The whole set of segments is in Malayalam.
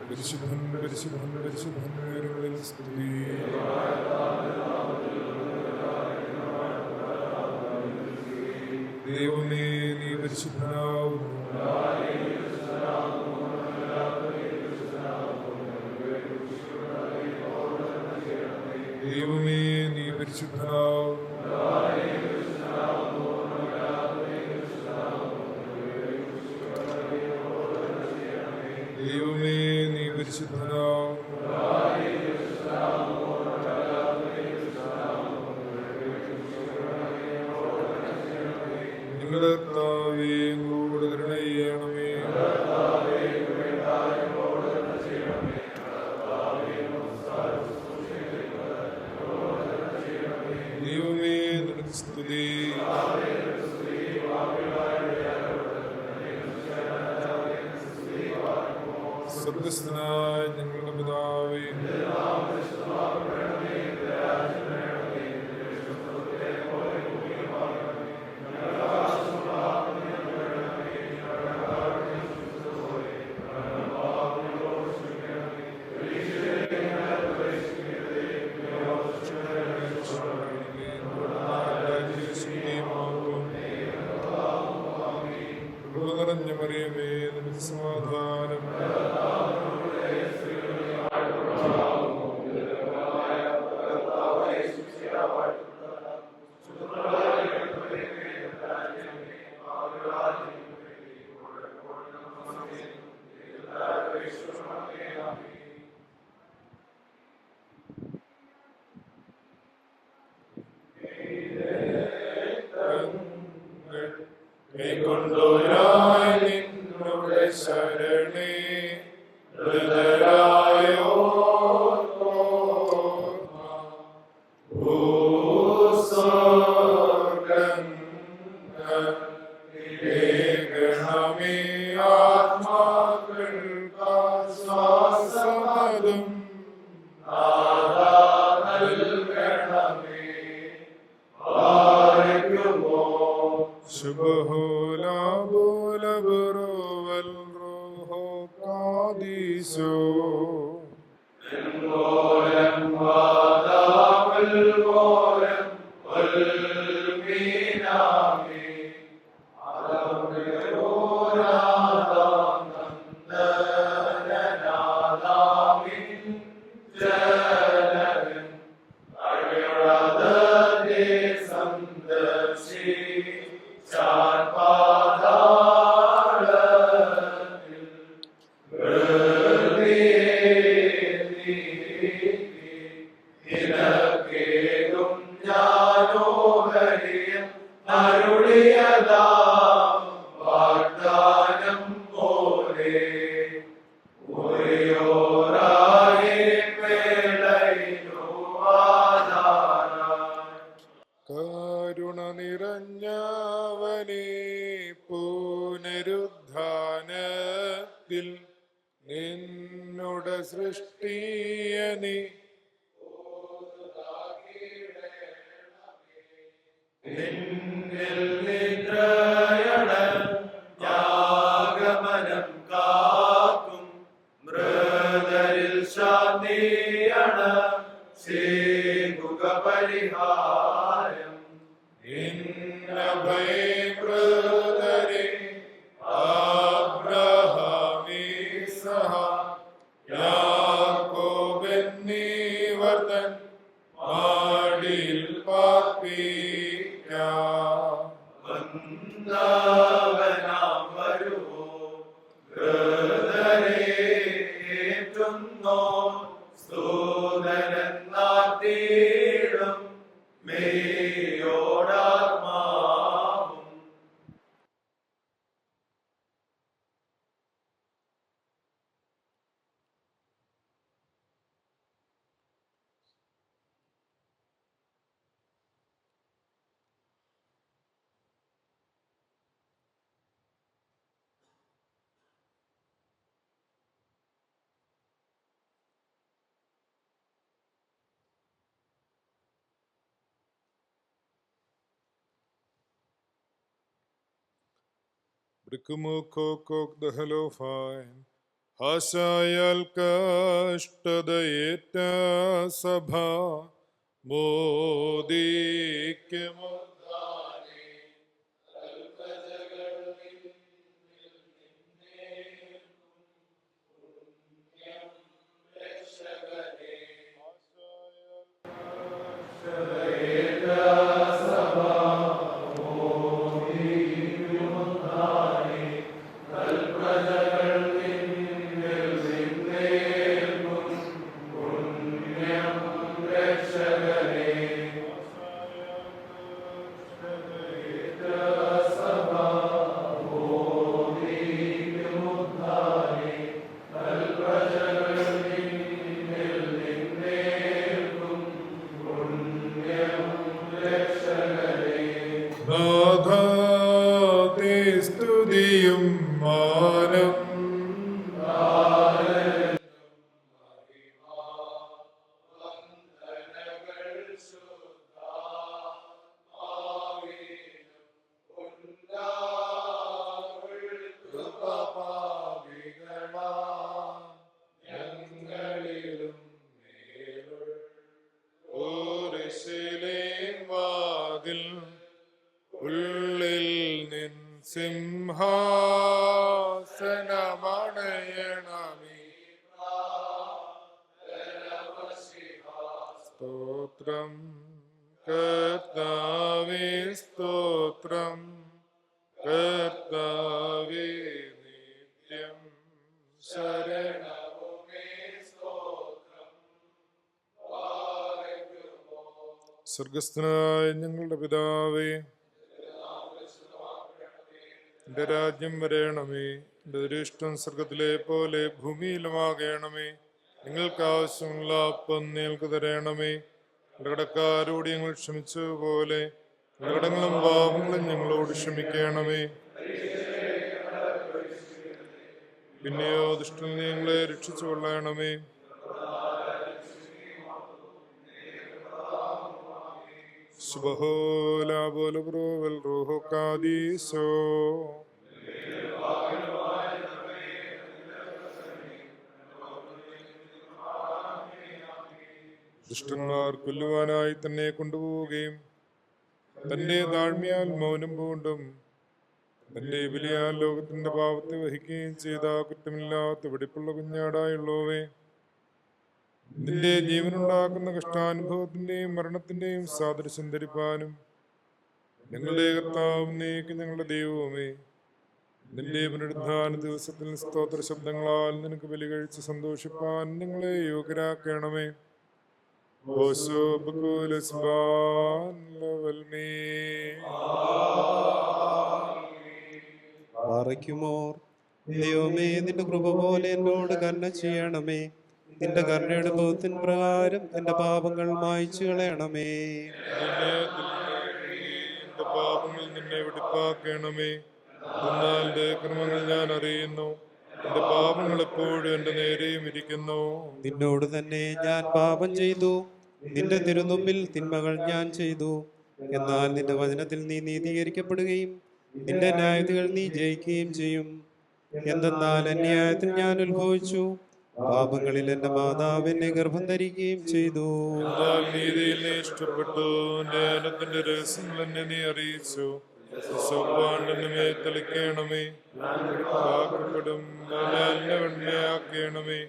പരിശുദ്ധൻ പരിശുദ്ധൻ പരിശുദ്ധൻ ഉയരങ്ങളിൽ സ്തുതി. ദൈവമേ, നീ പരിശുദ്ധനാവുന്നു. ദൈവമേ, നീ പരിശുദ്ധനാവുന്നു. ദൈവമേ, നീ പരിശുദ്ധനാവുന്നു. ഞങ്ങളുടെ കർത്താവേ, ഞങ്ങളോട് കരുണ ചെയ്യണമേ. ദൈവമേ, നിനക്ക് സ്തുതി. സ്വർഗ്ഗസ്ഥനായ ഞങ്ങളുടെ പിതാവേ, നിറഞ്ഞ മറിയമേ, നിനക്ക് സമാധാനം. കൈകൊണ്ടോരായി നിന്നുടെ ശരണേ, ഹൃദയരായോ ഗണമേ ആത്മാക്കളും ശുഭഹോലാ ബോലബറോവൽ റോഹോ കാദീസോ കരുണ നിറഞ്ഞവനേ, പുനരുദ്ധാനത്തിൽ നിന്നുടെ സൃഷ്ടിയനീ ാഗമനം കാക്കും മൃതരിൽ ശാന്തിയണ സേകുക പരിഹാരം. ഇന്നഭയമൃതരെ അബ്രഹാമീസഹ യാക്കോബെന്നീവർത്തൻ മാടിയിൽ പാർപ്പിക്കാം. വന്ദവനാം വരുവോ ഹൃദയേറ്റുന്നോ സ്തോതരന്നാത്തീടും മേയോടാത്മാവും. Rikumukhokok the Halofine. Hasayal കഷ്ടതയേറ്റ സഭ മോദിക്കുമോ നാഥാതേ സ്തുതിയും മാനം ഞങ്ങളിലും ഓരിശിലേം വാതിൽ ഉള്ളിൽ നിൻ സിംഹാസനമണയണമേ സ്തോത്രം കർത്താവേ സ്തോത്രം കർത്താവേ നിത്യം ശരണമേ സ്വർഗസ്ഥനായ ഞങ്ങളുടെ പിതാവേ, എന്റെ രാജ്യം വരേണമേ, എന്റെ ദുരിഷ്ടം സ്വർഗത്തിലെ പോലെ ഭൂമിയിലുമാകണമേ. നിങ്ങൾക്ക് ആവശ്യമുള്ള അപ്പം ഞങ്ങൾക്ക് തരണമേ. എന്റെ കടക്കാരോട് ഞങ്ങൾ ക്ഷമിച്ചതുപോലെ എന്റെ കടങ്ങളും പാപങ്ങളും ഞങ്ങളോട് ക്ഷമിക്കണമേ. പിന്നെയോ ദുഷ്ടനിൽ നിന്ന് ഞങ്ങളെ രക്ഷിച്ചു കൊള്ളണമേ. സുബഹോലാബോലബ്രോവൽ റൂഹോ കാദീസോ. ദുഷ്ടന്മാർ കൊല്ലുവാനായി തന്നെ കൊണ്ടുപോവുകയും തന്റെ താഴ്മയാൽ മൗനം പൂണ്ടും തന്റെ ബലിയാൽ ലോകത്തിന്റെ പാപത്തെ വഹിക്കുകയും ചെയ്ത കുറ്റമില്ലാത്ത വെടിപ്പുള്ള കുഞ്ഞാടായുള്ളവേ, നിന്റെ ജീവനുണ്ടാക്കുന്ന കഷ്ടാനുഭവത്തിന്റെയും മരണത്തിന്റെയും സാദൃശ്യം ധരിപ്പാനും ഞങ്ങളുടെ കർത്താവും നീക്ക് ഞങ്ങളുടെ ദൈവവുമേ, നിന്റെ പുനരുദ്ധാന ദിവസത്തിൽ സ്തോത്ര ശബ്ദങ്ങളാൽ നിനക്ക് ബലി കഴിച്ച് സന്തോഷിപ്പാൻ ഞങ്ങളെ യോഗ്യരാക്കണമേ. പാറയ്ക്കുമോർ ദൈവമേ, നിന്റെ കൃപ പോലെ എന്നോട് കരുണ ചെയ്യണമേ. നിന്റെ കരുണയുടെ ബോധത്തിൻ പ്രകാരം എന്റെ പാപങ്ങൾ മായ്ച്ചു കളയണമേ. എന്റെ പാപങ്ങൾ നിന്നെ വെടിപ്പാക്കണമേ. എന്നാൽ എന്റെ ക്രമങ്ങൾ ഞാൻ അറിയുന്നു, എന്റെ പാപങ്ങൾ എപ്പോഴും എന്റെ നേരെയും ഇരിക്കുന്നു. നിന്നോട് തന്നെ ഞാൻ പാപം ചെയ്തു, നിന്റെ തിരുമുമ്പിൽ തിന്മകൾ ഞാൻ ചെയ്തു. എന്നാൽ നിന്റെ വചനത്തിൽ നീ നീതീകരിക്കപ്പെടുകയും നിന്റെ ന്യായത്തിൽ നീ ജയിക്കുകയും ചെയ്യും. എന്തെന്നാൽ അന്യായത്തിൽ ഞാൻ ഉത്ഭവിച്ചു, പാപങ്ങളിൽ എന്റെ മാതാവ് എന്നെ ഗർഭം ധരിക്കുകയും ചെയ്തു. എന്നാൽ നീതിയിൽ നീ ഇഷ്ടപ്പെട്ടു, ജ്ഞാനത്തിന്റെ രഹസ്യങ്ങൾ എന്നെ നീ അറിയിച്ചു. സോപ്പാണ്ടെന്നെ തളിക്കണമേ, വാക്കപ്പെടും എന്നെ വെണ്മയാക്കണമേ.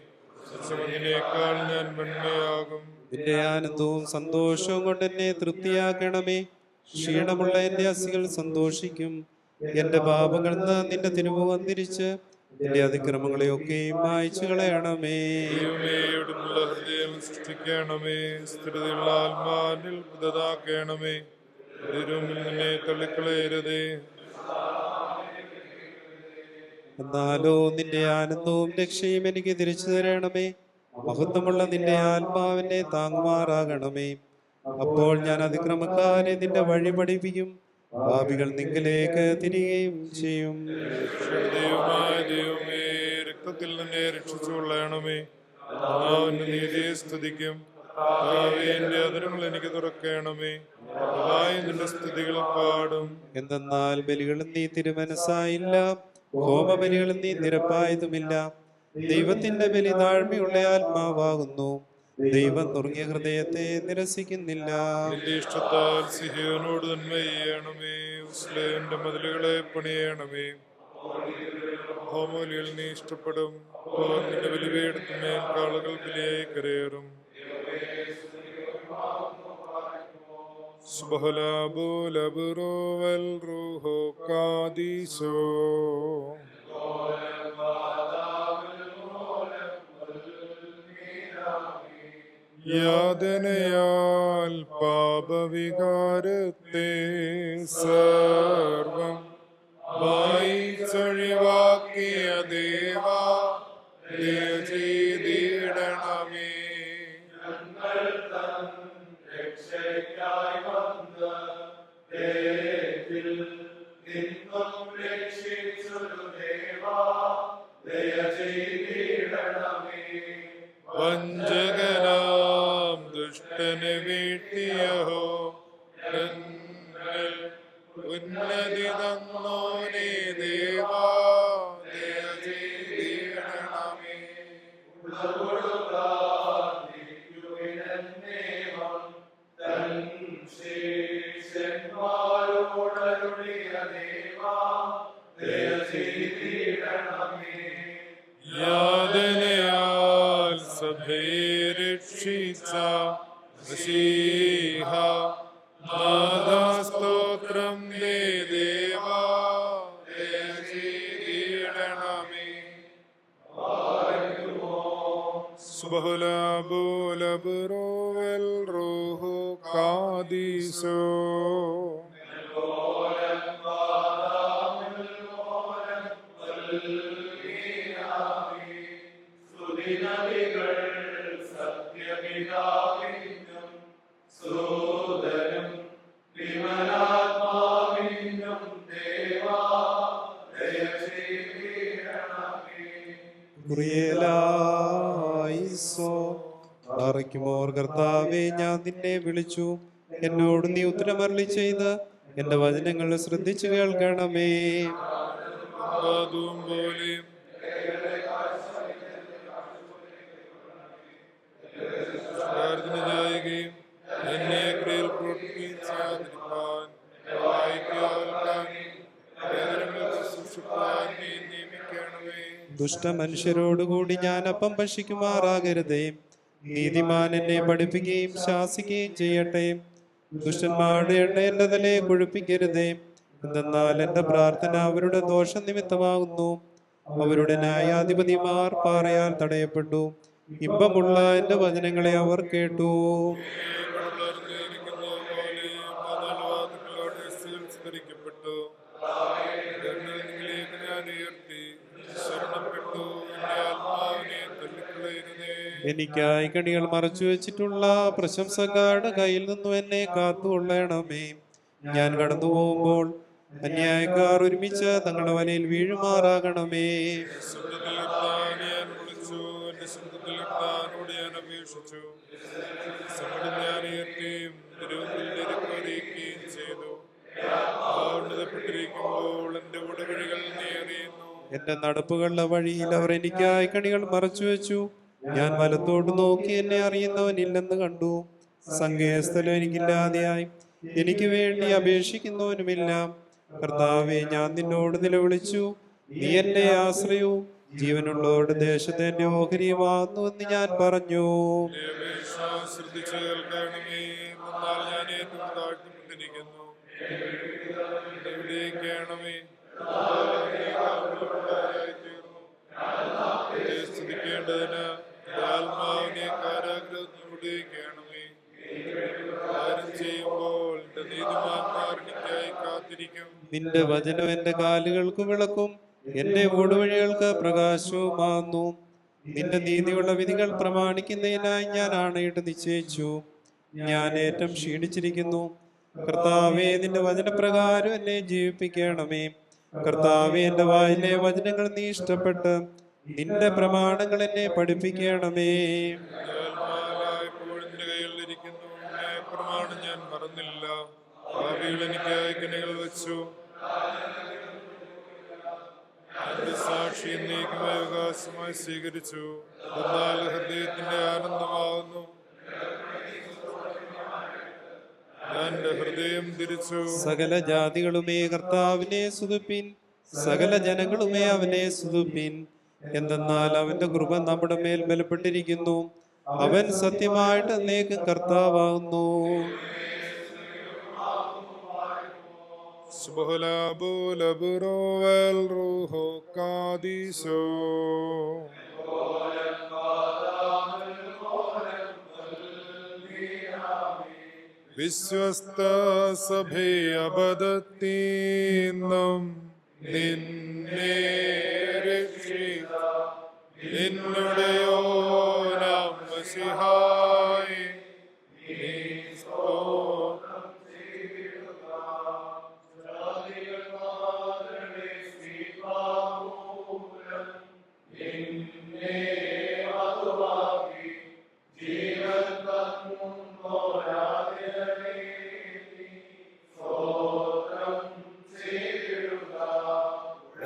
സച്ചമതിനേക്കാൾ ഞാൻ വെണ്മയാകും. നിന്റെ ആനന്ദവും സന്തോഷവും കൊണ്ട് എന്നെ തൃപ്തിയാക്കണമേ. ക്ഷീണമുള്ള എന്റെ അസ്ഥികൾ സന്തോഷിക്കും. എന്റെ പാപങ്ങളിൽ നിന്ന് നിന്റെ തിരുമുഖം തിരിച്ച് എന്റെ അതിക്രമങ്ങളെയൊക്കെയും മായ്ച്ചു കളയണമേ. ദൈവമേയോടുള്ള ഹൃദയം സൃഷ്ടിക്കണമേ, സ്ഥിരതയുള്ള ആത്മാവിൽ പുതുതാക്കണമേ. തിരുമുമ്പിൽ നിന്നെ തള്ളിക്കളയരുതേ. എന്നാലോ നിന്റെ ആനന്ദവും രക്ഷയും എനിക്ക് തിരിച്ചു തരണമേ. മഹത്വമുള്ള നിന്റെ ആത്മാവിനെ താങ്ങുമാറാകണമേ. അപ്പോൾ ഞാൻ അതിക്രമക്കാരെ നിന്റെ വഴി പഠിപ്പിക്കും, പാപികൾ നിങ്കലേക്ക് തിരികെയും ചെയ്യും. ദൈവമായ ദൈവമേ, രക്തത്തിൽ നിന്നെ രക്ഷിച്ചുകൊള്ളണമേ. അവന്റെ നീതിയെ സ്തുതിക്കും. എന്റെ അതിരങ്ങൾ എനിക്ക് തുറക്കണമേ. നിന്റെ സ്തുതികൾ പാടും. എന്തെന്നാൽ ബലികളും നീ തിരുമനസ്സായില്ല, ഹോമബലികളിൽ നീ നിരപ്പായതുമില്ല. ദൈവത്തിന്റെ ബലി താഴ്മയുള്ള ആത്മാവാകുന്നു. ദൈവം നുറുങ്ങിയ ഹൃദയത്തെ നിരസിക്കുന്നില്ല. നിന്റെ ഇഷ്ടത്താൽ സിഹിയോനോട് നന്മ ചെയ്യണമേ. ഉസ്ലേന്റെ മതിലുകളെ പണിയണമേ. ഹോമബലികൾ നീ ഇഷ്ടപ്പെടും. അപ്പോൾ നിന്റെ ബലിപീഠത്തിന്മേൽ കാളുകൾ ബലിയായി കരയേറും. സുബ്ഹാനല്ലാഹു ലബ്റോ വൽ റൂഹോ ഖാദിസോ. യാതനയാൽ പാപവികാരത്തെ സർവം വായിച്ചൊഴിവാക്കിയ ദേവാ ദയ ചെയ്തിടണമേ. രക്ഷയ്ക്കായി വന്ന ദൈവത്തിൽ നിന്നും രക്ഷിച്ചൊരു ദേവാ ദയ ചെയ്തിടണമേ. വഞ്ചകനാം ദുഷ്ടനെ വീട്ടിയഹോ ഉന്നതി തന്നോനെ ദേവാ ദയ ചെയ്തിടണമേ. യാതനയാൽ സഭയെ രക്ഷിച്ച മശീഹ നാദസ്തോത്രം ദേ ദേവാ ദയ ചെയ്തിടണമേ. സുബ്ഹാനല്ലാഹു ലബ്റോ വൽ റൂഹു ഖാദിസോ. ോർ കർത്താവേ, ഞാൻ നിന്നെ വിളിച്ചു, എന്നോട് നീ ഉത്തരമരുളി ചെയ്ത് എന്റെ വചനങ്ങൾ ശ്രദ്ധിച്ചു കേൾക്കണമേ. അതും പോലെയും പ്രാർത്ഥനയാകുകയും എന്നെ ക്രിയയിൽ പ്രവർത്തിക്കുകയും ചെയ്യാതിരിക്കാൻ നിയമിക്കണമേ. ദുഷ്ടമനുഷ്യരോടുകൂടി ഞാൻ അപ്പം ഭക്ഷിക്കുമാറാകരുതേ. നീതിമാൻ എന്നെ പഠിപ്പിക്കുകയും ശാസിക്കുകയും ചെയ്യട്ടെ. ദുഷ്ടന്മാരുടെ എണ്ണ എന്റെ തലയെ കൊഴുപ്പിക്കരുതേ. എന്തെന്നാൽ എന്റെ പ്രാർത്ഥന അവരുടെ ദോഷം നിമിത്തമാകുന്നു. അവരുടെ ന്യായാധിപതിമാർ പാറയാൽ തടയപ്പെട്ടു. ഇമ്പമുള്ള എന്റെ വചനങ്ങളെ അവർ കേട്ടു. എനിക്കായി കണികൾ മറച്ചു വെച്ചിട്ടുള്ള പ്രശംസക്കാരുടെ കയ്യിൽ നിന്നും എന്നെ കാത്തുകൊള്ളണമേ. ഞാൻ കടന്നു പോകുമ്പോൾ അന്യായക്കാർ ഒരുമിച്ച് തങ്ങളുടെ വലയിൽ വീഴുമാറാകണമേ. എന്റെ നടപ്പുകളുടെ വഴിയിൽ അവർ എനിക്കായി കണികൾ മറച്ചു വെച്ചു. ഞാൻ വലത്തോട്ട് നോക്കി എന്നെ അറിയുന്നവനില്ലെന്ന് കണ്ടു. സങ്കേതസ്ഥലം എനിക്കില്ലാതെയായി. എനിക്ക് വേണ്ടി അപേക്ഷിക്കുന്നവനുമില്ല. കർത്താവേ, ഞാൻ നിന്നോട് നിലവിളിച്ചു. നീ എന്റെ ആശ്രയവും ജീവനുള്ളവരുടെ ദേശത്തെ എന്റെ ഓഹരിയുമാകുന്നു എന്ന് ഞാൻ പറഞ്ഞു. സ്തുതിക്കേണ്ടതിന് ആത്മാവിനെ കാരാഗ്രഹത്തിലൂടെ കേണമേ. കാര്യം ചെയ്യുമ്പോൾ നീതിമാന്മാർക്കായി കാത്തിരിക്കും. നിന്റെ വചനം എന്റെ കാലുകൾക്ക് വിളക്കും എന്റെ ഓടുവഴികൾക്ക് പ്രകാശവുമാകുന്നു. നിന്റെ നീതിയുള്ള വിധികൾ പ്രമാണിക്കുന്നതിനായി ഞാൻ ആണയിട്ട് നിശ്ചയിച്ചു. ഞാൻ ഏറ്റവും ക്ഷീണിച്ചിരിക്കുന്നു. കർത്താവേ, നിന്റെ വചനപ്രകാരം എന്നെ ജീവിപ്പിക്കണമേ. കർത്താവേ, എന്റെ വായിലെ വചനങ്ങൾ നീ ഇഷ്ടപ്പെട്ട് നിന്റെ പ്രമാണങ്ങൾ എന്നെ പഠിപ്പിക്കണമേ. പ്രമാണം ഞാൻ മറന്നില്ല. ഭാവിയിൽ എനിക്കായി കനികൾ വെച്ചു. ഒരു സാക്ഷി എന്നേക്കുമായ അവകാശമായി സ്വീകരിച്ചു. എന്നാൽ ഹൃദയത്തിന്റെ ആനന്ദമാകുന്നു. ഞാൻ എൻ്റെ ഹൃദയം തിരിച്ചു. സകല ജാതികളുമേ കർത്താവിനെ സ്തുതിപ്പിൻ, സകല ജനങ്ങളുമേ അവനെ സ്തുതിപ്പിൻ. എന്തെന്നാൽ അവന്റെ കൃപ നമ്മുടെ മേൽ ബലപ്പെട്ടിരിക്കുന്നു. അവൻ സത്യമായിട്ട് എന്നേക്കും കർത്താവാകുന്നു. സുബ്ഹാനല്ലാഹ് റൂഹോ ഖാദീസോ. വിശ്വസ്ത സഭയെ അബദ്ധത്തീന്നും നിന്നെ രക്ഷിത നിന്നുടെയോനാം മശിഹായി നീ സ്തോത്രം ചെയ്തിടുക. ജാതികൾ മാതൃടെ ശ്രീപാദൂരം നിന്നെ മധുവാക്കി ജീവൻ തന്നുപോരാതിരേ സ്തോത്രം ചെയ്തിടുക.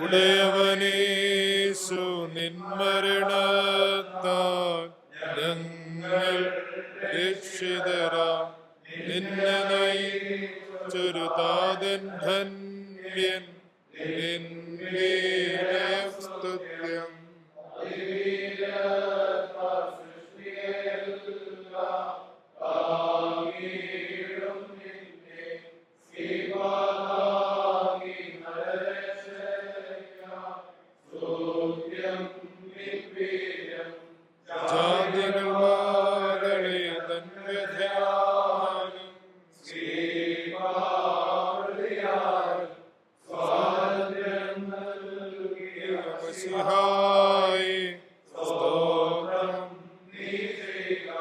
ഉടയവനേശു നിന്മരണത്താൽ ഞങ്ങൾ രക്ഷിതരാം. നിന്നെ നയിച്ചൊരു താതൻ ധന്യൻ. നിന്നെ സ്തുത്യം. ജാതികൾ മകളെ തന്വ്യഥയാലും സ്വാതന്ത്ര്യം നൽകിയ മശിഹായി സ്തോത്രം നീ ചെയ്യുക.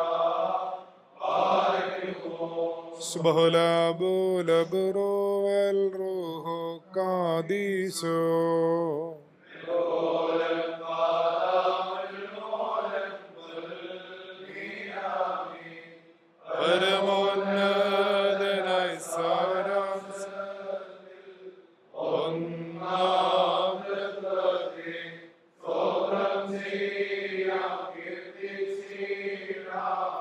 സുബ്ഹാനല്ലാഹ് റൂഹോ ഖാദീസോ. പരമോന്നതനായ സാരാംശത്തിൽ ഒന്നാം തത്വത്തെ സ്തോത്രം ചെയ്യാം, കീർത്തിച്ചിടാം,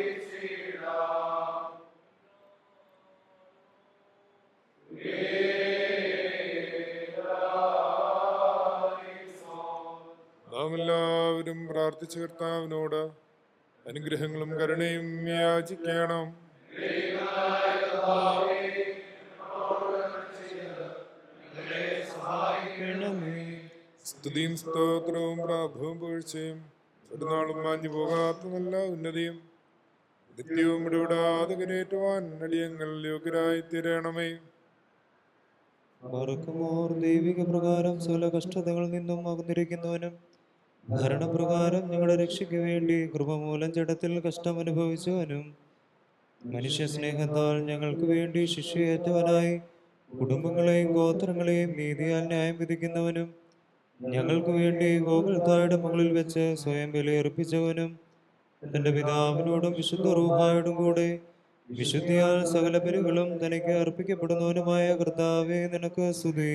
ആരാധിച്ചിടാം. നാം എല്ലാവരും പ്രാർത്ഥിച്ച കർത്താവിനോട് അനുഗ്രഹങ്ങളും കരുണയും യാചിക്കണം. സ്തുതിയും സ്തോത്രവും പ്രാഭവും വീഴ്ചയും ഒരു നാളും മാഞ്ഞു പോകാത്ത നല്ല ഉന്നതിയും നിത്യവും ഇടപെടാതെ കരയേറ്റുവാൻ അടിയങ്ങൾ യോഗ്യരായി തീരണമേ. മറക്കുമോർ ദൈവിക പ്രകാരം സകല കഷ്ടതകളിൽ നിന്നും അകന്നിരിക്കുന്നവനും ഭരണപ്രകാരം ഞങ്ങളുടെ രക്ഷയ്ക്ക് വേണ്ടി കൃപമൂലം ജഡത്തിൽ കഷ്ടം അനുഭവിച്ചവനും മനുഷ്യ സ്നേഹത്താൽ ഞങ്ങൾക്ക് വേണ്ടി ശിക്ഷയേറ്റവനായി കുടുംബങ്ങളെയും ഗോത്രങ്ങളെയും നീതിയാൽ ന്യായം വിധിക്കുന്നവനും ഞങ്ങൾക്ക് വേണ്ടി ഗോകുൽത്തായുടെ മുകളിൽ വെച്ച് സ്വയം ബലിയർപ്പിച്ചവനും തന്റെ പിതാവിനോടും വിശുദ്ധ റൂഹായോടും കൂടെ വിശുദ്ധിയാൽ സകല ബലികളും തനിക്ക് അർപ്പിക്കപ്പെടുന്നവനുമായ കർത്താവേ, നിനക്ക് സ്തുതി.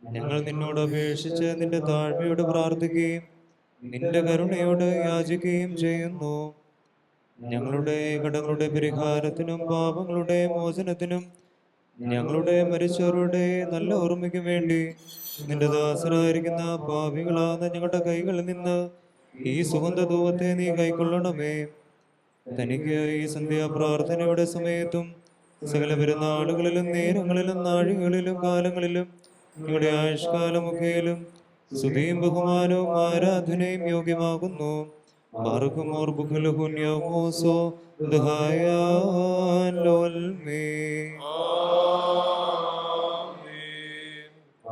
ഞങ്ങൾ നിന്നോട് അപേക്ഷിച്ച് നിന്റെ താഴ്മയോട് പ്രാർത്ഥിക്കുകയും നിന്റെ കരുണയോട് യാചിക്കുകയും ചെയ്യുന്നു. ഞങ്ങളുടെ കടങ്ങളുടെ പരിഹാരത്തിനും പാപങ്ങളുടെ മോചനത്തിനും ഞങ്ങളുടെ മരിച്ചവരുടെ നല്ല ഓർമ്മയ്ക്കും വേണ്ടി നിന്റെ ദാസരായിരിക്കുന്ന പാപികളാകുന്ന ഞങ്ങളുടെ കൈകളിൽ നിന്ന് ഈ സുഗന്ധധൂപത്തെ നീ കൈക്കൊള്ളണമേ. തനിക്ക് ഈ സന്ധ്യാപ്രാർത്ഥനയുടെ സമയത്തും സകല പെരുന്നാളുകളിലും നേരങ്ങളിലും നാഴികളിലും കാലങ്ങളിലും ഞങ്ങളുടെ ആയുഷ്കാലമൊക്കെയിലും സ്തുതിയും ബഹുമാനവും ആരാധനയും യോഗ്യമാകുന്നു. ബാർക്കുമോർ ബുഖുലുഹുന്യമോസോ ദഹായാലോൽമേ.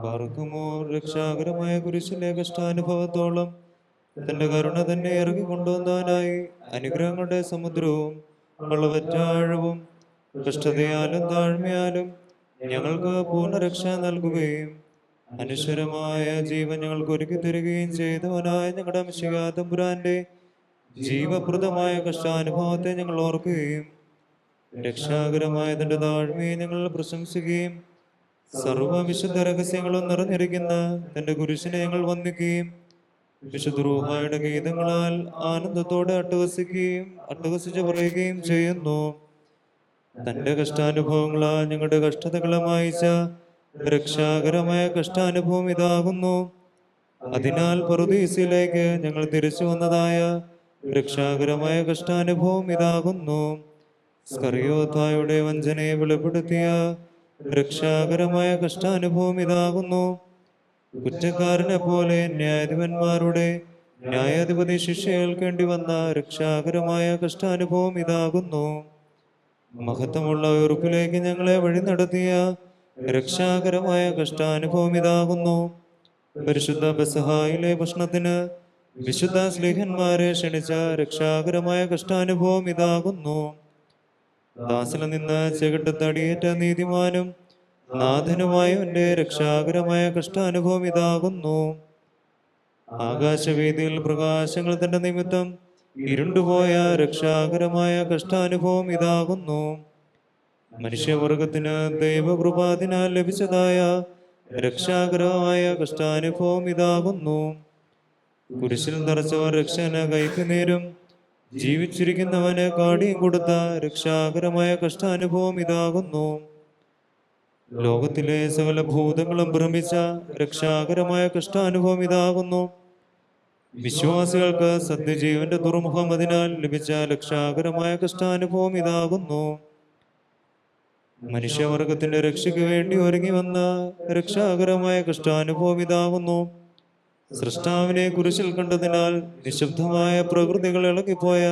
ബാർക്കുമോർ രക്ഷാകരമായ കുരിശിലെ കഷ്ടാനുഭവത്തോളം തന്റെ കരുണ തന്നെ ഇറങ്ങിക്കൊണ്ടുവന്നാനായി അനുഗ്രഹങ്ങളുടെ സമുദ്രവും വെള്ളവറ്റാഴവും കഷ്ടതയാലും താഴ്മയാലും ഞങ്ങൾക്ക് പൂർണ്ണരക്ഷ നൽകുകയും അനശ്വരമായ ജീവൻ ഞങ്ങൾക്ക് ഒരുക്കി തരികയും ചെയ്തവനായ ഞങ്ങളുടെ മിശിഹാ തമ്പുരാന്റെ ജീവപ്രദമായ കഷ്ടാനുഭവത്തെ ഞങ്ങൾ ഓർക്കുകയും രക്ഷാകരമായ തന്റെ താഴ്മയെ ഞങ്ങൾ പ്രശംസിക്കുകയും സർവവിശുദ്ധ രഹസ്യങ്ങളും നിറഞ്ഞിരിക്കുന്ന തന്റെ കുരിശിനെ ഞങ്ങൾ വന്ദിക്കുകയും വിശുദ്ധ റൂഹായുടെ ഗീതങ്ങളാൽ ആനന്ദത്തോടെ അട്ടഹസിച്ച് പറയുകയും ചെയ്യുന്നു. തന്റെ കഷ്ടാനുഭവങ്ങളാൽ ഞങ്ങളുടെ കഷ്ടതകളെ മായിച്ച രക്ഷാകരമായ കഷ്ടാനുഭവം ഇതാകുന്നു. അതിനാൽ പറുദീസിലേക്ക് ഞങ്ങൾ തിരിച്ചു വന്നതായ രക്ഷാകരമായ കഷ്ടാനുഭവം ഇതാകുന്നു. സ്കറിയോത്തായുടെ വഞ്ചനയെ വെളിപ്പെടുത്തിയ രക്ഷാകരമായ കഷ്ടാനുഭവം ഇതാകുന്നു. കുറ്റക്കാരനെ പോലെ ന്യായാധിപന്മാരുടെ ന്യായാധിപതി ശിക്ഷ ഏൽക്കേണ്ടി വന്ന രക്ഷാകരമായ കഷ്ടാനുഭവം ഇതാകുന്നു. മഹത്വമുള്ള ഉറപ്പിലേക്ക് ഞങ്ങളെ വഴി നടത്തിയ രക്ഷാകരമായ കഷ്ടാനുഭവം ഇതാകുന്നു. പരിശുദ്ധ പെസഹായിലെ ഭക്ഷണത്തിന് വിശുദ്ധ സ്ലീഹന്മാരെ ക്ഷണിച്ച രക്ഷാകരമായ കഷ്ടാനുഭവം ഇതാകുന്നു. ദാസിൽ നിന്ന് ചെകിട്ടത്തടിയേറ്റ നീതിമാനും നാഥനുമായവന്റെ രക്ഷാകരമായ കഷ്ടാനുഭവം ഇതാകുന്നു. ആകാശവീതിയിൽ പ്രകാശങ്ങൾ തന്റെ നിമിത്തം ഇരുണ്ടുപോയ രക്ഷാകരമായ കഷ്ടാനുഭവം ഇതാകുന്നു. മനുഷ്യവർഗത്തിന് ദൈവകൃപാതിനാൽ ലഭിച്ചതായ രക്ഷാകരമായ കഷ്ടാനുഭവം ഇതാകുന്നു. കുരിശിൽ തറച്ചവർ രക്ഷന കൈക്കുന്നേരും ജീവിച്ചിരിക്കുന്നവന് കാടിയും കൊടുത്ത രക്ഷാകരമായ കഷ്ടാനുഭവം ഇതാകുന്നു. ലോകത്തിലെ സകല ഭൂതങ്ങളും ഭ്രമിച്ച രക്ഷാകരമായ കഷ്ടാനുഭവം ഇതാകുന്നു. വിശ്വാസികൾക്ക് സത്യജീവന്റെ തുറമുഖം അതിനാൽ ലഭിച്ച രക്ഷാകരമായ കഷ്ടാനുഭവം ഇതാകുന്നു. മനുഷ്യവർഗത്തിന്റെ രക്ഷയ്ക്ക് വേണ്ടി ഒരുങ്ങി വന്ന രക്ഷാകരമായ കഷ്ടാനുഭവം ഇതാകുന്നു. സൃഷ്ടാവിനെ കുരിശിൽ കണ്ടതിനാൽ നിശബ്ദമായ പ്രകൃതികൾ ഇളകിപ്പോയ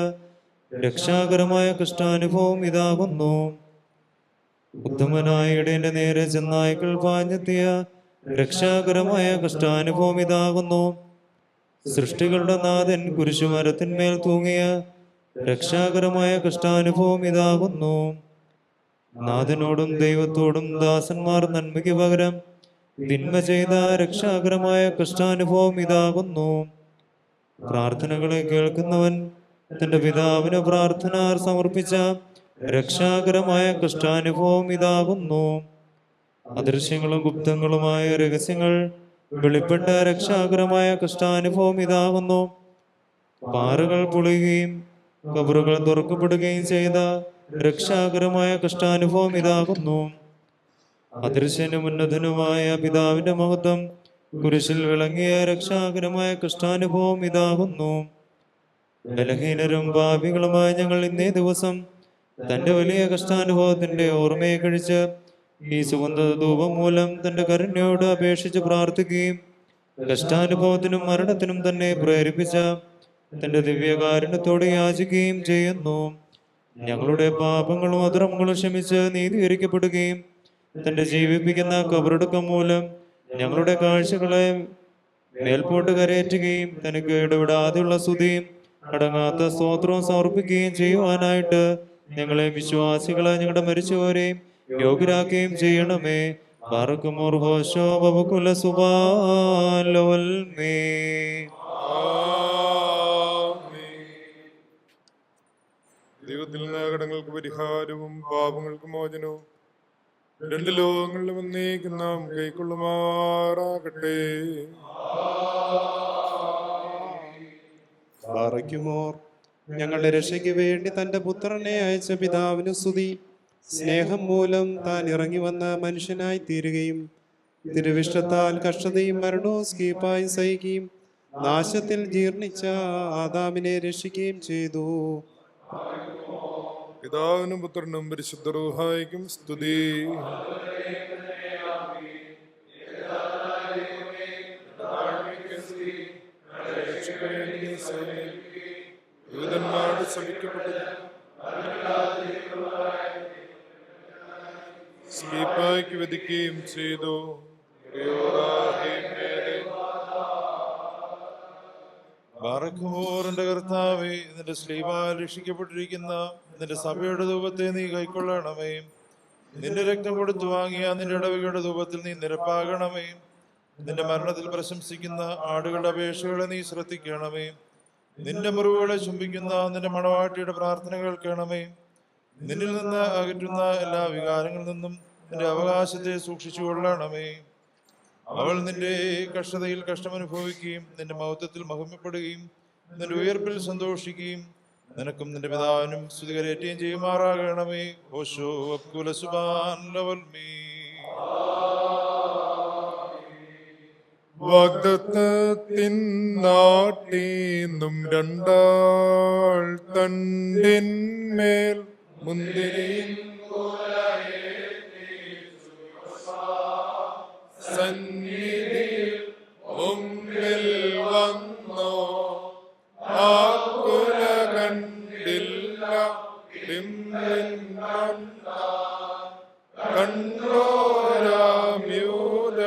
രക്ഷാകരമായ കഷ്ടാനുഭവം ഇതാകുന്നു. ഉത്തമനായ ഇടയന്റെ നേരെ ചെന്നായ്ക്കൾ പാഞ്ഞെത്തിയ രക്ഷാകരമായ കഷ്ടാനുഭവം ഇതാകുന്നു. സൃഷ്ടികളുടെ നാഥൻ കുരിശുമരത്തിന്മേൽ തൂങ്ങിയ രക്ഷാകരമായ കഷ്ടാനുഭവം ഇതാകുന്നു. നാഥനോടും ദൈവത്തോടും ദാസന്മാർ നന്മയ്ക്ക് പകരം തിന്മ ചെയ്ത രക്ഷാകരമായ കഷ്ടാനുഭവം ഇതാകുന്നു. പ്രാർത്ഥനകളെ കേൾക്കുന്നവൻ തന്റെ പിതാവിന് പ്രാർത്ഥന സമർപ്പിച്ച രക്ഷാകരമായ കഷ്ടാനുഭവം ഇതാകുന്നു. അദൃശ്യങ്ങളും ഗുപ്തങ്ങളുമായ രഹസ്യങ്ങൾ വെളിപ്പെട്ട രക്ഷാകരമായ കഷ്ടാനുഭവം ഇതാകുന്നു. പാറകൾ പൊളിയുകയും കബറുകൾ തുറക്കപ്പെടുകയും ചെയ്ത രക്ഷാകരമായ കഷ്ടാനുഭവം ഇതാകുന്നു. അദൃശ്യനും ഉന്നതനുമായ പിതാവിന്റെ മഹത്വം കുരിശിൽ വിളങ്ങിയ രക്ഷാകരമായ കഷ്ടാനുഭവം ഇതാകുന്നു. ബലഹീനരും പാപികളുമായ ഞങ്ങൾ ഇന്നേ ദിവസം തന്റെ വലിയ കഷ്ടാനുഭവത്തിന്റെ ഓർമ്മയെ കഴിച്ച് ഈ സുഗന്ധ ധൂപം മൂലം തന്റെ കരുണയോട് അപേക്ഷിച്ച് പ്രാർത്ഥിക്കുകയും കഷ്ടാനുഭവത്തിനും മരണത്തിനും തന്നെ പ്രേരിപ്പിച്ച തന്റെ ദിവ്യകാരുണ്യത്തോടെ യാചിക്കുകയും ചെയ്യുന്നു. ഞങ്ങളുടെ പാപങ്ങളും അധർമ്മങ്ങളും ക്ഷമിച്ച് നീതീകരിക്കപ്പെടുകയും തന്റെ ജീവിപ്പിക്കുന്ന കബറടക്കം മൂലം ഞങ്ങളുടെ കാഴ്ചകളെ മേൽപോട്ട് കരയേറ്റുകയും തനിക്ക് ഇടപെടാതെയുള്ള സ്തുതിയും അടങ്ങാത്ത സ്തോത്രവും സമർപ്പിക്കുകയും ചെയ്യുവാനായിട്ട് ഞങ്ങളെ വിശ്വാസികളെ ഞങ്ങളുടെ മരിച്ചവരെയും യോഗ്യരാക്കുകയും ചെയ്യണമേ. ബാറക്കുമോർ ഹോശോ ബബകുല സുബാലോൽമേ. ദൈവത്തിൽ നിന്ന് കടങ്ങൾക്ക് പരിഹാരവും പാപങ്ങൾക്ക് മോചനവും രണ്ട് ലോകങ്ങളിലും വന്നേക്കും നാം കൈക്കൊള്ളുമാറാകട്ടെ. ബാറക്കുമോർ ഞങ്ങളുടെ രക്ഷയ്ക്ക് വേണ്ടി തന്റെ പുത്രനെ അയച്ച പിതാവിന് സ്തുതി. സ്നേഹം മൂലം താൻ ഇറങ്ങി വന്ന മനുഷ്യനായി തീരുകയും തിരുവിഷ്ടത്താൽ കഷ്ടതയും മരണവും സ്കീപ്പായി സഹിക്കുകയും നാശത്തിൽ ജീർണിച്ച ആദാമിനെ രക്ഷിക്കുകയും ചെയ്തു. പിതാവിനും പുത്രനും പരിശുദ്ധ റൂഹായിക്കും സ്തുതി. യൂതന്മാരുടെ ശപിക്കപ്പെട്ടത് സ്ലീപ്പായ്ക്ക് വിധിക്കുകയും ചെയ്തു. ബാറക്കുമോറിന്റെ കർത്താവേ, നിന്റെ സ്ലീബാൽ രക്ഷിക്കപ്പെട്ടിരിക്കുന്ന നിന്റെ സഭയുടെ ധൂപത്തെ നീ കൈക്കൊള്ളണമേ. നിന്റെ രക്തം കൊടുത്തു വാങ്ങിയ നിന്റെ ഇടവകയുടെ ധൂപത്തിൽ നീ നിരപ്പാകണമേ. നിന്റെ മരണത്തിൽ പ്രശംസിക്കുന്ന ആടുകളുടെ അപേക്ഷകളെ നീ ശ്രദ്ധിക്കണമേ. നിന്റെ മുറിവുകളെ ചുംബിക്കുന്ന നിന്റെ മണവാട്ടിയുടെ പ്രാർത്ഥന കേൾക്കണമേ. നിന്നിൽ നിന്ന് അകറ്റുന്ന എല്ലാ വികാരങ്ങളിൽ നിന്നും നിന്റെ അവകാശത്തെ സൂക്ഷിച്ചു കൊള്ളണമേ. അവൾ നിന്റെ കഷ്ടതയിൽ കഷ്ടമനുഭവിക്കുകയും നിന്റെ മഹത്വത്തിൽ മഹിമപ്പെടുകയും നിന്റെ ഉയർപ്പിൽ സന്തോഷിക്കുകയും നിനക്കും നിന്റെ പിതാവിനും സ്തുതി കരേറ്റുകയും ചെയ്യുമാറാകണമേ. ഓശോ അബ്കുല സുബാൻ ലവൽമീ. വാഗ്ദത്തത്തിൻ നാട്ടീന്നും രണ്ടാൾ തണ്ടിന്മേൽ മുന്തിരിയും സന്നിധിയിൽ മുമ്പിൽ വന്നോ ആക്കുല കണ്ടില്ല ബിംബിൻ കണ്ടോരാമ്യൂത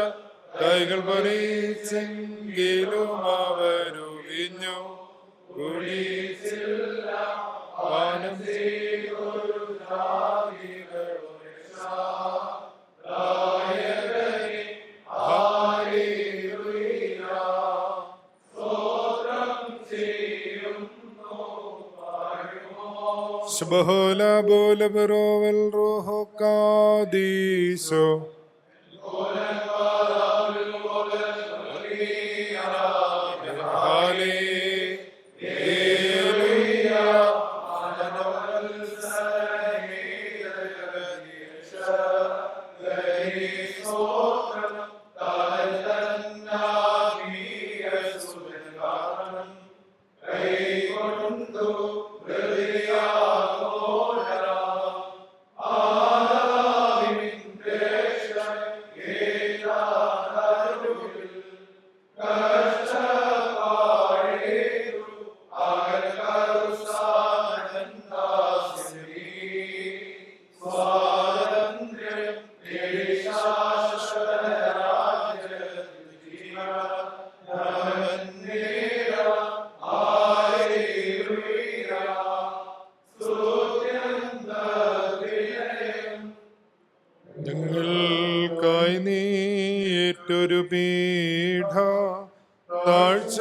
കൈകൾ പറിച്ചെങ്കിലും അവരുവിഞ്ഞു കുടിച്ചില്ല പാനം ചെയ്തൊരു Shbahola bola barovel roho kadiso. ഞങ്ങൾക്കായി നീ ഏറ്റൊരു പീഠ താഴ്ചകളേറ്റം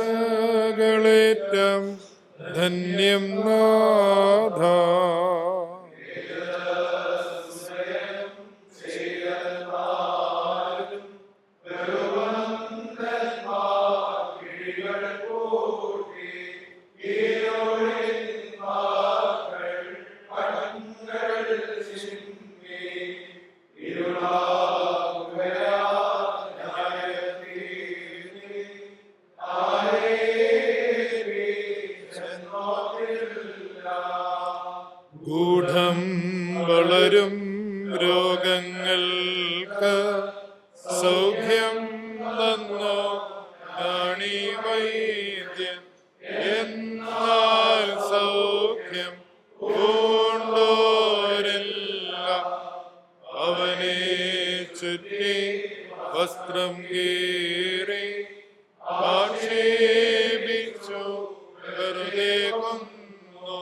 ധന്യം നാഥ. ഗൂഢം വളരും രോഗങ്ങൾക്ക് സൗഖ്യം തന്നോ കാണി വൈദ്യൻ. എന്നാൽ സൗഖ്യം പൂണ്ടോരെല്ലാം അവനെ ചുറ്റി വസ്ത്രം കീറി ആക്ഷേപിച്ചു വെറുതെ കൊന്നു.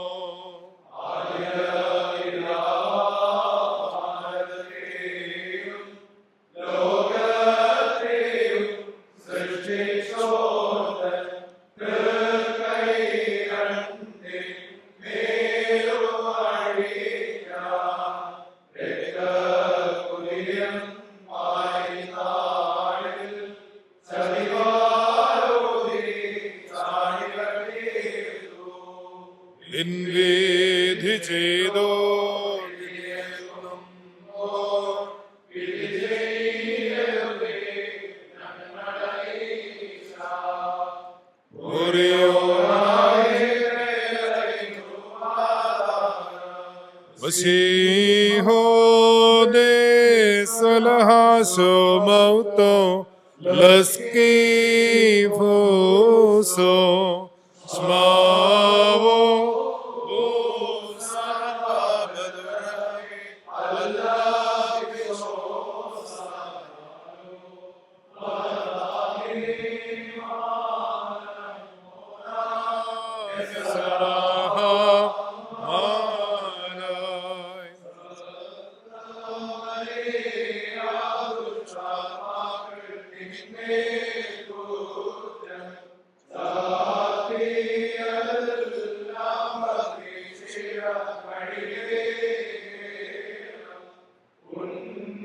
വിധി ചെയ്തോ Masiho de salahaso mauto laskifoso smavo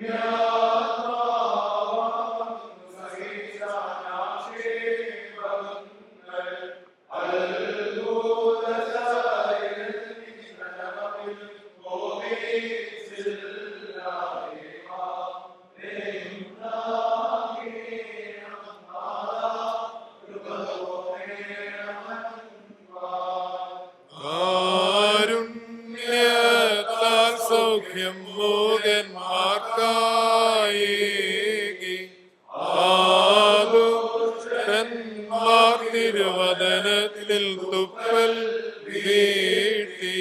Yeah. ലേഹ്യം മൂകന്മാർക്കായി ആദുഷ്ടന്മാർ തിരുവദനത്തിൽ തുപ്പൽ വീഴ്ത്തി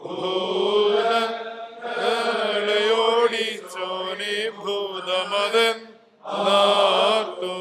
ഭൂതങ്ങളെയോടിച്ചോനെ ഭൂതമതൻ നാർത്തു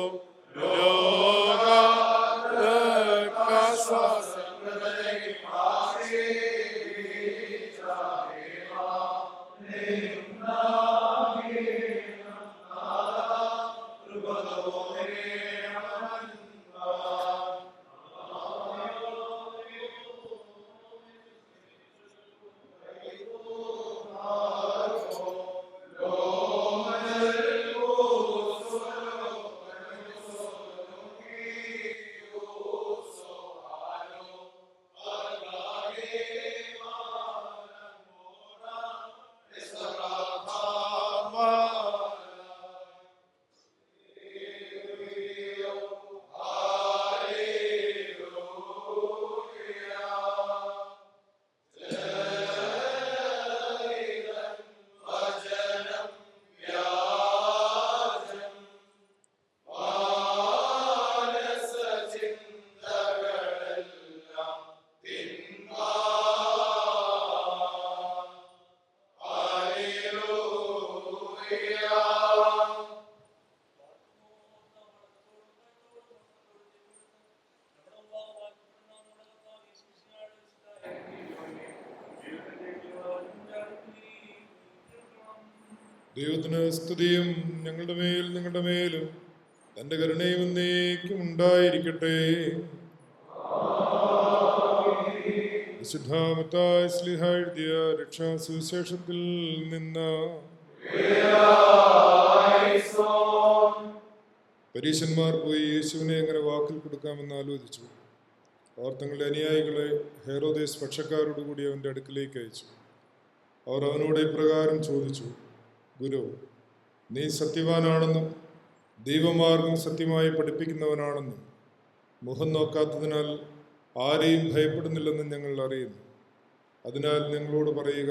ദൈവത്തിന് സ്തുതിയും ഞങ്ങളുടെ മേൽ നിങ്ങളുടെ മേലും തന്റെ കരുണയും എന്നേക്കും ഉണ്ടായിരിക്കട്ടെ. വിശുദ്ധ മത്തായി ശ്ലീഹ എഴുതിയ രക്ഷാസുവിശേഷത്തിൽ നിന്ന് പരീശന്മാർ പോയി യേശുവിനെ എങ്ങനെ വാക്കിൽ കൊടുക്കാമെന്ന് ആലോചിച്ചു. അവർ തങ്ങളുടെ അനുയായികളെ ഹെരോദേസ് പക്ഷക്കാരോടുകൂടി അവൻ്റെ അടുക്കിലേക്ക് അയച്ചു. അവർ അവനോട് ഇപ്രകാരം ചോദിച്ചു: ഗുരു, നീ സത്യവാനാണെന്നും ദൈവമാർഗം സത്യമായി പഠിപ്പിക്കുന്നവനാണെന്നും മുഖം നോക്കാത്തതിനാൽ ആരെയും ഭയപ്പെടുന്നില്ലെന്നും ഞങ്ങൾ അറിയുന്നു. അതിനാൽ ഞങ്ങളോട് പറയുക,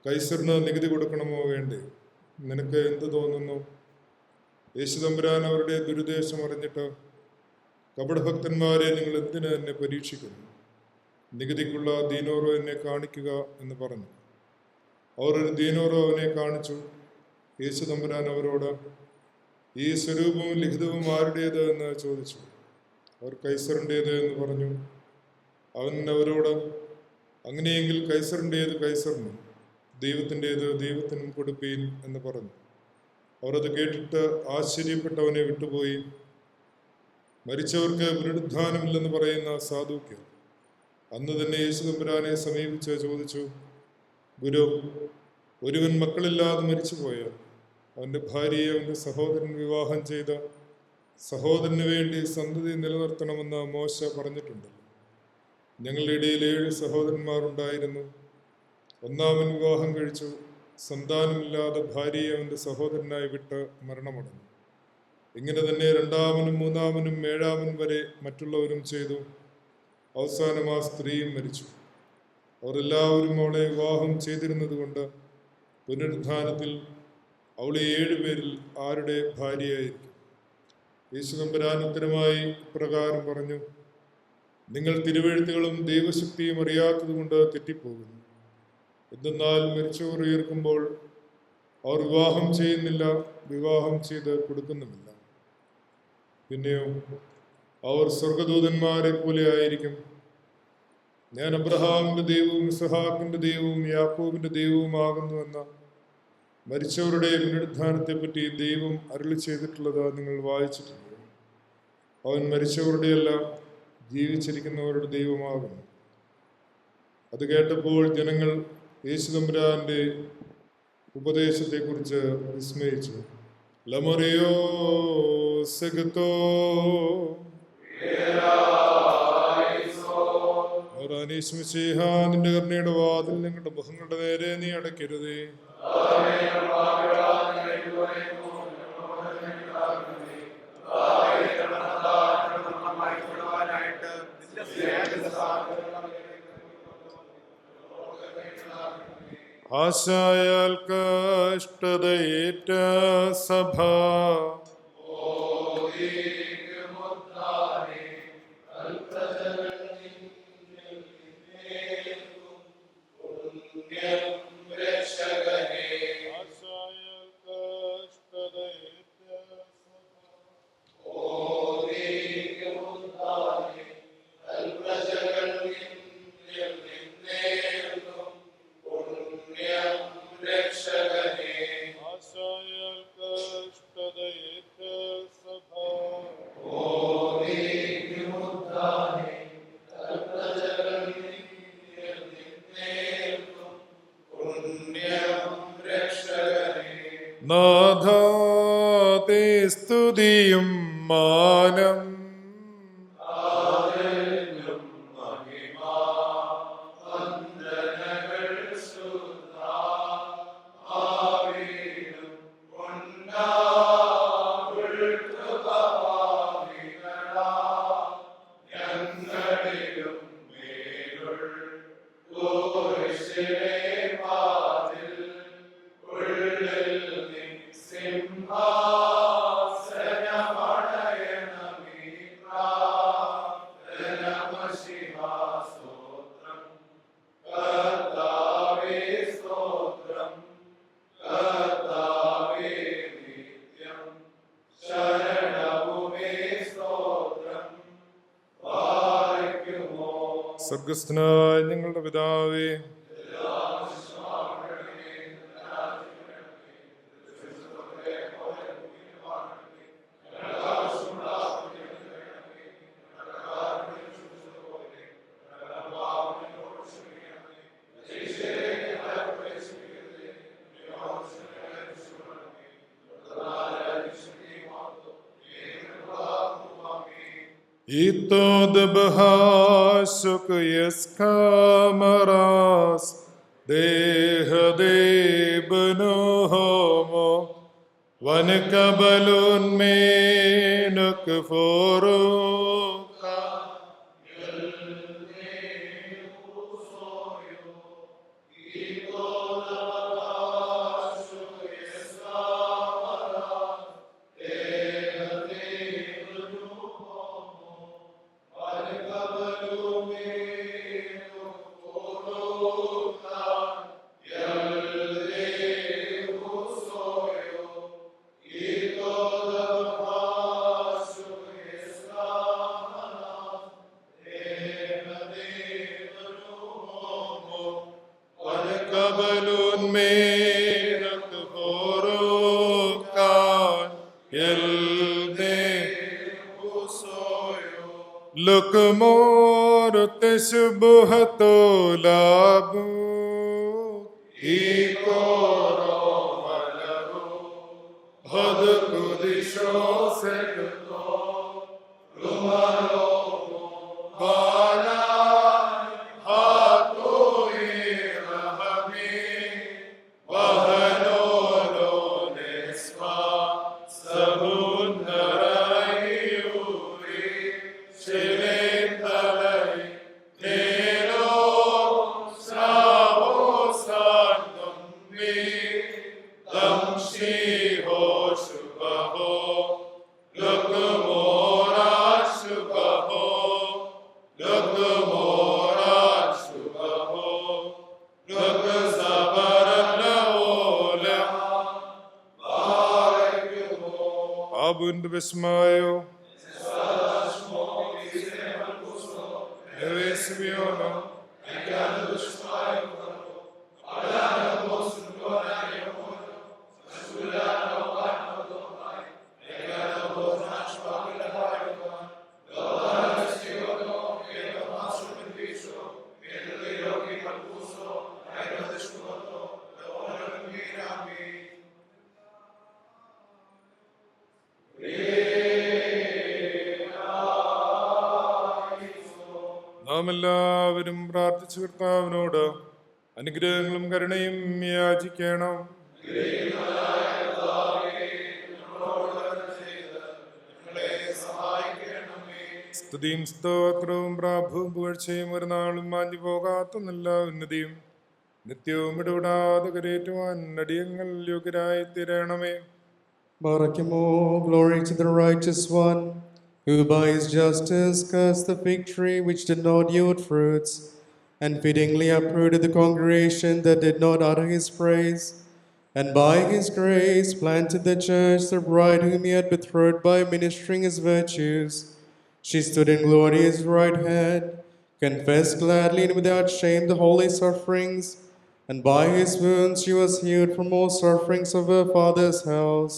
കൈസറിന് നികുതി കൊടുക്കണമോ വേണ്ടേ? നിനക്ക് എന്ത് തോന്നുന്നു? യേശുതമ്പുരാൻ അവരുടെ ദുരുദ്ദേശം അറിഞ്ഞിട്ട്, കപടഭക്തന്മാരെ, നിങ്ങൾ എന്തിന് എന്നെ പരീക്ഷിക്കുന്നു? നികുതിക്കുള്ള ദീനോറോ എന്നെ കാണിക്കുക എന്ന് പറഞ്ഞു. അവർ ഒരു ദീനോറോ അവനെ കാണിച്ചു. യേശുതമ്പുരാൻ അവരോട്, ഈ സ്വരൂപവും ലിഖിതവും ആരുടേത് എന്ന് ചോദിച്ചു. അവർ കൈസറിൻ്റേത് എന്ന് പറഞ്ഞു. അവൻ അവരോട്, അങ്ങനെയെങ്കിൽ കൈസറിൻ്റേത് കൈസറിനും ദൈവത്തിൻ്റേത് ദൈവത്തിനും കൊടുപ്പീൻ എന്ന് പറഞ്ഞു. അവർ അത് കേട്ടിട്ട് ആശ്ചര്യപ്പെട്ടവനെ വിട്ടുപോയി. മരിച്ചവർക്ക് പുനരുദ്ധാനമില്ലെന്ന് പറയുന്ന സാധുക്യർ അന്ന് തന്നെ യേശുതമ്പുരാനെ സമീപിച്ച് ചോദിച്ചു: ഗുരു, ഒരുവൻ മക്കളില്ലാതെ മരിച്ചുപോയാൽ അവൻ്റെ ഭാര്യയെ അവൻ്റെ സഹോദരൻ വിവാഹം ചെയ്ത സഹോദരന് വേണ്ടി സന്തതി നിലനിർത്തണമെന്ന് മോശ പറഞ്ഞിട്ടുണ്ടല്ലോ. ഞങ്ങളുടെ ഇടയിൽ 7 സഹോദരന്മാരുണ്ടായിരുന്നു. ഒന്നാമൻ വിവാഹം കഴിച്ചു, സന്താനമില്ലാതെ ഭാര്യയെ അവൻ്റെ സഹോദരനായി വിട്ട് മരണമടഞ്ഞു. ഇങ്ങനെ തന്നെ 2ാമനും 3ാമനും 7ാമനും വരെ മറ്റുള്ളവരും ചെയ്തു. അവസാനം ആ സ്ത്രീയും മരിച്ചു. അവർ എല്ലാവരും അവളെ വിവാഹം ചെയ്തിരുന്നത് കൊണ്ട് പുനരുദ്ധാനത്തിൽ അവളെ 7 പേരിൽ ആരുടെ ഭാര്യയായിരിക്കും? യേശുതമ്പുരാൻ ഉത്തരമായി ഇപ്രകാരം പറഞ്ഞു: നിങ്ങൾ തിരുവെഴുത്തുകളും ദൈവശക്തിയും അറിയാത്തത് കൊണ്ട് തെറ്റിപ്പോകുന്നു. എന്തെന്നാൽ മരിച്ചവർ ഉയർക്കുമ്പോൾ അവർ വിവാഹം ചെയ്യുന്നില്ല, വിവാഹം ചെയ്ത് കൊടുക്കുന്നുമില്ല. പിന്നെയോ അവർ സ്വർഗദൂതന്മാരെ പോലെ ആയിരിക്കും. ഞാൻ അബ്രഹാമിന്റെ ദൈവവും ഇസ്ഹാക്കിന്റെ ദൈവവും യാക്കോബിന്റെ ദൈവവുമാകുന്നുവെന്ന മരിച്ചവരുടെ പുനരുദ്ധാനത്തെപ്പറ്റി ദൈവം അരുളി ചെയ്തിട്ടുള്ളത് നിങ്ങൾ വായിച്ചിട്ടുണ്ട്. അവൻ മരിച്ചവരുടെയല്ല, ജീവിച്ചിരിക്കുന്നവരുടെ ദൈവമാകുന്നു. അത് കേട്ടപ്പോൾ ജനങ്ങൾ യേശുതമ്പുരാന്റെ ഉപദേശത്തെക്കുറിച്ച് വിസ്മയിച്ചു. ലമറിയോ സെഗത്തോ നിന്റെ കരുണയുടെ വാതിൽ ഞങ്ങളുടെ മുഖങ്ങളുടെ നേരെ നീ അടയ്ക്കരുതേ. ആശായാൽ കഷ്ടതയേറ്റ സഭ ആശായാൽ കഷ്ടതയേറ്റ ആശായാൽ കഷ്ടതയേറ്റ സഭ നാഥാതേ സ്തുതിയും മാനം സ്വർഗസ്ഥനായ ഞങ്ങളുടെ പിതാവേ, Ito debahasuk yeskamaras deha debno homo vankabalun menuk foruka Lukmor tesbuhato labu ikoro malaru hadkudisho sekto lumaro bala hatu irahami wahanolo nesma sabundarayuri Shilentalai Nero Savo Sandumbi Damshi Ho Shubaho Lukumora Shubaho Lukumora Shubaho Lukusabarana Ola Abund Vismayo Eresmiono നാം എല്ലാവരും പ്രാർത്ഥിച്ചു കർത്താവിനോട് അനുഗ്രഹങ്ങളും കരുണയും യാചിക്കണം. സ്തുതിയും സ്തോത്രവും പ്രാഭവും പുകഴ്ചയും ഒരു നാളും മാഞ്ഞു പോകാത്ത നല്ല ഉന്നതിയും നിത്യവും ഇടപെടാതെ കരേറ്റുവാൻ അടിയങ്ങൾ യോഗ്യരായി തീരണമേ. Barakimo, glory to the righteous one, who by his justice cursed the fig tree which did not yield fruits, and fittingly uprooted the congregation that did not utter his praise, and by his grace planted the church, the bride whom he had betrothed by ministering his virtues. She stood in glory at his right hand, confessed gladly and without shame the holy sufferings, and by his wounds she was healed from all sufferings of her father's house.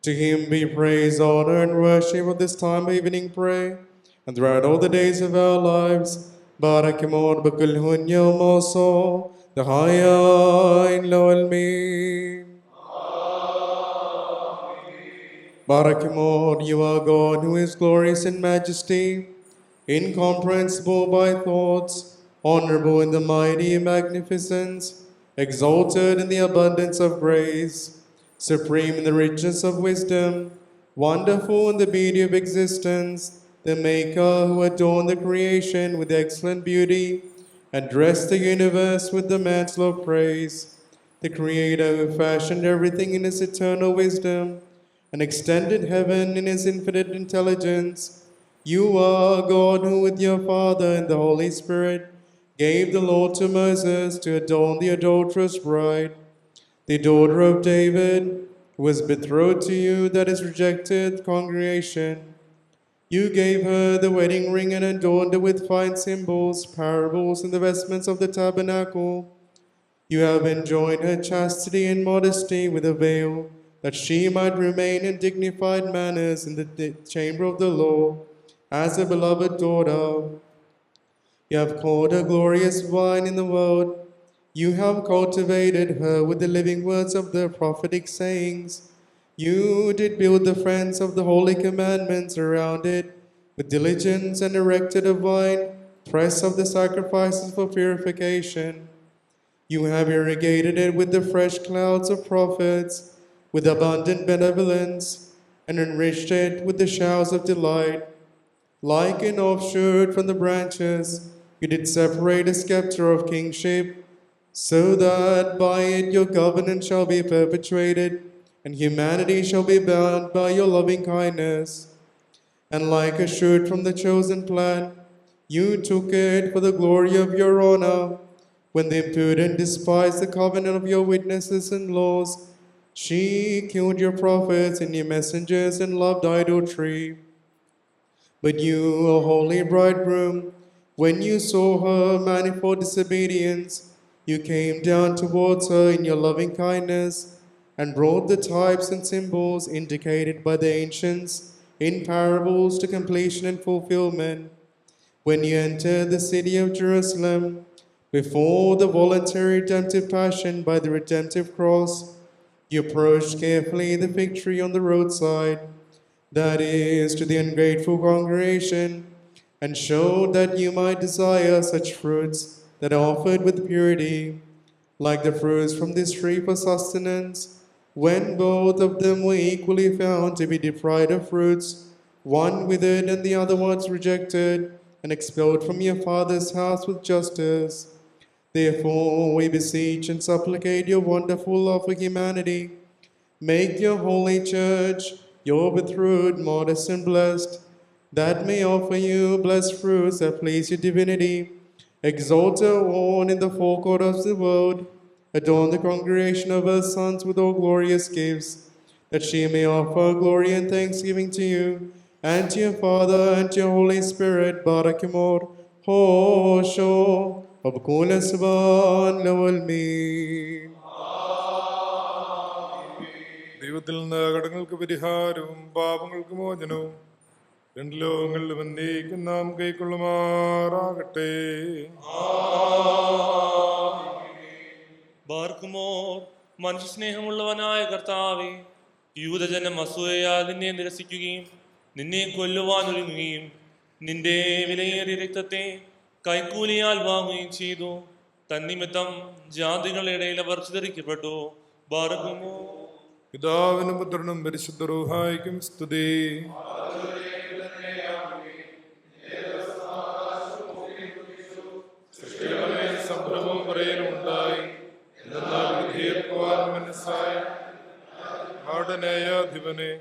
To him be praise, honor, and worship at this time of evening prayer, and throughout all the days of our lives. Barakimon bakul hunyo moso, the hayain loel me. Barakimon, you are God who is glorious in majesty, incomprehensible by thoughts, honorable in the mighty magnificence, exalted in the abundance of grace, supreme in the richness of wisdom, wonderful in the beauty of existence, the Maker who adorned the creation with excellent beauty and dressed the universe with the mantle of praise, the Creator who fashioned everything in his eternal wisdom and extended heaven in his infinite intelligence. You are God who with your Father and the Holy Spirit gave the law to Moses to adorn the adulterous bride, the daughter of David, who was betrothed to you, that is rejected congregation. You gave her the wedding ring and adorned her with fine symbols, parables, and the vestments of the tabernacle. You have enjoined her chastity and modesty with a veil, that she might remain in dignified manners in the chamber of the law, as a beloved daughter. You have called her glorious wine in the world. You have cultivated her with the living words of the prophetic sayings. You did build the fence of the holy commandments around it with diligence, and erected a wine press of the sacrifices for purification. You have irrigated it with the fresh clouds of prophets, with abundant benevolence, and enriched it with the showers of delight. Like an offshoot from the branches, you did separate a scepter of kingship, so that by it your governance shall be perpetuated, and humanity shall be bound by your loving kindness. And like a shoot from the chosen plant, you took it for the glory of your honor. When the impudent despised the covenant of your witnesses and laws, she killed your prophets and your messengers and loved idolatry. But you, O holy bridegroom, when you saw her manifold disobedience, you came down towards her in your loving kindness and brought the types and symbols indicated by the ancients in parables to completion and fulfillment. When you entered the city of Jerusalem, before the voluntary redemptive passion by the redemptive cross, you approached carefully the fig tree on the roadside, that is, to the ungrateful congregation, and showed that you might desire such fruits that are offered with purity, like the fruits from this tree for sustenance. When both of them were equally found to be deprived of fruits, one withered and the other was rejected and expelled from your Father's house with justice. Therefore, we beseech and supplicate your wonderful love for humanity. Make your holy church, your betrothed, modest and blessed, that may offer you blessed fruits that please your divinity. Exalt her on in the forecourt of the world. Adorn the congregation of her sons with all glorious gifts, that she may offer glory and thanksgiving to you, and to your Father, and to your Holy Spirit. Barakimor, Hosho, Abkulasvan, Lavalmeen. ദൈവത്തിൽ നിന്ന് കടങ്ങൾക്ക് പരിഹാരവും പാപങ്ങൾക്ക് മോചനവും രണ്ട് ലോകങ്ങളിലും എന്നേക്കും നാം കൈക്കൊള്ളുമാറാകട്ടെ. ബാർക്കുമോർ, മനുഷ്യസ്നേഹമുള്ളവനായ കർത്താവേ, യൂതജനം അസൂയയാൽ നിന്നെ നിരസിക്കുകയും നിന്നെ കൊല്ലുവാനൊരുങ്ങുകയും നിന്റെ വിലയേറിയ രക്തത്തെ കൈക്കൂലിയാൽ വാങ്ങുകയും ചെയ്തു. തന്നിമിത്തം ജാതികളുടെ ഇടയിൽ അവർ ചിതറിക്കപ്പെട്ടു. ബാർക്കുമോർ. പിതാവിനും പുത്രനും പരിശുദ്ധ റൂഹായിക്കും സ്തുതി. സംഭ്രമവും പറയലും ഉണ്ടായി. പാടനയാധിപനെ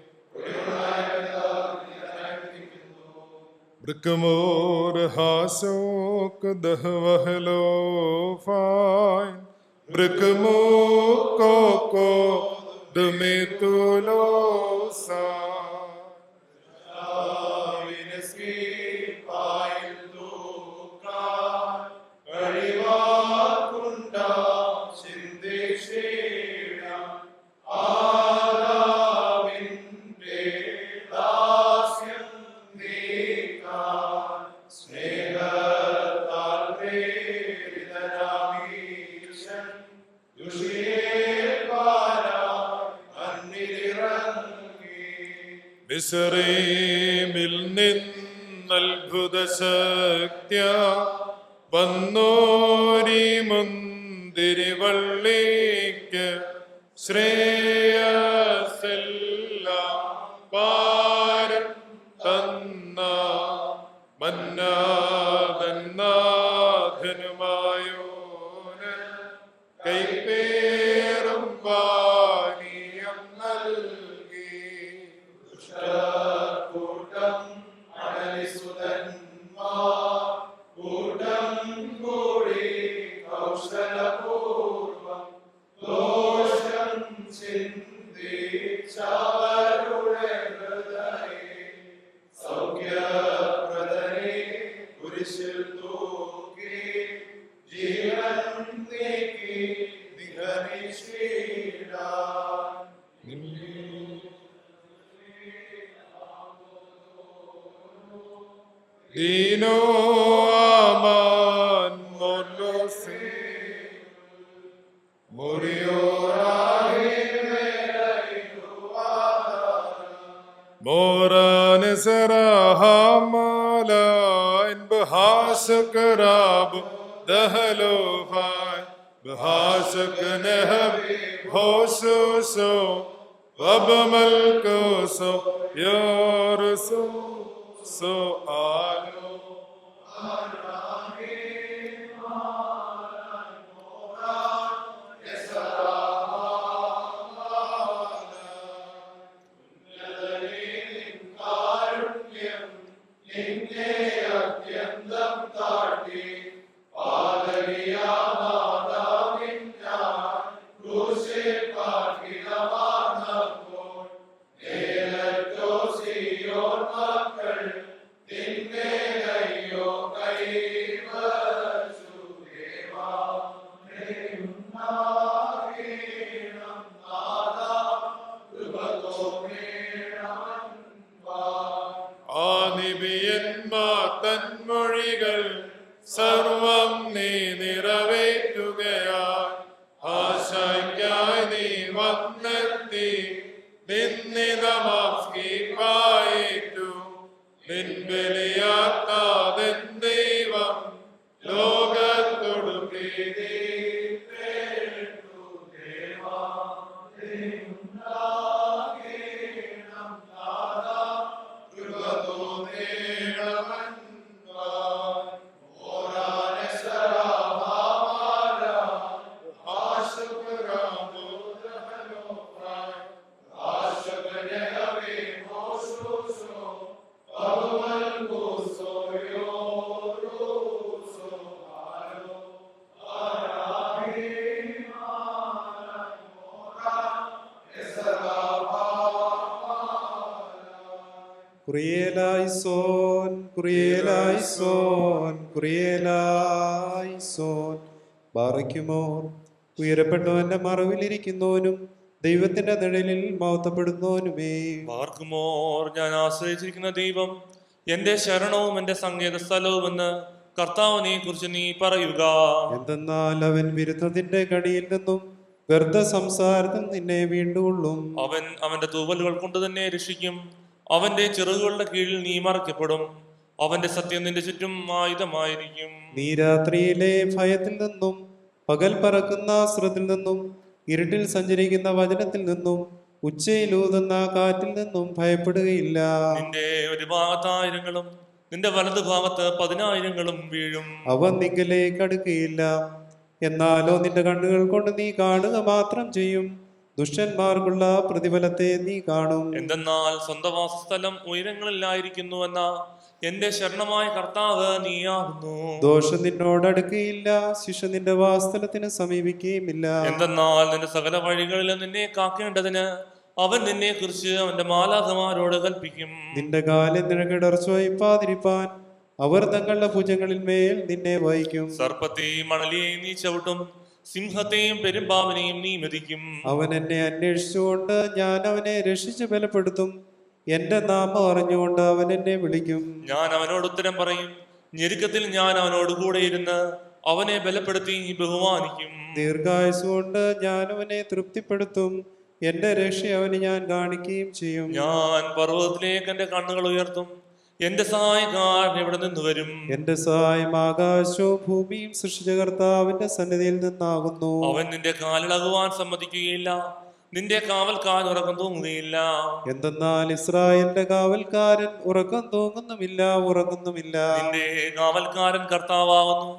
Brikamor hasok dahvahlo fine Brikamor koko dumitulo sa മിസ്രയീമിൽ നിന്നത്ഭുത ശക്തിയ വന്നോരി മുന്തിരിവള്ളിക്ക് ശ്രേയസെല്ലാം പാരം തന്ന മന്നാഥനുമായോന് കൈപ്പേറും പാനീയം നൽകി Dino aman molose Moran Sarahama in Bahasakarab Dahalofai Bahasakanahab Hosuso Babamalkoso Yoruso So alo തന്മൊഴികൾ സർവം നീ നിറവേറ്റുകയാൽ ആശയ്ക്കായി നീ വന്നെത്തി നിന്നിതമായിട്ടു നിൻബലിയാത്താതെൻ ദൈവം ലോകത്തോടു പ്രീതി Kurielaison, Kurielaison, Kurielaison. ബാറയ്ക്കുമോർ ഉയരപ്പെട്ടവന്റെ മറവിലിരിക്കുന്നവനും ദൈവത്തിന്റെ നിഴലിൽ മഹത്വപ്പെടുന്നവനുമേ. പാർക്കുമോർ ഞാൻ ആശ്രയിച്ചിരിക്കുന്ന ദൈവം എന്റെ ശരണവും എന്റെ സങ്കേത സ്ഥലവുമെന്ന് കർത്താവിനെ കുറിച്ച് നീ പറയുക. എന്തെന്നാൽ അവൻ വിരുദ്ധത്തിന്റെ കടിയിൽ നിന്നും വ്യർത്ഥ സംസാരത്തിൽ നിന്നെ വീണ്ടുകൊള്ളും. അവൻ അവന്റെ തൂവലുകൾ കൊണ്ട് തന്നെ രക്ഷിക്കും. അവന്റെ ചിറകുകളുടെ കീഴിൽ നീ മറയ്ക്കപ്പെടും. അവന്റെ സത്യം നിന്റെ ചുറ്റും ആയുധമായിരിക്കും. നീ രാത്രിയിലെ ഭയത്തിൽ നിന്നും പകൽ പറക്കുന്ന അസ്ത്രത്തിൽ നിന്നും ഇരുട്ടിൽ സഞ്ചരിക്കുന്ന വചനത്തിൽ നിന്നും ഉച്ചയിലൂതുന്ന കാറ്റിൽ നിന്നും ഭയപ്പെടുകയില്ല. നിന്റെ ഒരു ഭാഗത്ത് 1000 നിന്റെ വലതു ഭാഗത്ത് 10,000 വീഴും. അവ നിങ്കലേക്ക് അടുക്കുകയില്ല. എന്നാലോ നിന്റെ കണ്ണുകൾ കൊണ്ട് നീ കാണുക മാത്രം ചെയ്യും. ദുഷ്ടന്മാർക്കുള്ള പ്രതിഫലത്തെ നീ കാണും. എന്തെന്നാൽ സ്വന്തം വാസസ്ഥലം ഉയരങ്ങളിലായിരിക്കുന്നുവെന്ന എന്റെ ശരണമായ കർത്താവ് നീയാകുന്നു. ദോഷം നിന്നോടടുക്കുകയില്ല, ശിക്ഷ നിന്റെ വാസ്തലത്തിന് സമീപിക്കുകയുമില്ല. എന്തെന്നാൽ നിന്റെ സകല വഴികളിലും നിന്നെ കാക്കേണ്ടതിന് അവൻ നിന്നെ കുറിച്ച് അവന്റെ മാലാഖമാരോട് കൽപ്പിക്കും. നിന്റെ കാലിൽ നിനക്കിടർച്ച വഹിപ്പാതിരിപ്പാൻ അവർ തങ്ങളുടെ ഭുജങ്ങളിൽ മേൽ നിന്നെ വഹിക്കും. സർപ്പത്തെയും മണലിയെയും നീ ചവിട്ടും, സിംഹത്തെയും പെരുമ്പാവിനെയും നീ മെതിക്കും. അവൻ എന്നെ അന്വേഷിച്ചുകൊണ്ട് ഞാൻ അവനെ രക്ഷിച്ച് ബലപ്പെടുത്തും. എന്റെ നാമം അറിഞ്ഞുകൊണ്ട് അവൻ എന്നെ വിളിക്കും. ഞാൻ അവനോട് ഉത്തരം പറയും. ഞെരുക്കത്തിൽ ഞാൻ അവനോട് കൂടെ ഇരുന്ന് അവനെ ബലപ്പെടുത്തി ബഹുമാനിക്കും. ദീർഘായുസ്സുകൊണ്ട് ഞാൻ അവനെ തൃപ്തിപ്പെടുത്തും. എന്റെ രക്ഷ അവന് ഞാൻ കാണിക്കുകയും ചെയ്യും. ഞാൻ പർവ്വതത്തിലേക്ക് എന്റെ കണ്ണുകൾ ഉയർത്തും. എന്റെ സഹായക്കാരൻ എവിടെ നിന്ന് വരും? എന്റെ സഹായം ആകാശവും ഭൂമിയും സൃഷ്ടിച്ച കർത്താവിന്റെ സന്നിധിയിൽ നിന്നാകുന്നു. അവൻ നിന്റെ കാലിളകുവാൻ സമ്മതിക്കുകയില്ല, നിന്റെ കാവൽക്കാരൻ ഉറക്കം തൂങ്ങുകയില്ല. എന്തെന്നാൽ ഇസ്രായേലിന്റെ കാവൽക്കാരൻ ഉറക്കം തൂങ്ങുന്നുമില്ല, ഉറങ്ങുന്നുമില്ല. നിന്റെ കാവൽക്കാരൻ കർത്താവാകുന്നു.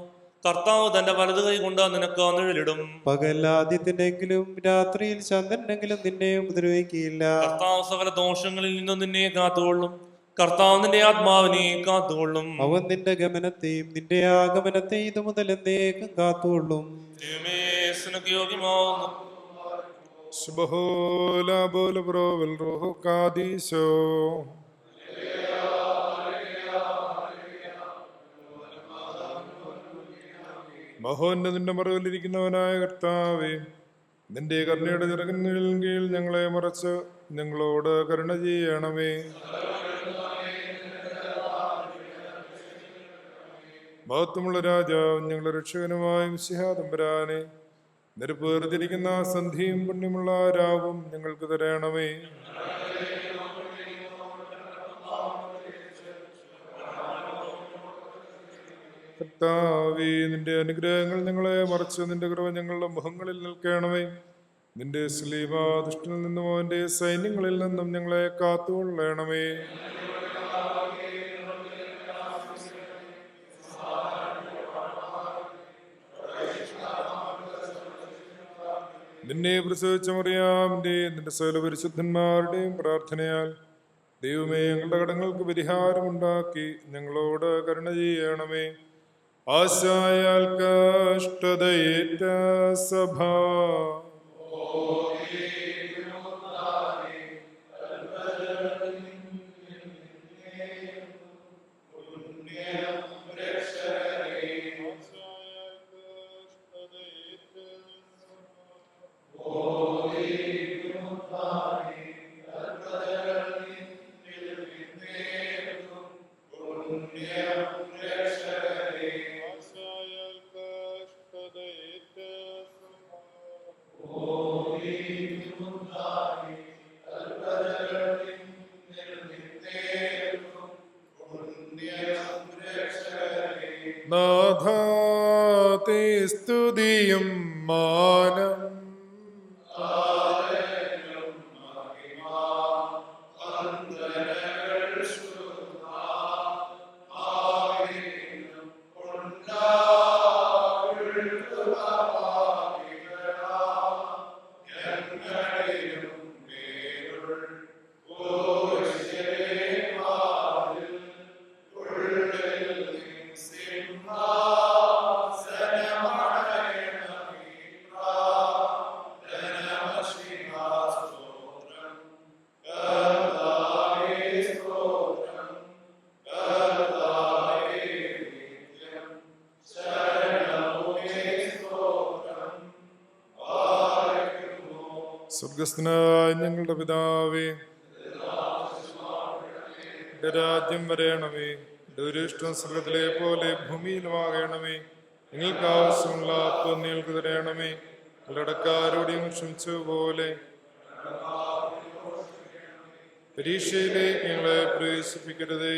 കർത്താവ് തന്റെ വലതു കൈ കൊണ്ട് നിനക്ക് നിഴലിടും. പകൽ ആദിത്യനെങ്കിലും രാത്രിയിൽ ചന്ദ്രനെങ്കിലും നിന്നെ ഉപദ്രവിക്കുകയില്ല. കർത്താവ് സകല ദോഷങ്ങളിൽ നിന്നും നിന്നെ കാത്തുകൊള്ളും. കർത്താവ് നിന്റെ ആത്മാവിനെ കാത്തുകൊള്ളും. അവൻ നിന്റെ ഗമനത്തെയും നിന്റെ ആഗമനത്തെയും ഇത് മുതൽ എന്നേക്കും കാത്തുകൊള്ളും. ദൈവമേ, നിനക്ക് യോഗ്യമാവുന്നു. ശുഭഹോല ബോല ബ്രോവൽ റോഹോ കാദീശോ. മഹോന്നതിന്റെ മറവിലിരിക്കുന്നവനായ കർത്താവേ, നിന്റെ കരുണയുടെ ചിറകിൻ കീഴിൽ ഞങ്ങളെ മറച്ച് ഞങ്ങളോട് കരുണ ചെയ്യണമേ. മഹത്വമുള്ള രാജാവ് ഞങ്ങളുടെ രക്ഷകനുമായ മിശിഹാ തമ്പുരാനെ, നിരപ്പേർത്തിരിക്കുന്ന സന്ധിയും പുണ്യമുള്ള രാവും ഞങ്ങൾക്ക് തരണമേ. കർത്താവേ, നിന്റെ അനുഗ്രഹങ്ങൾ ഞങ്ങളെ മറച്ച് നിന്റെ കൃപ ഞങ്ങളുടെ മുഖങ്ങളിൽ നിൽക്കണമേ. നിന്റെ സ്ലീബ ദുഷ്ടനിൽ നിന്നും അവന്റെ സൈന്യങ്ങളിൽ നിന്നും ഞങ്ങളെ കാത്തുകൊള്ളണമേ. നിന്നെ പ്രസവിച്ച മറിയാമിന്റെയും നിന്റെ സകല പരിശുദ്ധന്മാരുടെയും പ്രാർത്ഥനയാൽ ദൈവമേ, ഞങ്ങളുടെ കടങ്ങൾക്ക് പരിഹാരമുണ്ടാക്കി ഞങ്ങളോട് കരുണ ചെയ്യണമേ. ആശായാൽ കഷ്ടതയേറ്റ സഭ നാഥാതേ സ്തുതിയും മാനം സ്വർഗസ്ഥനായ ഞങ്ങളുടെ പിതാവേ, നിന്റെ രാജ്യം വരയണമേ. നിന്റെ ഇഷ്ടം സ്വർഗത്തിലെ പോലെ ഭൂമിയിലുമാകണമേ. നിങ്ങൾക്ക് ആവശ്യമുള്ള അപ്പം നിങ്ങൾക്ക് തരയണമേ. കടക്കാരോടെയും ക്ഷമിച്ച പോലെ പരീക്ഷയിലേക്ക് ഞങ്ങളെ പ്രവേശിപ്പിക്കരുതേ.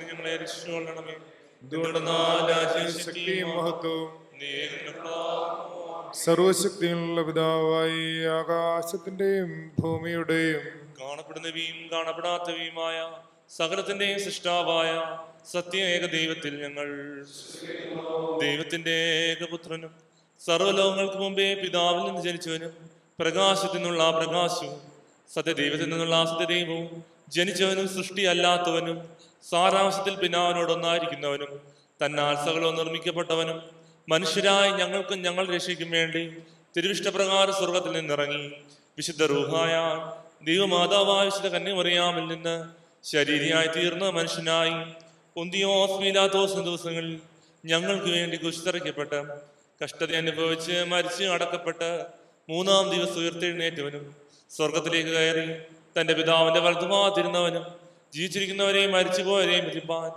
ഞങ്ങളെ രക്ഷിച്ചുകൊള്ളണമേ. ശക്തിയും മഹത്വവും സർവശക്തിയുള്ള പിതാവായി ആകാശത്തിന്റെയും ഭൂമിയുടെയും കാണപ്പെടുന്നവയും കാണപ്പെടാത്തവയുമായ സകലത്തിന്റെയും സൃഷ്ടാവായ സത്യ ഏക ദൈവത്തിൽ ഞങ്ങൾ ദൈവത്തിന്റെ ഏകപുത്രനും സർവ്വലോകങ്ങൾക്ക് മുമ്പേ പിതാവിൽ നിന്ന് ജനിച്ചവനും പ്രകാശത്തിൽ നിന്നുള്ള പ്രകാശവും സത്യദൈവത്തിൽ നിന്നുള്ള സത്യദൈവവും ജനിച്ചവനും സൃഷ്ടിയല്ലാത്തവനും സാരാംശത്തിൽ പിതാവിനോടൊന്നായിരിക്കുന്നവനും തന്നാൽ സകലവും നിർമ്മിക്കപ്പെട്ടവനും മനുഷ്യരായി ഞങ്ങൾക്കും ഞങ്ങൾ രക്ഷയ്ക്കും വേണ്ടി തിരുവിഷ്ടപ്രകാരം സ്വർഗത്തിൽ നിന്നിറങ്ങി വിശുദ്ധ റൂഹായ ദൈവമാതാവായ വിശുദ്ധ കന്യമറിയാമിൽ നിന്ന് ശരീരിയായി തീർന്ന മനുഷ്യനായി പൊന്തിയോസ് പീലാത്തോസ് ദിവസങ്ങളിൽ ഞങ്ങൾക്ക് വേണ്ടി കുരിശിറക്കപ്പെട്ട് കഷ്ടത അനുഭവിച്ച് മരിച്ച് അടക്കപ്പെട്ട് 3-ാം ദിവസം ഉയർത്തെഴുന്നേറ്റവനും സ്വർഗത്തിലേക്ക് കയറി തന്റെ പിതാവിന്റെ വലതുഭാഗത്തിരുന്നവനും ജീവിച്ചിരിക്കുന്നവരെയും മരിച്ചുപോയവരെയും വിധിപ്പാൻ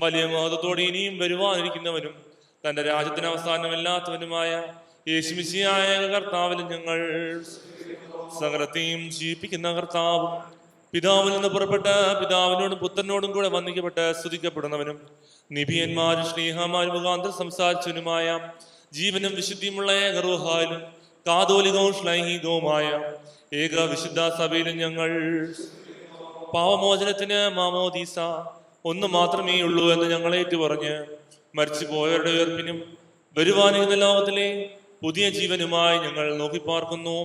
വലിയ മഹത്വത്തോടെ ഇനിയും വരുവാനിരിക്കുന്നവനും തന്റെ രാജ്യത്തിന് അവസാനമില്ലാത്തവനുമായ യേശുമിശിഹായ കർത്താവിലും ഞങ്ങൾ സകലത്തെയും ജീവിപ്പിക്കുന്ന കർത്താവും പിതാവിൽ നിന്ന് പുറപ്പെട്ട പിതാവിനോടും പുത്രനോടും കൂടെ വന്ദിക്കപ്പെട്ട് സ്തുതിക്കപ്പെടുന്നവനും നിബിയന്മാരും സ്നേഹമാരും മുഖാന്തരം സംസാരിച്ചവനുമായ ജീവനും വിശുദ്ധിയുമുള്ള ഏകറൂഹാലും കാതോലികവും ശ്ലൈഹികവുമായ ഏക വിശുദ്ധ സഭയിലും ഞങ്ങൾ പാവമോചനത്തിന് മാമോദീസ ഒന്ന് മാത്രമേ ഉള്ളൂ എന്ന് ഞങ്ങൾ ഏറ്റുപറഞ്ഞ് മരിച്ചുപോയവരുടെ ഉയർപ്പിനും വരുവാനിരുന്ന ലോകത്തിലെ പുതിയ ജീവനുമായി ഞങ്ങൾ നോക്കിപ്പാർക്കുന്നു.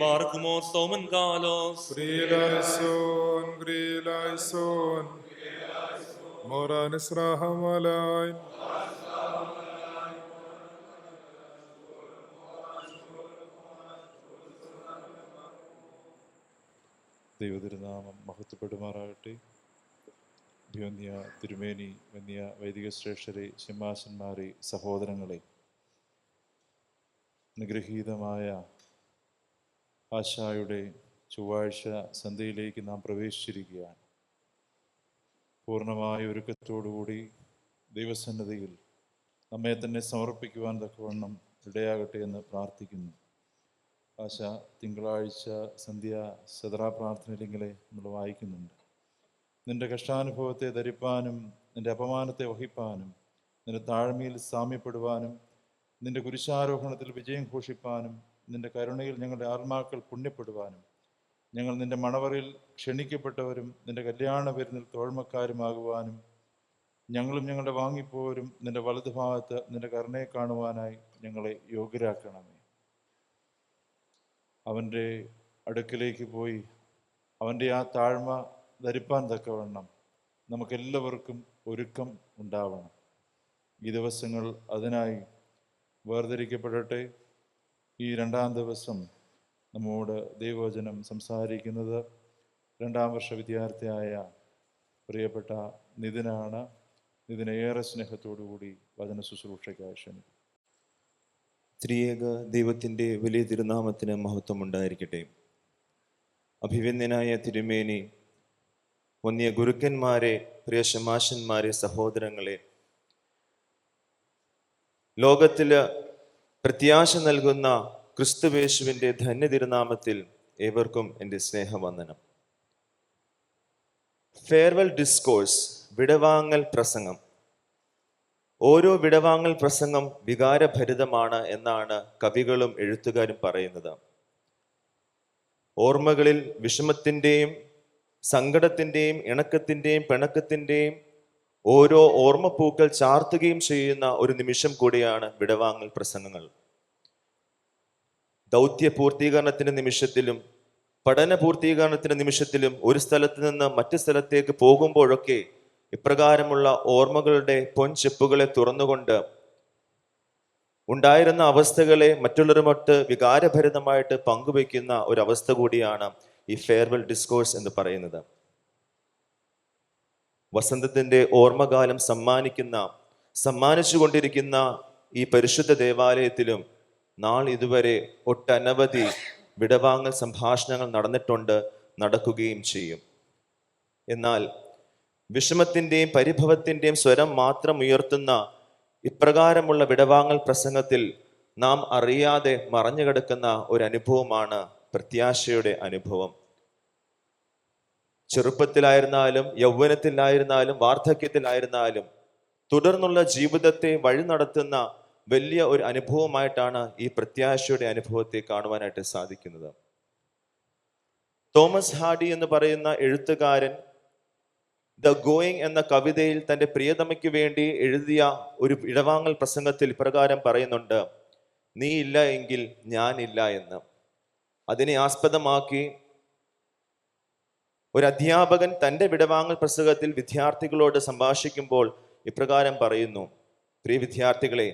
പാർക്കുമോ സോമൻ കാലോസ് മോറാനിസ്രാഹമലായി ദൈവതിരുനാമം മഹത്വപ്പെടുമാറാകട്ടെ. ദ്യോന്യ തിരുമേനി, വന്യ വൈദിക ശ്രേഷ്ഠരെ, ശിംമാശന്മാരെ, സഹോദരങ്ങളെ, അനുഗ്രഹീതമായ ആശായുടെ ചൊവ്വാഴ്ച സന്ധ്യയിലേക്ക് നാം പ്രവേശിച്ചിരിക്കുകയാണ്. പൂർണ്ണമായ ഒരുക്കത്തോടുകൂടി ദൈവസന്നിധിയിൽ നമ്മെ തന്നെ സമർപ്പിക്കുവാൻ തക്കവണ്ണം ഇടയാകട്ടെ എന്ന് പ്രാർത്ഥിക്കുന്നു. ആശ തിങ്കളാഴ്ച സന്ധ്യ സദറാ പ്രാർത്ഥനയിലെങ്കിലെ നമ്മൾ വായിക്കുന്നുണ്ട്. നിന്റെ കഷ്ടാനുഭവത്തെ ധരിപ്പാനും നിന്റെ അപമാനത്തെ വഹിപ്പാനും നിന്റെ താഴ്മയിൽ സാമ്യപ്പെടുവാനും നിന്റെ കുരിശാരോഹണത്തിൽ വിജയം ഘോഷിപ്പാനും നിന്റെ കരുണയിൽ ഞങ്ങളുടെ ആത്മാക്കൾ പുണ്യപ്പെടുവാനും ഞങ്ങൾ നിന്റെ മണവറിൽ ക്ഷണിക്കപ്പെട്ടവരും നിന്റെ കല്യാണ വിരുന്നിൽ തോഴ്മക്കാരുമാകുവാനും ഞങ്ങളും ഞങ്ങളുടെ വാങ്ങിപ്പോരും നിന്റെ വലതുഭാഗത്ത് നിന്റെ കരുണയെ കാണുവാനായി ഞങ്ങളെ യോഗ്യരാക്കണമേ. അവൻ്റെ അടുക്കിലേക്ക് പോയി അവൻ്റെ ആ താഴ്മ ധരിപ്പാൻ തക്കവണ്ണം നമുക്കെല്ലാവർക്കും ഒരുക്കം ഉണ്ടാവണം. ഈ ദിവസങ്ങൾ അതിനായി വേർതിരിക്കപ്പെടട്ടെ. ഈ 2-ാം ദിവസം നമ്മോട് ദൈവവചനം സംസാരിക്കുന്നത് 2-ാം വർഷ വിദ്യാർത്ഥിയായ പ്രിയപ്പെട്ട നിതിനാണ്. നിതിനെ ഏറെ സ്നേഹത്തോടുകൂടി വചന ശുശ്രൂഷയ്ക്കായി ക്ഷണിക്കും. ത്രിയേക ദൈവത്തിൻ്റെ വലിയ തിരുനാമത്തിന് മഹത്വമുണ്ടായിരിക്കട്ടെ. അഭിവന്ദ്യനായ തിരുമേനി, വന്യ ഗുരുക്കന്മാരെ, പ്രിയ ശമാശന്മാരെ, സഹോദരങ്ങളെ, ലോകത്തില് പ്രത്യാശ നൽകുന്ന ക്രിസ്തുവേശുവിൻ്റെ ധന്യ തിരുനാമത്തിൽ ഏവർക്കും എൻ്റെ സ്നേഹവന്ദനം. ഫെയർവെൽ ഡിസ്കോഴ്സ്, വിടവാങ്ങൽ പ്രസംഗം. ഓരോ വിടവാങ്ങൽ പ്രസംഗം വികാരഭരിതമാണ് എന്നാണ് കവികളും എഴുത്തുകാരും പറയുന്നത്. ഓർമ്മകളിൽ വിഷമത്തിൻ്റെയും സങ്കടത്തിൻ്റെയും ഇണക്കത്തിൻ്റെയും പിണക്കത്തിൻ്റെയും ഓരോ ഓർമ്മപ്പൂക്കൾ ചാർത്തുകയും ചെയ്യുന്ന ഒരു നിമിഷം കൂടിയാണ് വിടവാങ്ങൽ പ്രസംഗങ്ങൾ. ദൗത്യ പൂർത്തീകരണത്തിന്റെ നിമിഷത്തിലും പഠന പൂർത്തീകരണത്തിന്റെ നിമിഷത്തിലും ഒരു സ്ഥലത്ത് നിന്ന് മറ്റു സ്ഥലത്തേക്ക് പോകുമ്പോഴൊക്കെ ഇപ്രകാരമുള്ള ഓർമ്മകളുടെ പൊൻചെപ്പുകളെ തുറന്നുകൊണ്ട് ഉണ്ടായിരുന്ന അവസ്ഥകളെ മറ്റുള്ളവരുമൊട്ട് വികാരഭരിതമായിട്ട് പങ്കുവയ്ക്കുന്ന ഒരവസ്ഥ കൂടിയാണ് ഈ ഫെയർവെൽ ഡിസ്കോഴ്സ് എന്ന് പറയുന്നത്. വസന്തത്തിന്റെ ഓർമ്മകാലം സമ്മാനിച്ചുകൊണ്ടിരിക്കുന്ന ഈ പരിശുദ്ധ ദേവാലയത്തിലും ഇതുവരെ ഒട്ടനവധി വിടവാങ്ങൽ സംഭാഷണങ്ങൾ നടന്നിട്ടുണ്ട്, നടക്കുകയും ചെയ്യും. എന്നാൽ വിഷമത്തിൻ്റെയും പരിഭവത്തിൻ്റെയും സ്വരം മാത്രം ഉയർത്തുന്ന ഇപ്രകാരമുള്ള വിടവാങ്ങൽ പ്രസംഗത്തിൽ നാം അറിയാതെ മറഞ്ഞു കിടക്കുന്ന ഒരു അനുഭവമാണ് പ്രത്യാശയുടെ അനുഭവം. ചെറുപ്പത്തിലായിരുന്നാലും യൗവനത്തിലായിരുന്നാലും വാർദ്ധക്യത്തിലായിരുന്നാലും തുടർന്നുള്ള ജീവിതത്തെ വഴി നടത്തുന്ന വലിയ ഒരു അനുഭവമായിട്ടാണ് ഈ പ്രത്യാശയുടെ അനുഭവത്തെ കാണുവാനായിട്ട് സാധിക്കുന്നത്. തോമസ് ഹാർഡി എന്ന് പറയുന്ന എഴുത്തുകാരൻ ദ ഗോയിങ് എന്ന കവിതയിൽ തൻ്റെ പ്രിയതമയ്ക്ക് വേണ്ടി എഴുതിയ ഒരു ഇടവാങ്ങൽ പ്രസംഗത്തിൽ ഇപ്രകാരം പറയുന്നുണ്ട്: നീ ഇല്ല എങ്കിൽ ഞാനില്ല എന്ന്. അതിനെ ആസ്പദമാക്കി ഒരു അധ്യാപകൻ തൻ്റെ വിടവാങ്ങൽ പുസ്തകത്തിൽ വിദ്യാർത്ഥികളോട് സംഭാഷിക്കുമ്പോൾ ഇപ്രകാരം പറയുന്നു: പ്രിയ വിദ്യാർത്ഥികളെ,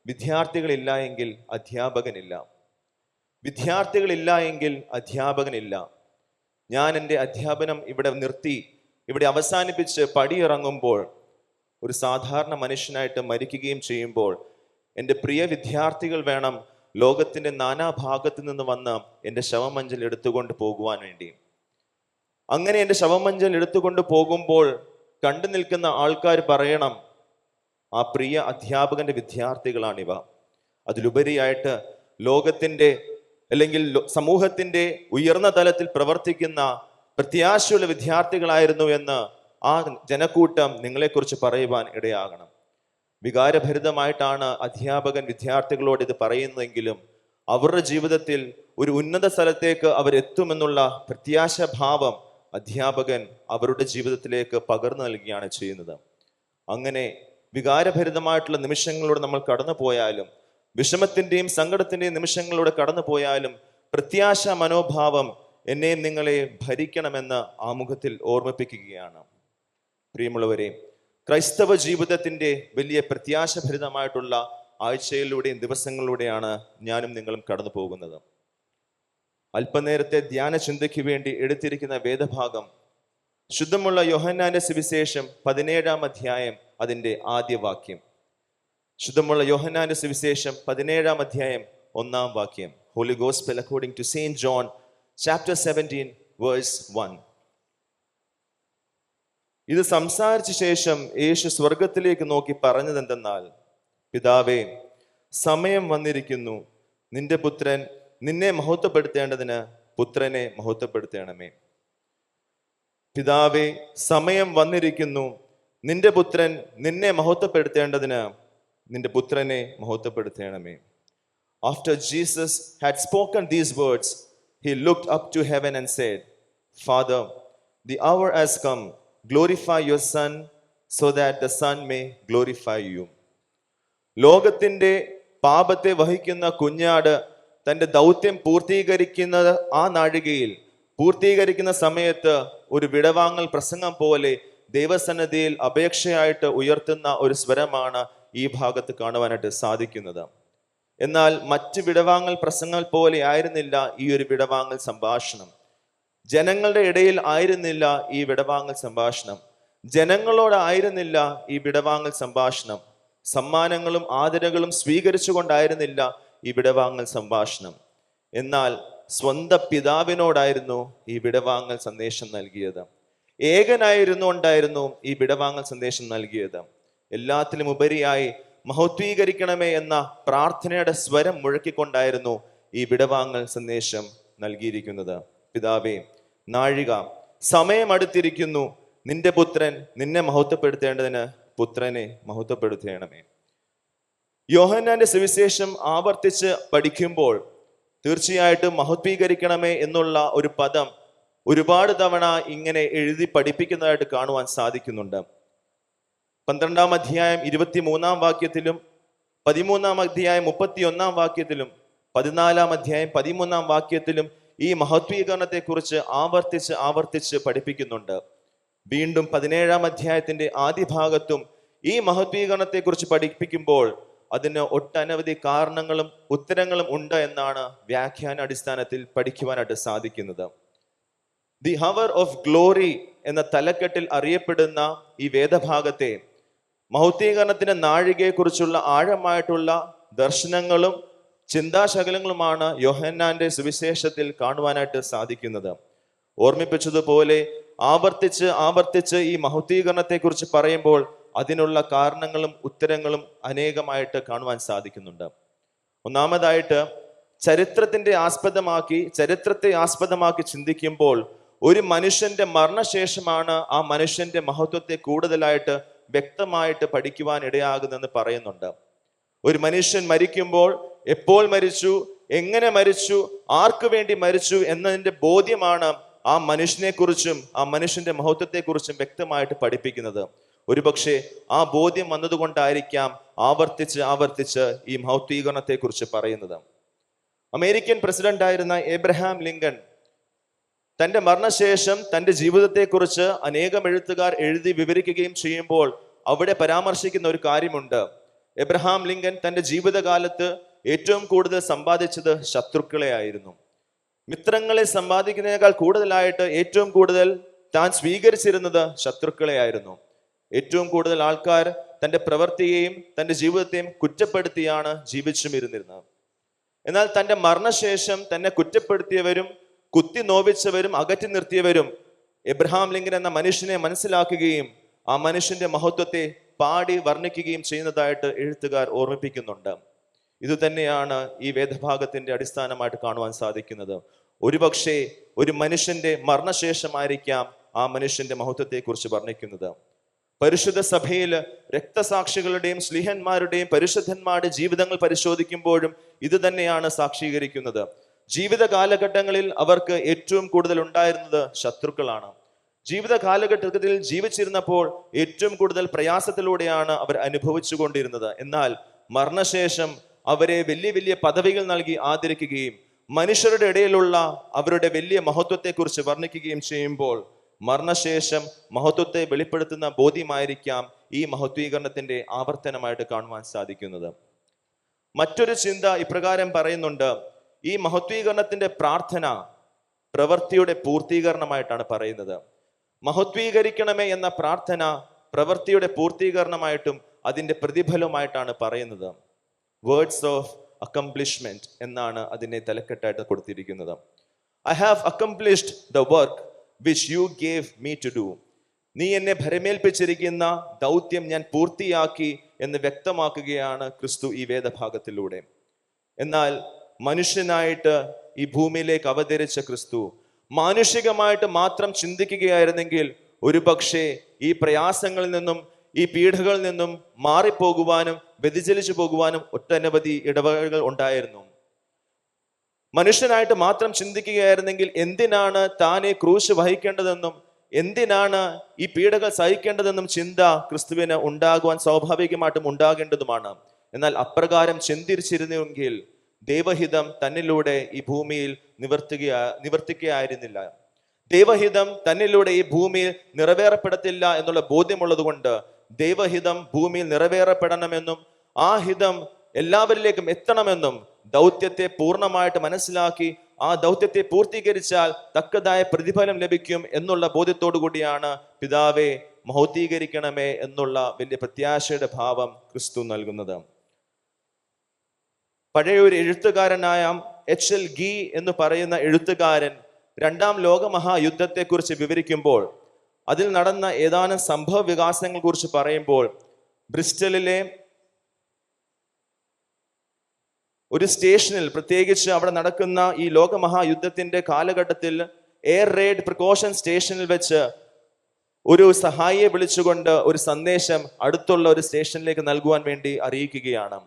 വിദ്യാർത്ഥികളില്ല എങ്കിൽ അധ്യാപകനില്ല, വിദ്യാർത്ഥികളില്ല എങ്കിൽ അധ്യാപകനില്ല. ഞാൻ എൻ്റെ അധ്യാപനം ഇവിടെ നിർത്തി, ഇവിടെ അവസാനിപ്പിച്ച് പടിയിറങ്ങുമ്പോൾ, ഒരു സാധാരണ മനുഷ്യനായിട്ട് മരിക്കുകയും ചെയ്യുമ്പോൾ, എൻ്റെ പ്രിയ വിദ്യാർത്ഥികൾ വേണം ലോകത്തിൻ്റെ നാനാഭാഗത്തു നിന്ന് വന്ന് എൻ്റെ ശവമഞ്ചൽ എടുത്തുകൊണ്ട് പോകുവാൻ വേണ്ടി. അങ്ങനെ എൻ്റെ ശവമഞ്ചൽ എടുത്തുകൊണ്ട് പോകുമ്പോൾ കണ്ടു നിൽക്കുന്ന ആൾക്കാർ പറയണം, ആ പ്രിയ അധ്യാപകന്റെ വിദ്യാർത്ഥികളാണിവ. അതിലുപരിയായിട്ട് ലോകത്തിൻ്റെ അല്ലെങ്കിൽ സമൂഹത്തിൻ്റെ ഉയർന്ന തലത്തിൽ പ്രവർത്തിക്കുന്ന പ്രത്യാശയുള്ള വിദ്യാർത്ഥികളായിരുന്നു എന്ന് ആ ജനക്കൂട്ടം നിങ്ങളെക്കുറിച്ച് പറയുവാൻ ഇടയാകണം. വികാരഭരിതമായിട്ടാണ് അധ്യാപകൻ വിദ്യാർത്ഥികളോട് ഇത് പറയുന്നതെങ്കിലും അവരുടെ ജീവിതത്തിൽ ഒരു ഉന്നത സ്ഥലത്തേക്ക് അവരെത്തുമെന്നുള്ള പ്രത്യാശാഭാവം അധ്യാപകൻ അവരുടെ ജീവിതത്തിലേക്ക് പകർന്നു നൽകുകയാണ് ചെയ്യുന്നത്. അങ്ങനെ വികാരഭരിതമായിട്ടുള്ള നിമിഷങ്ങളിലൂടെ നമ്മൾ കടന്നു പോയാലും, വിഷമത്തിൻ്റെയും സങ്കടത്തിൻ്റെയും നിമിഷങ്ങളിലൂടെ കടന്നു പോയാലും, പ്രത്യാശ മനോഭാവം എന്നെയും നിങ്ങളെ ഭരിക്കണമെന്ന് ആമുഖത്തിൽ ഓർമ്മിപ്പിക്കുകയാണ്. പ്രിയമുള്ളവരെ, ക്രൈസ്തവ ജീവിതത്തിൻ്റെ വലിയ പ്രത്യാശഭരിതമായിട്ടുള്ള ആഴ്ചയിലൂടെയും ദിവസങ്ങളിലൂടെയാണ് ഞാനും നിങ്ങളും കടന്നു പോകുന്നത്. അല്പനേരത്തെ ധ്യാന ചിന്തയ്ക്ക് വേണ്ടി എടുത്തിരിക്കുന്ന വേദഭാഗം ശുദ്ധമുള്ള യോഹന്നാന്റെ സുവിശേഷം 17-ാം അധ്യായം അതിൻ്റെ ആദ്യ വാക്യം. ശുദ്ധമുള്ള യോഹന്നാന്റെ സുവിശേഷം 17-ാം അധ്യായം 1-ാം വാക്യം. Holy gospel according to Saint John chapter 17 verse 1. ഇത് സംസാരിച്ച ശേഷം യേശു സ്വർഗത്തിലേക്ക് നോക്കി പറഞ്ഞതെന്തെന്നാൽ: പിതാവേ, സമയം വന്നിരിക്കുന്നു, നിന്റെ പുത്രൻ നിന്നെ മഹത്വപ്പെടുത്തേണ്ടതിന് പുത്രനെ മഹത്വപ്പെടുത്തണമേ. പിതാവേ, സമയം വന്നിരിക്കുന്നു, നിന്റെ പുത്രൻ നിന്നെ മഹത്വപ്പെടുത്തേണ്ടതിന് നിന്റെ പുത്രനെ മഹത്വപ്പെടുത്തണമേ. After Jesus had spoken these words, he looked up to heaven and said, Father, the hour has come. Glorify your Son, so that the Son may glorify you. ലോകത്തിൻ്റെ പാപത്തെ വഹിക്കുന്ന കുഞ്ഞാട് തൻ്റെ ദൗത്യം പൂർത്തീകരിക്കുന്നത് ആ നാഴികയിൽ, പൂർത്തീകരിക്കുന്ന സമയത്ത് ഒരു വിടവാങ്ങൽ പ്രസംഗം പോലെ ദൈവസന്നിധിയിൽ അപേക്ഷയായിട്ട് ഉയർത്തുന്ന ഒരു സ്വരമാണ് ഈ ഭാഗത്ത് കാണുവാനായിട്ട് സാധിക്കുന്നത്. എന്നാൽ മറ്റ് വിടവാങ്ങൽ പ്രസംഗങ്ങൾ പോലെ ആയിരുന്നില്ല ഈ ഒരു വിടവാങ്ങൽ സംഭാഷണം. ജനങ്ങളുടെ ഇടയിൽ ആയിരുന്നില്ല ഈ വിടവാങ്ങൽ സംഭാഷണം. ജനങ്ങളോടായിരുന്നില്ല ഈ വിടവാങ്ങൽ സംഭാഷണം. സമ്മാനങ്ങളും ആദരങ്ങളും സ്വീകരിച്ചുകൊണ്ടായിരുന്നില്ല ഈ വിടവാങ്ങൽ സംഭാഷണം. എന്നാൽ സ്വന്തം പിതാവിനോടായിരുന്നു ഈ വിടവാങ്ങൽ സന്ദേശം നൽകിയത്. ഏകനായിരുന്നുകൊണ്ടായിരുന്നു ഈ വിടവാങ്ങൽ സന്ദേശം നൽകിയത്. എല്ലാത്തിലും ഉപരിയായി മഹത്വീകരിക്കണമേ എന്ന പ്രാർത്ഥനയുടെ സ്വരം മുഴക്കിക്കൊണ്ടായിരുന്നു ഈ വിടവാങ്ങൽ സന്ദേശം നൽകിയിരിക്കുന്നത്. പിതാവേ, നാഴിക സമയം അടുത്തിരിക്കുന്നു, നിന്റെ പുത്രൻ നിന്നെ മഹത്വപ്പെടുത്തേണ്ടതിന് പുത്രനെ മഹത്വപ്പെടുത്തേണമേ. യോഹന്നാന്റെ സുവിശേഷം ആവർത്തിച്ച് പഠിക്കുമ്പോൾ തീർച്ചയായിട്ടും മഹത്വീകരിക്കണമേ എന്നുള്ള ഒരു പദം ഒരുപാട് തവണ ഇങ്ങനെ എഴുതി പഠിപ്പിക്കുന്നതായിട്ട് കാണുവാൻ സാധിക്കുന്നുണ്ട്. 12-ാം അധ്യായം 23-ാം വാക്യത്തിലും 13-ാം അധ്യായം 31-ാം വാക്യത്തിലും 14-ാം അധ്യായം 13-ാം വാക്യത്തിലും ഈ മഹത്വീകരണത്തെക്കുറിച്ച് ആവർത്തിച്ച് പഠിപ്പിക്കുന്നുണ്ട്. വീണ്ടും 17-ാം അധ്യായത്തിന്റെ ആദ്യ ഭാഗത്തും ഈ മഹത്വീകരണത്തെക്കുറിച്ച് പഠിപ്പിക്കുമ്പോൾ അതിന് ഒട്ടനവധി കാരണങ്ങളും ഉത്തരങ്ങളും ഉണ്ട് എന്നാണ് വ്യാഖ്യാന അടിസ്ഥാനത്തിൽ പഠിക്കുവാനായിട്ട് സാധിക്കുന്നത്. ദി ഹവർ ഓഫ് ഗ്ലോറി എന്ന തലക്കെട്ടിൽ അറിയപ്പെടുന്ന ഈ വേദഭാഗത്തെ മഹത്വീകരണത്തിന്റെ നാഴികയെക്കുറിച്ചുള്ള ആഴമായിട്ടുള്ള ദർശനങ്ങളും ചിന്താശകലങ്ങളുമാണ് യോഹന്നാന്റെ സുവിശേഷത്തിൽ കാണുവാനായിട്ട് സാധിക്കുന്നത്. ഓർമ്മിപ്പിച്ചതുപോലെ ആവർത്തിച്ച് ഈ മഹത്വീകരണത്തെക്കുറിച്ച് പറയുമ്പോൾ അതിനുള്ള കാരണങ്ങളും ഉത്തരങ്ങളും അനേകമായിട്ട് കാണുവാൻ സാധിക്കുന്നുണ്ട്. ഒന്നാമതായിട്ട് ചരിത്രത്തെ ആസ്പദമാക്കി ചിന്തിക്കുമ്പോൾ ഒരു മനുഷ്യന്റെ മരണശേഷമാണ് ആ മനുഷ്യന്റെ മഹത്വത്തെ കൂടുതലായിട്ട് വ്യക്തമായിട്ട് പഠിക്കുവാൻ ഇടയാകുന്നെന്ന് പറയുന്നുണ്ട്. ഒരു മനുഷ്യൻ മരിക്കുമ്പോൾ എപ്പോൾ മരിച്ചു, എങ്ങനെ മരിച്ചു, ആർക്കു വേണ്ടി മരിച്ചു എന്നതിന്റെ ബോധ്യമാണ് ആ മനുഷ്യനെക്കുറിച്ചും ആ മനുഷ്യന്റെ മഹത്വത്തെക്കുറിച്ചും വ്യക്തമായിട്ട് പഠിപ്പിക്കുന്നത്. ഒരുപക്ഷെ ആ ബോധ്യം വന്നതുകൊണ്ടായിരിക്കാം ആവർത്തിച്ച് ഈ മഹത്വീകരണത്തെക്കുറിച്ച് പറയുന്നത്. അമേരിക്കൻ പ്രസിഡന്റായിരുന്ന എബ്രഹാം ലിങ്കൺ തന്റെ മരണശേഷം തന്റെ ജീവിതത്തെക്കുറിച്ച് അനേകം എഴുത്തുകാർ എഴുതി വിവരിക്കുകയും ചെയ്യുമ്പോൾ അവിടെ പരാമർശിക്കുന്ന ഒരു കാര്യമുണ്ട്. എബ്രഹാം ലിങ്കൺ തന്റെ ജീവിതകാലത്ത് ഏറ്റവും കൂടുതൽ സമ്പാദിച്ചത് ശത്രുക്കളെ ആയിരുന്നു. മിത്രങ്ങളെ സമ്പാദിക്കുന്നതിനേക്കാൾ കൂടുതലായിട്ട് ഏറ്റവും കൂടുതൽ താൻ സ്വീകരിച്ചിരുന്നത് ശത്രുക്കളെ ആയിരുന്നു. ഏറ്റവും കൂടുതൽ ആൾക്കാർ തന്റെ പ്രവൃത്തിയെയും തന്റെ ജീവിതത്തെയും കുറ്റപ്പെടുത്തിയാണ് ജീവിച്ചും ഇരുന്നിരുന്നത്. എന്നാൽ തന്റെ മരണശേഷം തന്നെ കുറ്റപ്പെടുത്തിയവരും കുത്തി നോവിച്ചവരും അകറ്റി നിർത്തിയവരും എബ്രഹാം ലിങ്കൺ എന്ന മനുഷ്യനെ മനസ്സിലാക്കുകയും ആ മനുഷ്യന്റെ മഹത്വത്തെ പാടി വർണ്ണിക്കുകയും ചെയ്യുന്നതായിട്ട് എഴുത്തുകാർ ഓർമ്മിപ്പിക്കുന്നുണ്ട്. ഇതുതന്നെയാണ് ഈ വേദഭാഗത്തിന്റെ അടിസ്ഥാനമായിട്ട് കാണുവാൻ സാധിക്കുന്നത്. ഒരുപക്ഷെ ഒരു മനുഷ്യന്റെ മരണശേഷമായിരിക്കാം ആ മനുഷ്യന്റെ മഹത്വത്തെക്കുറിച്ച് വർണ്ണിക്കുന്നത്. പരിശുദ്ധ സഭയിൽ രക്തസാക്ഷികളുടെയും സ്ലീഹന്മാരുടെയും പരിശുദ്ധന്മാരുടെ ജീവിതങ്ങൾ പരിശോധിക്കുമ്പോഴും ഇത് തന്നെയാണ് സാക്ഷീകരിക്കുന്നത്. ജീവിത കാലഘട്ടങ്ങളിൽ അവർക്ക് ഏറ്റവും കൂടുതൽ ഉണ്ടായിരുന്നത് ശത്രുക്കളാണ്. ജീവിത കാലഘട്ടത്തിൽ ജീവിച്ചിരുന്നപ്പോൾ ഏറ്റവും കൂടുതൽ പ്രയാസത്തിലൂടെയാണ് അവർ അനുഭവിച്ചു കൊണ്ടിരുന്നത്. എന്നാൽ മരണശേഷം അവരെ വലിയ വലിയ പദവികൾ നൽകി ആദരിക്കുകയും മനുഷ്യരുടെ ഇടയിലുള്ള അവരുടെ വലിയ മഹത്വത്തെക്കുറിച്ച് വർണ്ണിക്കുകയും ചെയ്യുമ്പോൾ മരണശേഷം മഹത്വത്തെ വെളിപ്പെടുത്തുന്ന ബോധ്യമായിരിക്കാം ഈ മഹത്വീകരണത്തിന്റെ ആവർത്തനമായിട്ട് കാണുവാൻ സാധിക്കുന്നത്. മറ്റൊരു ചിന്ത ഇപ്രകാരം പറയുന്നുണ്ട്. ഈ മഹത്വീകരണത്തിന്റെ പ്രാർത്ഥന പ്രവൃത്തിയുടെ പൂർത്തീകരണമായിട്ടാണ് പറയുന്നത്. മഹത്വീകരിക്കണമേ എന്ന പ്രാർത്ഥന പ്രവൃത്തിയുടെ പൂർത്തീകരണമായിട്ടും അതിന്റെ പ്രതിഫലമായിട്ടാണ് പറയുന്നത്. വേർഡ്സ് ഓഫ് അക്കംപ്ലിഷ്മെന്റ് എന്നാണ് അതിനെ തലക്കെട്ടായിട്ട് കൊടുത്തിരിക്കുന്നത്. I have accomplished the work which you gave me to do. നീ എന്നെ ഭരമേൽപ്പിച്ചിരിക്കുന്ന ദൗത്യം ഞാൻ പൂർത്തിയാക്കി എന്ന് വ്യക്തമാക്കുകയാണ് ക്രിസ്തു ഈ വേദഭാഗത്തിലൂടെ. എന്നാൽ മനുഷ്യനായിട്ട് ഈ ഭൂമിയിലേക്ക് അവതരിച്ച ക്രിസ്തു മാനുഷികമായിട്ട് മാത്രം ചിന്തിക്കുകയായിരുന്നെങ്കിൽ ഒരുപക്ഷെ ഈ പ്രയാസങ്ങളിൽ നിന്നും ഈ പീഡകളിൽ നിന്നും മാറിപ്പോകുവാനും വ്യതിചലിച്ചു പോകുവാനും ഒട്ടനവധി ഇടവകകൾ ഉണ്ടായിരുന്നു. മനുഷ്യനായിട്ട് മാത്രം ചിന്തിക്കുകയായിരുന്നെങ്കിൽ എന്തിനാണ് താൻ ഈ ക്രൂശ് വഹിക്കേണ്ടതെന്നും എന്തിനാണ് ഈ പീഡകൾ സഹിക്കേണ്ടതെന്നും ചിന്ത ക്രിസ്തുവിന് ഉണ്ടാകുവാൻ സ്വാഭാവികമായിട്ടും ഉണ്ടാകേണ്ടതുമാണ്. എന്നാൽ ചിന്തിച്ചിരുന്നെങ്കിൽ ദൈവഹിതം തന്നിലൂടെ ഈ ഭൂമിയിൽ നിവർത്തിക്കുകയായിരുന്നില്ല. ദൈവഹിതം തന്നിലൂടെ ഈ ഭൂമിയിൽ നിറവേറപ്പെടത്തില്ല എന്നുള്ള ബോധ്യമുള്ളത് കൊണ്ട് ദൈവഹിതം ഭൂമിയിൽ നിറവേറപ്പെടണമെന്നും ആ ഹിതം എല്ലാവരിലേക്കും എത്തണമെന്നും ദൗത്യത്തെ പൂർണ്ണമായിട്ട് മനസ്സിലാക്കി ആ ദൗത്യത്തെ പൂർത്തീകരിച്ചാൽ തക്കതായ പ്രതിഫലം ലഭിക്കും എന്നുള്ള ബോധ്യത്തോടു കൂടിയാണ് പിതാവെ മഹത്വീകരിക്കണമേ എന്നുള്ള വലിയ പ്രത്യാശയുടെ ഭാവം ക്രിസ്തു നൽകുന്നത്. പഴയ ഒരു എഴുത്തുകാരനായ H.L. ഗീ എന്ന് പറയുന്ന എഴുത്തുകാരൻ രണ്ടാം ലോകമഹായുദ്ധത്തെക്കുറിച്ച് വിവരിക്കുമ്പോൾ അതിൽ നടന്ന ഏതാനും സംഭവ വികാസങ്ങളെ കുറിച്ച് പറയുമ്പോൾ ബ്രിസ്റ്റലിലെ ഒരു സ്റ്റേഷനിൽ, പ്രത്യേകിച്ച് അവിടെ നടക്കുന്ന ഈ ലോകമഹായുദ്ധത്തിന്റെ കാലഘട്ടത്തിൽ എയർ റെയ്ഡ് പ്രിക്കോഷൻ സ്റ്റേഷനിൽ വെച്ച് ഒരു സഹായിയെ വിളിച്ചുകൊണ്ട് ഒരു സന്ദേശം അടുത്തുള്ള ഒരു സ്റ്റേഷനിലേക്ക് നൽകുവാൻ വേണ്ടി അറിയിക്കുകയാണ്.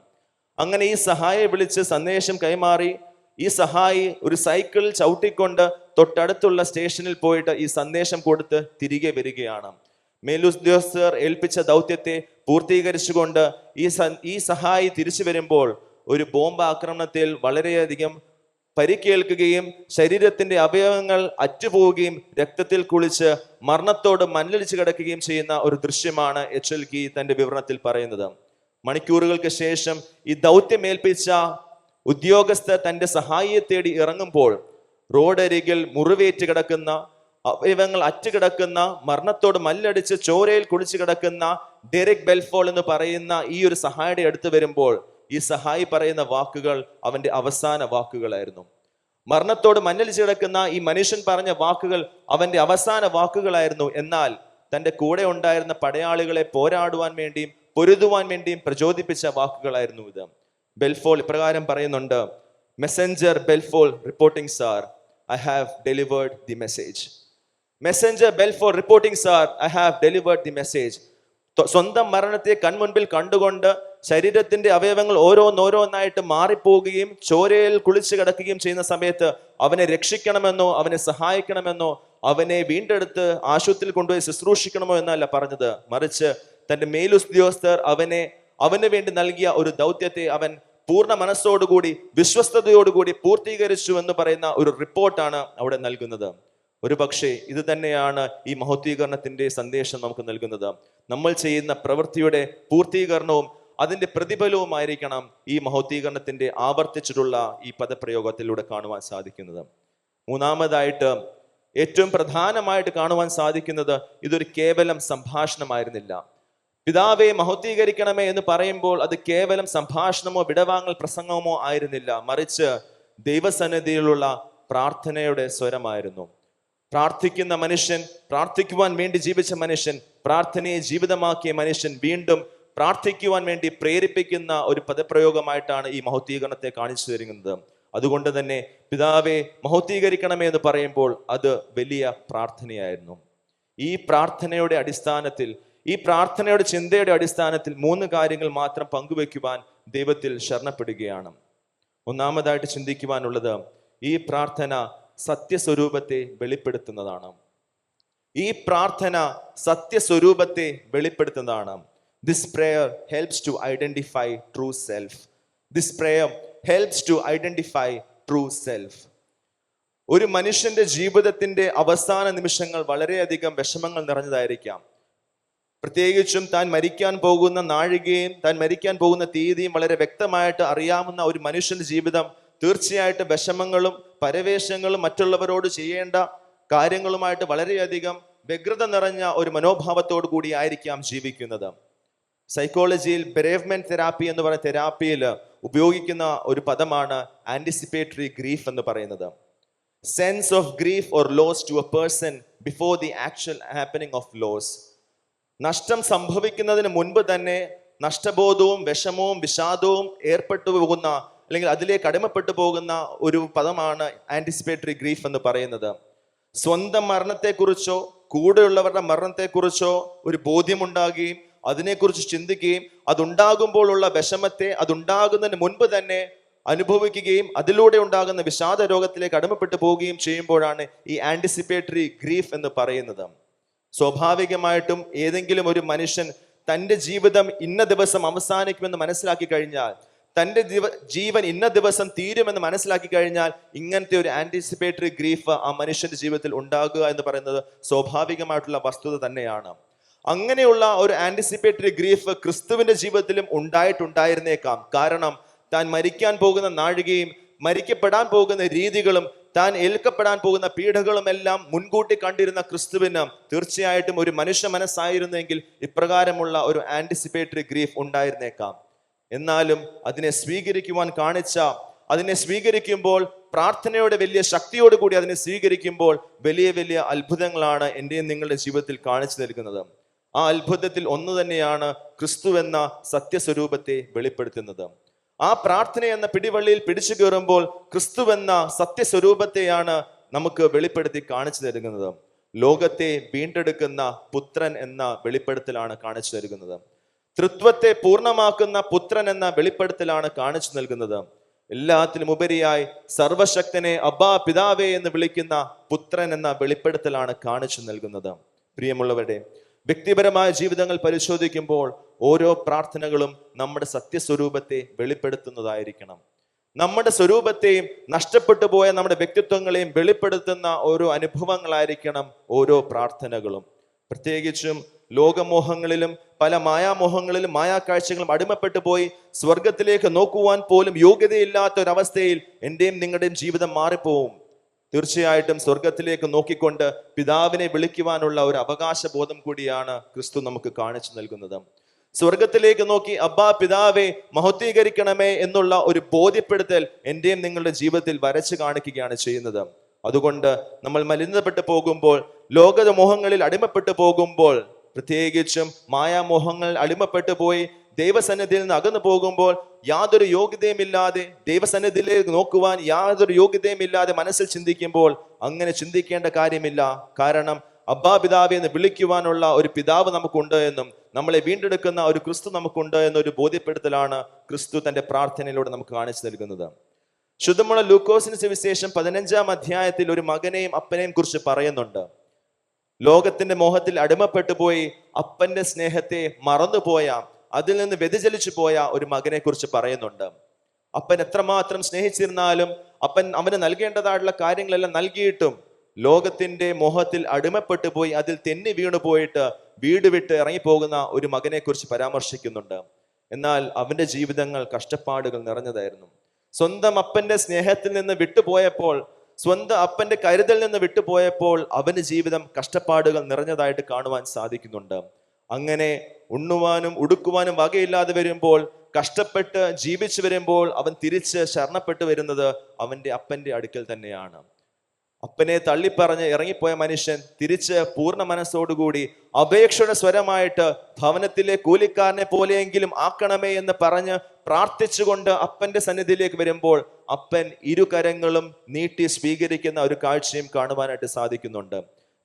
അങ്ങനെ ഈ സഹായിയെ വിളിച്ച് സന്ദേശം കൈമാറി ഈ സഹായി ഒരു സൈക്കിൾ ചവിട്ടിക്കൊണ്ട് തൊട്ടടുത്തുള്ള സ്റ്റേഷനിൽ പോയിട്ട് ഈ സന്ദേശം കൊടുത്ത് തിരികെ വരികയാണ്. മേലുദ്യോഗസ്ഥർ ഏൽപ്പിച്ച ദൗത്യത്തെ പൂർത്തീകരിച്ചുകൊണ്ട് ഈ സഹായി തിരിച്ചു വരുമ്പോൾ ഒരു ബോംബ് ആക്രമണത്തിൽ വളരെയധികം പരിക്കേൽക്കുകയും ശരീരത്തിന്റെ അവയവങ്ങൾ അറ്റുപോവുകയും രക്തത്തിൽ കുളിച്ച് മരണത്തോട് മല്ലടിച്ച് കിടക്കുകയും ചെയ്യുന്ന ഒരു ദൃശ്യമാണ് H.L. ഗീ തന്റെ വിവരണത്തിൽ പറയുന്നത്. മണിക്കൂറുകൾക്ക് ശേഷം ഈ ദൗത്യമേൽപ്പിച്ച ഉദ്യോഗസ്ഥർ തന്റെ സഹായിയെ തേടി ഇറങ്ങുമ്പോൾ റോഡരികിൽ മുറിവേറ്റ് കിടക്കുന്ന, അവയവങ്ങൾ അറ്റുകിടക്കുന്ന, മരണത്തോട് മല്ലടിച്ച് ചോരയിൽ കുളിച്ച് കിടക്കുന്ന ഡെറിക് ബെൽഫോൾ എന്ന് പറയുന്ന ഈ ഒരു സഹായിയുടെ അടുത്ത് വരുമ്പോൾ ഈ സഹായി പറയുന്ന വാക്കുകൾ അവന്റെ അവസാന വാക്കുകളായിരുന്നു. മരണത്തോട് മല്ലടിച്ച് കിടക്കുന്ന ഈ മനുഷ്യൻ പറഞ്ഞ വാക്കുകൾ അവന്റെ അവസാന വാക്കുകളായിരുന്നു. എന്നാൽ തന്റെ കൂടെ ഉണ്ടായിരുന്ന പടയാളികളെ പോരാടുവാൻ വേണ്ടിയും പൊരുതുവാൻ വേണ്ടിയും പ്രചോദിപ്പിച്ച വാക്കുകളായിരുന്നു ഇത്. ബെൽഫോൾ ഇപ്രകാരം പറയുന്നുണ്ട്: messenger Belfall reporting sir, I have delivered the message. Messenger Belfall reporting sir, I have delivered the message. സ്വന്തം മരണത്തെ കൺമുൻപിൽ കണ്ടുകൊണ്ട് ശരീരത്തിന്റെ അവയവങ്ങൾ ഓരോന്നോരോന്നായിട്ട് മാറിപ്പോവുകയും ചോരയിൽ കുളിച്ച് കിടക്കുകയും ചെയ്യുന്ന സമയത്ത് അവനെ രക്ഷിക്കണമെന്നോ അവനെ സഹായിക്കണമെന്നോ അവനെ വീണ്ടെടുത്ത് ആശുപത്രിയിൽ കൊണ്ടുപോയി ശുശ്രൂഷിക്കണമോ എന്നല്ല പറഞ്ഞത്. മറിച്ച് തന്റെ മേലുദ്യോഗസ്ഥർ അവന് വേണ്ടി നൽകിയ ഒരു ദൗത്യത്തെ അവൻ പൂർണ്ണ മനസ്സോടുകൂടി വിശ്വസ്തയോടുകൂടി പൂർത്തീകരിച്ചു എന്ന് പറയുന്ന ഒരു റിപ്പോർട്ടാണ് അവിടെ നൽകുന്നത്. ഒരു പക്ഷേ ഇത് തന്നെയാണ് ഈ മഹത്വീകരണത്തിന്റെ സന്ദേശം നമുക്ക് നൽകുന്നത്. നമ്മൾ ചെയ്യുന്ന പ്രവൃത്തിയുടെ പൂർത്തീകരണവും അതിന്റെ പ്രതിഫലവുമായിരിക്കണം ഈ മഹത്വീകരണത്തിന്റെ ആവർത്തിച്ചിട്ടുള്ള ഈ പദപ്രയോഗത്തിലൂടെ കാണുവാൻ സാധിക്കുന്നത്. മൂന്നാമതായിട്ട് ഏറ്റവും പ്രധാനമായിട്ട് കാണുവാൻ സാധിക്കുന്നത് ഇതൊരു കേവലം സംഭാഷണമായിരുന്നില്ല. പിതാവെ മഹത്വീകരിക്കണമേ എന്ന് പറയുമ്പോൾ അത് കേവലം സംഭാഷണമോ വിടവാങ്ങൽ പ്രസംഗമോ ആയിരുന്നില്ല, മറിച്ച് ദൈവസന്നിധിയിലുള്ള പ്രാർത്ഥനയുടെ സ്വരമായിരുന്നു. പ്രാർത്ഥിക്കുന്ന മനുഷ്യൻ, പ്രാർത്ഥിക്കുവാൻ വേണ്ടി ജീവിച്ച മനുഷ്യൻ, പ്രാർത്ഥനയെ ജീവിതമാക്കിയ മനുഷ്യൻ വീണ്ടും പ്രാർത്ഥിക്കുവാൻ വേണ്ടി പ്രേരിപ്പിക്കുന്ന ഒരു പദപ്രയോഗമായിട്ടാണ് ഈ മഹത്വീകരണത്തെ കാണിച്ചു തരുന്നത്. അതുകൊണ്ട് തന്നെ പിതാവെ മഹത്വീകരിക്കണമേ എന്ന് പറയുമ്പോൾ അത് വലിയ പ്രാർത്ഥനയായിരുന്നു. ഈ പ്രാർത്ഥനയുടെ അടിസ്ഥാനത്തിൽ, ഈ പ്രാർത്ഥനയുടെ ചിന്തയുടെ അടിസ്ഥാനത്തിൽ 3 കാര്യങ്ങൾ മാത്രം പങ്കുവെക്കുവാൻ ദൈവത്തിൽ ശരണപ്പെടുകയാണ്. ഒന്നാമതായിട്ട് ചിന്തിക്കുവാനുള്ളത്, ഈ പ്രാർത്ഥന സത്യസ്വരൂപത്തെ വെളിപ്പെടുത്തുന്നതാണ്. ഈ പ്രാർത്ഥന സത്യസ്വരൂപത്തെ വെളിപ്പെടുത്തുന്നതാണ്. This prayer helps to identify true self. This prayer helps to identify true self. ഒരു മനുഷ്യന്റെ ജീവിതത്തിന്റെ അവസാന നിമിഷങ്ങൾ വളരെയധികം വിഷമങ്ങൾ നിറഞ്ഞതായിരിക്കാം. പ്രത്യേകിച്ചും താൻ മരിക്കാൻ പോകുന്ന നാഴികയും താൻ മരിക്കാൻ പോകുന്ന തീയതിയും വളരെ വ്യക്തമായിട്ട് അറിയാവുന്ന ഒരു മനുഷ്യന്റെ ജീവിതം തീർച്ചയായിട്ടും വിഷമങ്ങളും പരവേശങ്ങളും മറ്റുള്ളവരോട് ചെയ്യേണ്ട കാര്യങ്ങളുമായിട്ട് വളരെയധികം വ്യഗ്രത നിറഞ്ഞ ഒരു മനോഭാവത്തോടു കൂടി ആയിരിക്കാം ജീവിക്കുന്നത്. സൈക്കോളജിയിൽ ബെരേവ്മെന്റ് തെറാപ്പി എന്ന് പറയുന്ന തെറാപ്പിയിൽ ഉപയോഗിക്കുന്ന ഒരു പദമാണ് ആന്റിസിപ്പേറ്ററി ഗ്രീഫ് എന്ന് പറയുന്നത്. Sense of grief or loss to a person before the actual happening of loss. നഷ്ടം സംഭവിക്കുന്നതിന് മുൻപ് തന്നെ നഷ്ടബോധവും വിഷമവും വിഷാദവും ഏർപ്പെട്ടു പോകുന്ന, അല്ലെങ്കിൽ അതിലേക്ക് അടിമപ്പെട്ടു പോകുന്ന ഒരു പദമാണ് ആന്റിസിപ്പേറ്ററി ഗ്രീഫ് എന്ന് പറയുന്നത്. സ്വന്തം മരണത്തെക്കുറിച്ചോ കൂടെയുള്ളവരുടെ മരണത്തെക്കുറിച്ചോ ഒരു ബോധ്യമുണ്ടാകുകയും അതിനെക്കുറിച്ച് ചിന്തിക്കുകയും അതുണ്ടാകുമ്പോഴുള്ള വിഷമത്തെ അതുണ്ടാകുന്നതിന് മുൻപ് തന്നെ അനുഭവിക്കുകയും അതിലൂടെ ഉണ്ടാകുന്ന വിഷാദ രോഗത്തിലേക്ക് അടിമപ്പെട്ടു പോവുകയും ചെയ്യുമ്പോഴാണ് ഈ ആന്റിസിപ്പേറ്ററി ഗ്രീഫ് എന്ന് പറയുന്നത്. സ്വാഭാവികമായിട്ടും ഏതെങ്കിലും ഒരു മനുഷ്യൻ തൻ്റെ ജീവിതം ഇന്ന ദിവസം അവസാനിക്കുമെന്ന് മനസ്സിലാക്കി കഴിഞ്ഞാൽ, തൻ്റെ ജീവൻ ഇന്ന ദിവസം തീരുമെന്ന് മനസ്സിലാക്കി കഴിഞ്ഞാൽ ഇങ്ങനത്തെ ഒരു ആന്റിസിപ്പേറ്ററി ഗ്രീഫ് ആ മനുഷ്യന്റെ ജീവിതത്തിൽ ഉണ്ടാകുക എന്ന് പറയുന്നത് സ്വാഭാവികമായിട്ടുള്ള വസ്തുത തന്നെയാണ്. അങ്ങനെയുള്ള ഒരു ആന്റിസിപ്പേറ്ററി ഗ്രീഫ് ക്രിസ്തുവിന്റെ ജീവിതത്തിലും ഉണ്ടായിരുന്നേക്കാം. കാരണം താൻ മരിക്കാൻ പോകുന്ന നാഴികയും മരിക്കപ്പെടാൻ പോകുന്ന രീതികളും താൻ ഏൽക്കപ്പെടാൻ പോകുന്ന പീഡകളും എല്ലാം മുൻകൂട്ടി കണ്ടിരുന്ന ക്രിസ്തുവിന് തീർച്ചയായിട്ടും ഒരു മനുഷ്യ മനസ്സായിരുന്നെങ്കിൽ ഇപ്രകാരമുള്ള ഒരു ആന്റിസിപ്പേറ്ററി ഗ്രീഫ് ഉണ്ടായിരുന്നേക്കാം. എന്നാലും അതിനെ സ്വീകരിക്കുമ്പോൾ പ്രാർത്ഥനയുടെ വലിയ ശക്തിയോടുകൂടി അതിനെ സ്വീകരിക്കുമ്പോൾ വലിയ വലിയ അത്ഭുതങ്ങളാണ് എൻ്റെയും നിങ്ങളുടെ ജീവിതത്തിൽ കാണിച്ചു നൽകുന്നത്. ആ അത്ഭുതത്തിൽ ഒന്ന് തന്നെയാണ് ക്രിസ്തു എന്ന സത്യസ്വരൂപത്തെ വെളിപ്പെടുത്തുന്നത്. ആ പ്രാർത്ഥന എന്ന പിടിവള്ളിയിൽ പിടിച്ചു കയറുമ്പോൾ ക്രിസ്തു എന്ന സത്യസ്വരൂപത്തെയാണ് നമുക്ക് വെളിപ്പെടുത്തി കാണിച്ചു നൽകുന്നത്. ലോകത്തെ വീണ്ടെടുക്കുന്ന പുത്രൻ എന്ന വെളിപ്പെടുത്തലാണ് കാണിച്ചു നൽകുന്നത്. തൃത്വത്തെ പൂർണ്ണമാക്കുന്ന പുത്രൻ എന്ന വെളിപ്പെടുത്തലാണ് കാണിച്ചു നൽകുന്നത്. എല്ലാത്തിനും ഉപരിയായി സർവശക്തനെ അബ്ബാ പിതാവേ എന്ന് വിളിക്കുന്ന പുത്രൻ എന്ന വെളിപ്പെടുത്തലാണ് കാണിച്ചു നൽകുന്നത്. പ്രിയമുള്ളവരുടെ വ്യക്തിപരമായ ജീവിതങ്ങൾ പരിശോധിക്കുമ്പോൾ ഓരോ പ്രാർത്ഥനകളും നമ്മുടെ സത്യസ്വരൂപത്തെ വെളിപ്പെടുത്തുന്നതായിരിക്കണം. നമ്മുടെ സ്വരൂപത്തെയും നഷ്ടപ്പെട്ടു പോയ നമ്മുടെ വ്യക്തിത്വങ്ങളെയും വെളിപ്പെടുത്തുന്ന ഓരോ അനുഭവങ്ങളായിരിക്കണം ഓരോ പ്രാർത്ഥനകളും. പ്രത്യേകിച്ചും ലോകമോഹങ്ങളിലും പല മായാമോഹങ്ങളിലും മായാക്കാഴ്ചകളും അടിമപ്പെട്ടു പോയി സ്വർഗത്തിലേക്ക് നോക്കുവാൻ പോലും യോഗ്യതയില്ലാത്ത ഒരവസ്ഥയിൽ എൻ്റെയും നിങ്ങളുടെയും ജീവിതം മാറിപ്പോവും. തീർച്ചയായിട്ടും സ്വർഗത്തിലേക്ക് നോക്കിക്കൊണ്ട് പിതാവിനെ വിളിക്കുവാനുള്ള ഒരു അവകാശബോധം കൂടിയാണ് ക്രിസ്തു നമുക്ക് കാണിച്ചു നൽകുന്നത്. സ്വർഗത്തിലേക്ക് നോക്കി അബ്ബാ പിതാവെ മഹത്വീകരിക്കണമേ എന്നുള്ള ഒരു ബോധ്യപ്പെടുത്തൽ എൻ്റെയും നിങ്ങളുടെ ജീവിതത്തിൽ വരച്ചു കാണിക്കുകയാണ് ചെയ്യുന്നത്. അതുകൊണ്ട് നമ്മൾ മലിനപ്പെട്ടു പോകുമ്പോൾ, ലോകമോഹങ്ങളിൽ അടിമപ്പെട്ടു പോകുമ്പോൾ, പ്രത്യേകിച്ചും മായാമോഹങ്ങൾ അടിമപ്പെട്ടു പോയി ദൈവസന്നിധിയിൽ നിന്ന് അകന്നു പോകുമ്പോൾ യാതൊരു യോഗ്യതയുമില്ലാതെ ദൈവസന്നിധിയിലേക്ക് നോക്കുവാൻ യാതൊരു യോഗ്യതയുമില്ലാതെ മനസ്സിൽ ചിന്തിക്കുമ്പോൾ അങ്ങനെ ചിന്തിക്കേണ്ട കാര്യമില്ല. കാരണം അബ്ബാ പിതാവെ എന്ന് വിളിക്കുവാനുള്ള ഒരു പിതാവ് നമുക്കുണ്ട് എന്നും നമ്മളെ വീണ്ടെടുക്കുന്ന ഒരു ക്രിസ്തു നമുക്കുണ്ട് എന്നൊരു ബോധ്യപ്പെടുത്തലാണ് ക്രിസ്തു തന്റെ പ്രാർത്ഥനയിലൂടെ നമുക്ക് കാണിച്ചു നൽകുന്നത്. ശുദ്ധമുള്ള ലൂക്കോസിന്റെ സുവിശേഷം 15-ാം അധ്യായത്തിൽ ഒരു മകനെയും അപ്പനെയും കുറിച്ച് പറയുന്നുണ്ട്. ലോകത്തിന്റെ മോഹത്തിൽ അടിമപ്പെട്ടു പോയി അപ്പന്റെ സ്നേഹത്തെ മറന്നുപോയ, അതിൽ നിന്ന് വ്യതിചലിച്ചു പോയ ഒരു മകനെ കുറിച്ച് പറയുന്നുണ്ട്. അപ്പൻ എത്രമാത്രം സ്നേഹിച്ചിരുന്നാലും അപ്പൻ അവന് നൽകേണ്ടതായിട്ടുള്ള കാര്യങ്ങളെല്ലാം നൽകിയിട്ടും ലോകത്തിന്റെ മോഹത്തിൽ അടിമപ്പെട്ടു പോയി അതിൽ തെന്നി വീണു പോയിട്ട് വീട് വിട്ട് ഇറങ്ങിപ്പോകുന്ന ഒരു മകനെ കുറിച്ച് പരാമർശിക്കുന്നുണ്ട്. എന്നാൽ അവന്റെ ജീവിതങ്ങൾ കഷ്ടപ്പാടുകൾ നിറഞ്ഞതായിരുന്നു. സ്വന്തം അപ്പന്റെ സ്നേഹത്തിൽ നിന്ന് വിട്ടുപോയപ്പോൾ, സ്വന്തം അപ്പന്റെ കരുതൽ നിന്ന് വിട്ടുപോയപ്പോൾ അവന് ജീവിതം കഷ്ടപ്പാടുകൾ നിറഞ്ഞതായിട്ട് കാണുവാൻ സാധിക്കുന്നുണ്ട്. അങ്ങനെ ഉണ്ണുവാനും ഉടുക്കുവാനും വകയില്ലാതെ വരുമ്പോൾ, കഷ്ടപ്പെട്ട് ജീവിച്ചു വരുമ്പോൾ അവൻ തിരിച്ച് ശരണപ്പെട്ടു വരുന്നത് അവന്റെ അപ്പന്റെ അടുക്കൽ തന്നെയാണ്. അപ്പനെ തള്ളിപ്പറഞ്ഞ് ഇറങ്ങിപ്പോയ മനുഷ്യൻ തിരിച്ച് പൂർണ്ണ മനസ്സോടുകൂടി അപേക്ഷയുടെ സ്വരമായിട്ട് ഭവനത്തിലെ കൂലിക്കാരനെ പോലെയെങ്കിലും ആക്കണമേ എന്ന് പറഞ്ഞ് പ്രാർത്ഥിച്ചുകൊണ്ട് അപ്പന്റെ സന്നിധിയിലേക്ക് വരുമ്പോൾ അപ്പൻ ഇരുകരങ്ങളും നീട്ടി സ്വീകരിക്കുന്ന ഒരു കാഴ്ചയും കാണുവാനായിട്ട് സാധിക്കുന്നുണ്ട്.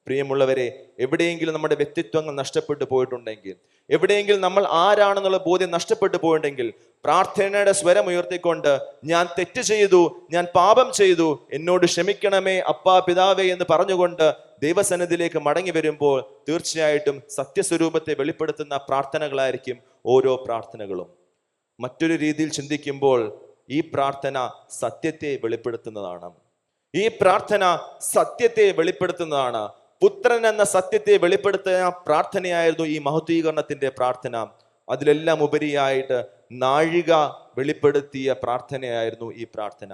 പ്രിയമുള്ളവരെ, എവിടെയെങ്കിലും നമ്മുടെ വ്യക്തിത്വങ്ങൾ നഷ്ടപ്പെട്ടു പോയിട്ടുണ്ടെങ്കിൽ, എവിടെയെങ്കിലും നമ്മൾ ആരാണെന്നുള്ള ബോധ്യം നഷ്ടപ്പെട്ടു പോയിട്ടുണ്ടെങ്കിൽ, പ്രാർത്ഥനയുടെ സ്വരം ഉയർത്തിക്കൊണ്ട് ഞാൻ തെറ്റ് ചെയ്തു, ഞാൻ പാപം ചെയ്തു, എന്നോട് ക്ഷമിക്കണമേ അപ്പാ പിതാവേ എന്ന് പറഞ്ഞുകൊണ്ട് ദൈവസന്നിധിയിലേക്ക് മടങ്ങി വരുമ്പോൾ തീർച്ചയായിട്ടും സത്യസ്വരൂപത്തെ വെളിപ്പെടുത്തുന്ന പ്രാർത്ഥനകളായിരിക്കും ഓരോ പ്രാർത്ഥനകളും. മറ്റൊരു രീതിയിൽ ചിന്തിക്കുമ്പോൾ ഈ പ്രാർത്ഥന സത്യത്തെ വെളിപ്പെടുത്തുന്നതാണ്. ഈ പ്രാർത്ഥന സത്യത്തെ വെളിപ്പെടുത്തുന്നതാണ്. പുത്രൻ എന്ന സത്യത്തെ വെളിപ്പെടുത്തുന്ന പ്രാർത്ഥനയായിരുന്നു ഈ മഹത്വീകരണത്തിന്റെ പ്രാർത്ഥന. അതിലെല്ലാം ഉപരിയായിട്ട് നാഴിക വെളിപ്പെടുത്തിയ പ്രാർത്ഥനയായിരുന്നു ഈ പ്രാർത്ഥന.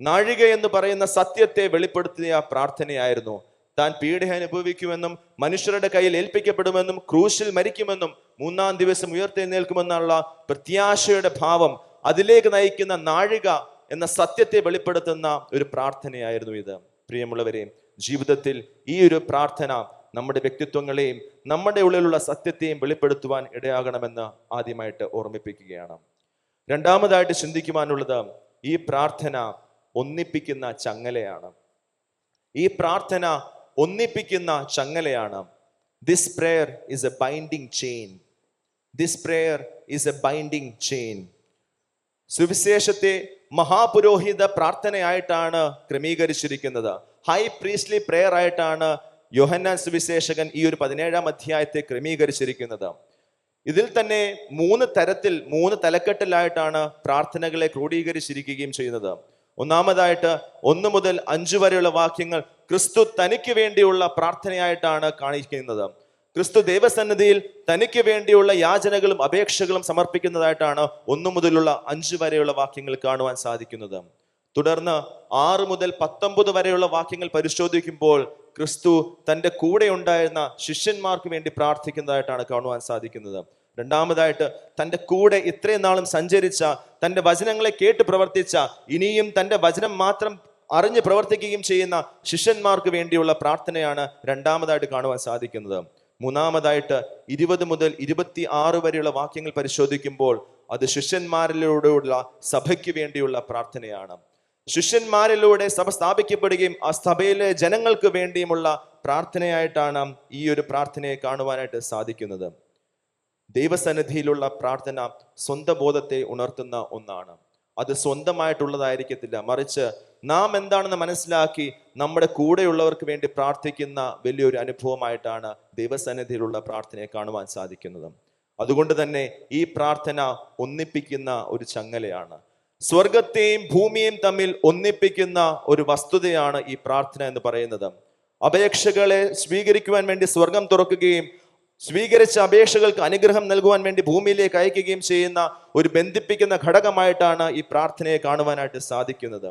നാഴിക എന്ന് പറയുന്ന സത്യത്തെ വെളിപ്പെടുത്തിയ പ്രാർത്ഥനയായിരുന്നു. താൻ പീഡ അനുഭവിക്കുമെന്നും മനുഷ്യരുടെ കയ്യിൽ ഏൽപ്പിക്കപ്പെടുമെന്നും ക്രൂശിൽ മരിക്കുമെന്നും 3-ാം ദിവസം ഉയർത്തെഴുന്നേൽക്കുമെന്നുള്ള പ്രത്യാശയുടെ ഭാവം, അതിലേക്ക് നയിക്കുന്ന നാഴിക എന്ന സത്യത്തെ വെളിപ്പെടുത്തുന്ന ഒരു പ്രാർത്ഥനയായിരുന്നു ഇത്. പ്രിയമുള്ളവരെ, ജീവിതത്തിൽ ഈ ഒരു പ്രാർത്ഥന നമ്മുടെ വ്യക്തിത്വങ്ങളെയും നമ്മുടെ ഉള്ളിലുള്ള സത്യത്തെയും വെളിപ്പെടുത്തുവാൻ ഇടയാകണമെന്ന് ആദ്യമായിട്ട് ഓർമ്മിപ്പിക്കുകയാണ്. രണ്ടാമതായിട്ട് ചിന്തിക്കുവാനുള്ളത്, ഈ പ്രാർത്ഥന ഒന്നിപ്പിക്കുന്ന ചങ്ങലയാണ്. ഈ പ്രാർത്ഥന ഒന്നിപ്പിക്കുന്ന ചങ്ങലയാണ്. This prayer is a binding chain. This prayer is a binding chain. സുവിശേഷത്തെ മഹാപുരോഹിത പ്രാർത്ഥനയായിട്ടാണ് ക്രമീകരിച്ചിരിക്കുന്നത്. ഹൈ പ്രീസ്റ്റ്ലി പ്രെയർ ആയിട്ടാണ് യോഹന്നാൻ സുവിശേഷകൻ ഈ ഒരു 17-ാം അധ്യായത്തെ ക്രമീകരിച്ചിരിക്കുന്നത്. ഇതിൽ തന്നെ 3 തലക്കെട്ടിലായിട്ടാണ് പ്രാർത്ഥനകളെ ക്രോഡീകരിച്ചിരിക്കുകയും ചെയ്യുന്നത്. ഒന്നാമതായിട്ട് 1 മുതൽ 5 വരെയുള്ള വാക്യങ്ങൾ ക്രിസ്തു തനിക്ക് വേണ്ടിയുള്ള പ്രാർത്ഥനയായിട്ടാണ് കാണിക്കുന്നത്. ക്രിസ്തു ദൈവസന്നിധിയിൽ തനിക്ക് വേണ്ടിയുള്ള യാചനകളും അപേക്ഷകളും സമർപ്പിക്കുന്നതായിട്ടാണ് 1 മുതലുള്ള 5 വരെയുള്ള വാക്യങ്ങൾ കാണുവാൻ സാധിക്കുന്നത്. തുടർന്ന് 6 മുതൽ 19 വരെയുള്ള വാക്യങ്ങൾ പരിശോധിക്കുമ്പോൾ ക്രിസ്തു തൻ്റെ കൂടെ ഉണ്ടായിരുന്ന ശിഷ്യന്മാർക്ക് വേണ്ടി പ്രാർത്ഥിക്കുന്നതായിട്ടാണ് കാണുവാൻ സാധിക്കുന്നത്. രണ്ടാമതായിട്ട് തൻ്റെ കൂടെ ഇത്രയും നാളും സഞ്ചരിച്ച, തൻ്റെ വചനങ്ങളെ കേട്ട് പ്രവർത്തിച്ച, ഇനിയും തൻ്റെ വചനം മാത്രം അറിഞ്ഞ് പ്രവർത്തിക്കുകയും ചെയ്യുന്ന ശിഷ്യന്മാർക്ക് വേണ്ടിയുള്ള പ്രാർത്ഥനയാണ് രണ്ടാമതായിട്ട് കാണുവാൻ സാധിക്കുന്നത്. മൂന്നാമതായിട്ട് 20 മുതൽ 26 വരെയുള്ള വാക്യങ്ങൾ പരിശോധിക്കുമ്പോൾ അത് ശിഷ്യന്മാരിലൂടെയുള്ള സഭയ്ക്ക് വേണ്ടിയുള്ള പ്രാർത്ഥനയാണ്. ശിഷ്യന്മാരിലൂടെ സഭ സ്ഥാപിക്കപ്പെടുകയും ആ സഭയിലെ ജനങ്ങൾക്ക് വേണ്ടിയുമുള്ള പ്രാർത്ഥനയായിട്ടാണ് ഈ ഒരു പ്രാർത്ഥനയെ കാണുവാനായിട്ട് സാധിക്കുന്നത്. ദൈവസന്നിധിയിലുള്ള പ്രാർത്ഥന സ്വന്തം ബോധത്തെ ഉണർത്തുന്ന ഒന്നാണ്. അത് സ്വന്തമായിട്ടുള്ളതായിരിക്കത്തില്ല, മറിച്ച് നാം എന്താണെന്ന് മനസ്സിലാക്കി നമ്മുടെ കൂടെയുള്ളവർക്ക് വേണ്ടി പ്രാർത്ഥിക്കുന്ന വലിയൊരു അനുഭവമായിട്ടാണ് ദൈവസന്നിധിയിലുള്ള പ്രാർത്ഥനയെ കാണുവാൻ സാധിക്കുന്നത്. അതുകൊണ്ട് തന്നെ ഈ പ്രാർത്ഥന ഒന്നിപ്പിക്കുന്ന ഒരു ചങ്ങലയാണ്. സ്വർഗത്തെയും ഭൂമിയെയും തമ്മിൽ ഒന്നിപ്പിക്കുന്ന ഒരു വസ്തുതയാണ് ഈ പ്രാർത്ഥന എന്ന് പറയുന്നത്. അപേക്ഷകളെ സ്വീകരിക്കുവാൻ വേണ്ടി സ്വർഗം തുറക്കുകയും സ്വീകരിച്ച അപേക്ഷകൾക്ക് അനുഗ്രഹം നൽകുവാൻ വേണ്ടി ഭൂമിയിലേക്ക് അയക്കുകയും ചെയ്യുന്ന ഒരു ബന്ധിപ്പിക്കുന്ന ഘടകമായിട്ടാണ് ഈ പ്രാർത്ഥനയെ കാണുവാനായിട്ട് സാധിക്കുന്നത്.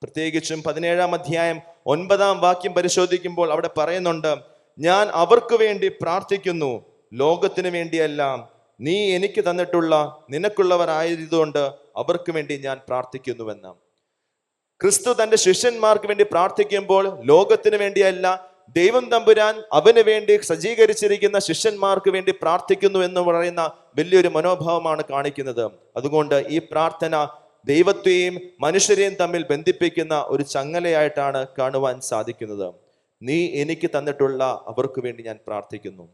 പ്രത്യേകിച്ചും 17-ാം അധ്യായം 9-ാം വാക്യം പരിശോധിക്കുമ്പോൾ അവിടെ പറയുന്നുണ്ട്, ഞാൻ അവർക്ക് വേണ്ടി പ്രാർത്ഥിക്കുന്നു, ലോകത്തിന് വേണ്ടിയല്ല, നീ എനിക്ക് തന്നിട്ടുള്ള നിനക്കുള്ളവർ ആയതുകൊണ്ട് അവർക്ക് വേണ്ടി ഞാൻ പ്രാർത്ഥിക്കുന്നുവെന്ന്. ക്രിസ്തു തന്റെ ശിഷ്യന്മാർക്ക് വേണ്ടി പ്രാർത്ഥിക്കുമ്പോൾ ലോകത്തിന് വേണ്ടിയല്ല, ദൈവം തമ്പുരാൻ അവന് വേണ്ടി സജ്ജീകരിച്ചിരിക്കുന്ന ശിഷ്യന്മാർക്ക് വേണ്ടി പ്രാർത്ഥിക്കുന്നു എന്ന് പറയുന്ന വലിയൊരു മനോഭാവമാണ് കാണിക്കുന്നത്. അതുകൊണ്ട് ഈ പ്രാർത്ഥന ദൈവത്തെയും മനുഷ്യരെയും തമ്മിൽ ബന്ധിപ്പിക്കുന്ന ഒരു ചങ്ങലയായിട്ടാണ് കാണുവാൻ സാധിക്കുന്നത്. നീ എനിക്ക് തന്നിട്ടുള്ള അവർക്ക് വേണ്ടി ഞാൻ പ്രാർത്ഥിക്കുന്നു.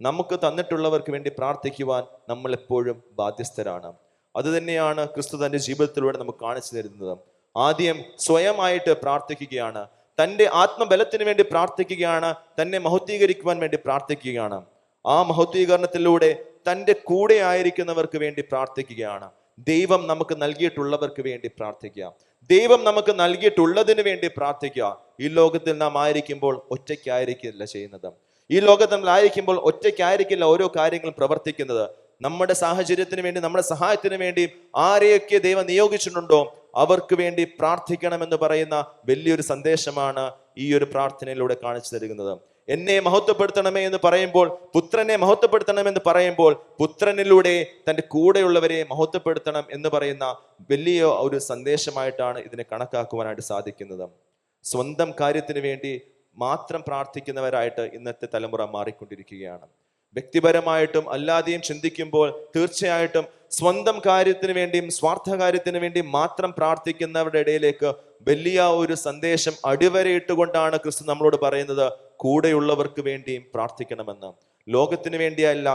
നമുക്ക് തന്നിട്ടുള്ളവർക്ക് വേണ്ടി പ്രാർത്ഥിക്കുവാൻ നമ്മൾ എപ്പോഴും ബാധ്യസ്ഥരാണ്. അത് തന്നെയാണ് ക്രിസ്തു തന്റെ ജീവിതത്തിലൂടെ നമുക്ക് കാണിച്ചു തരുന്നത്. ആദ്യം സ്വയമായിട്ട് പ്രാർത്ഥിക്കുകയാണ്, തൻ്റെ ആത്മബലത്തിന് വേണ്ടി പ്രാർത്ഥിക്കുകയാണ്, തന്നെ മഹത്വീകരിക്കുവാൻ വേണ്ടി പ്രാർത്ഥിക്കുകയാണ്. ആ മഹത്വീകരണത്തിലൂടെ തൻ്റെ കൂടെ ആയിരിക്കുന്നവർക്ക് വേണ്ടി പ്രാർത്ഥിക്കുകയാണ്, ദൈവം നമുക്ക് നൽകിയിട്ടുള്ളവർക്ക് വേണ്ടി പ്രാർത്ഥിക്കാം. ദൈവം നമുക്ക് നൽകിയിട്ടുള്ളതിന് വേണ്ടി പ്രാർത്ഥിക്കുക. ഈ ലോകത്തിൽ നാം ആയിരിക്കുമ്പോൾ ഒറ്റയ്ക്കായിരിക്കില്ല ചെയ്യുന്നത്. ഈ ലോകത്ത് നമ്മൾ ആയിരിക്കുമ്പോൾ ഒറ്റയ്ക്കായിരിക്കില്ല ഓരോ കാര്യങ്ങളും പ്രവർത്തിക്കുന്നത്. നമ്മുടെ സാഹചര്യത്തിന് വേണ്ടി, നമ്മുടെ സഹായത്തിന് വേണ്ടി ആരെയൊക്കെ ദൈവം നിയോഗിച്ചിട്ടുണ്ടോ അവർക്ക് വേണ്ടി പ്രാർത്ഥിക്കണമെന്ന് പറയുന്ന വലിയൊരു സന്ദേശമാണ് ഈ ഒരു പ്രാർത്ഥനയിലൂടെ കാണിച്ചു തരുന്നത്. എന്നെ മഹത്വപ്പെടുത്തണമേ എന്ന് പറയുമ്പോൾ, പുത്രനെ മഹത്വപ്പെടുത്തണമെന്ന് പറയുമ്പോൾ, പുത്രനിലൂടെ തൻ്റെ കൂടെയുള്ളവരെ മഹത്വപ്പെടുത്തണം എന്ന് പറയുന്ന വലിയ ഒരു സന്ദേശമായിട്ടാണ് ഇതിനെ കണക്കാക്കുവാനായിട്ട് സാധിക്കുന്നത്. സ്വന്തം കാര്യത്തിന് വേണ്ടി മാത്രം പ്രാർത്ഥിക്കുന്നവരായിട്ട് ഇന്നത്തെ തലമുറ മാറിക്കൊണ്ടിരിക്കുകയാണ്. വ്യക്തിപരമായിട്ടും അല്ലാതെയും ചിന്തിക്കുമ്പോൾ തീർച്ചയായിട്ടും സ്വന്തം കാര്യത്തിന് വേണ്ടിയും സ്വാർത്ഥ കാര്യത്തിന് വേണ്ടിയും മാത്രം പ്രാർത്ഥിക്കുന്നവരുടെ ഇടയിലേക്ക് വലിയ ഒരു സന്ദേശം അടിവരയിട്ടുകൊണ്ടാണ് ക്രിസ്തു നമ്മളോട് പറയുന്നത്, കൂടെയുള്ളവർക്ക് വേണ്ടിയും പ്രാർത്ഥിക്കണമെന്ന്. ലോകത്തിന് വേണ്ടിയല്ല,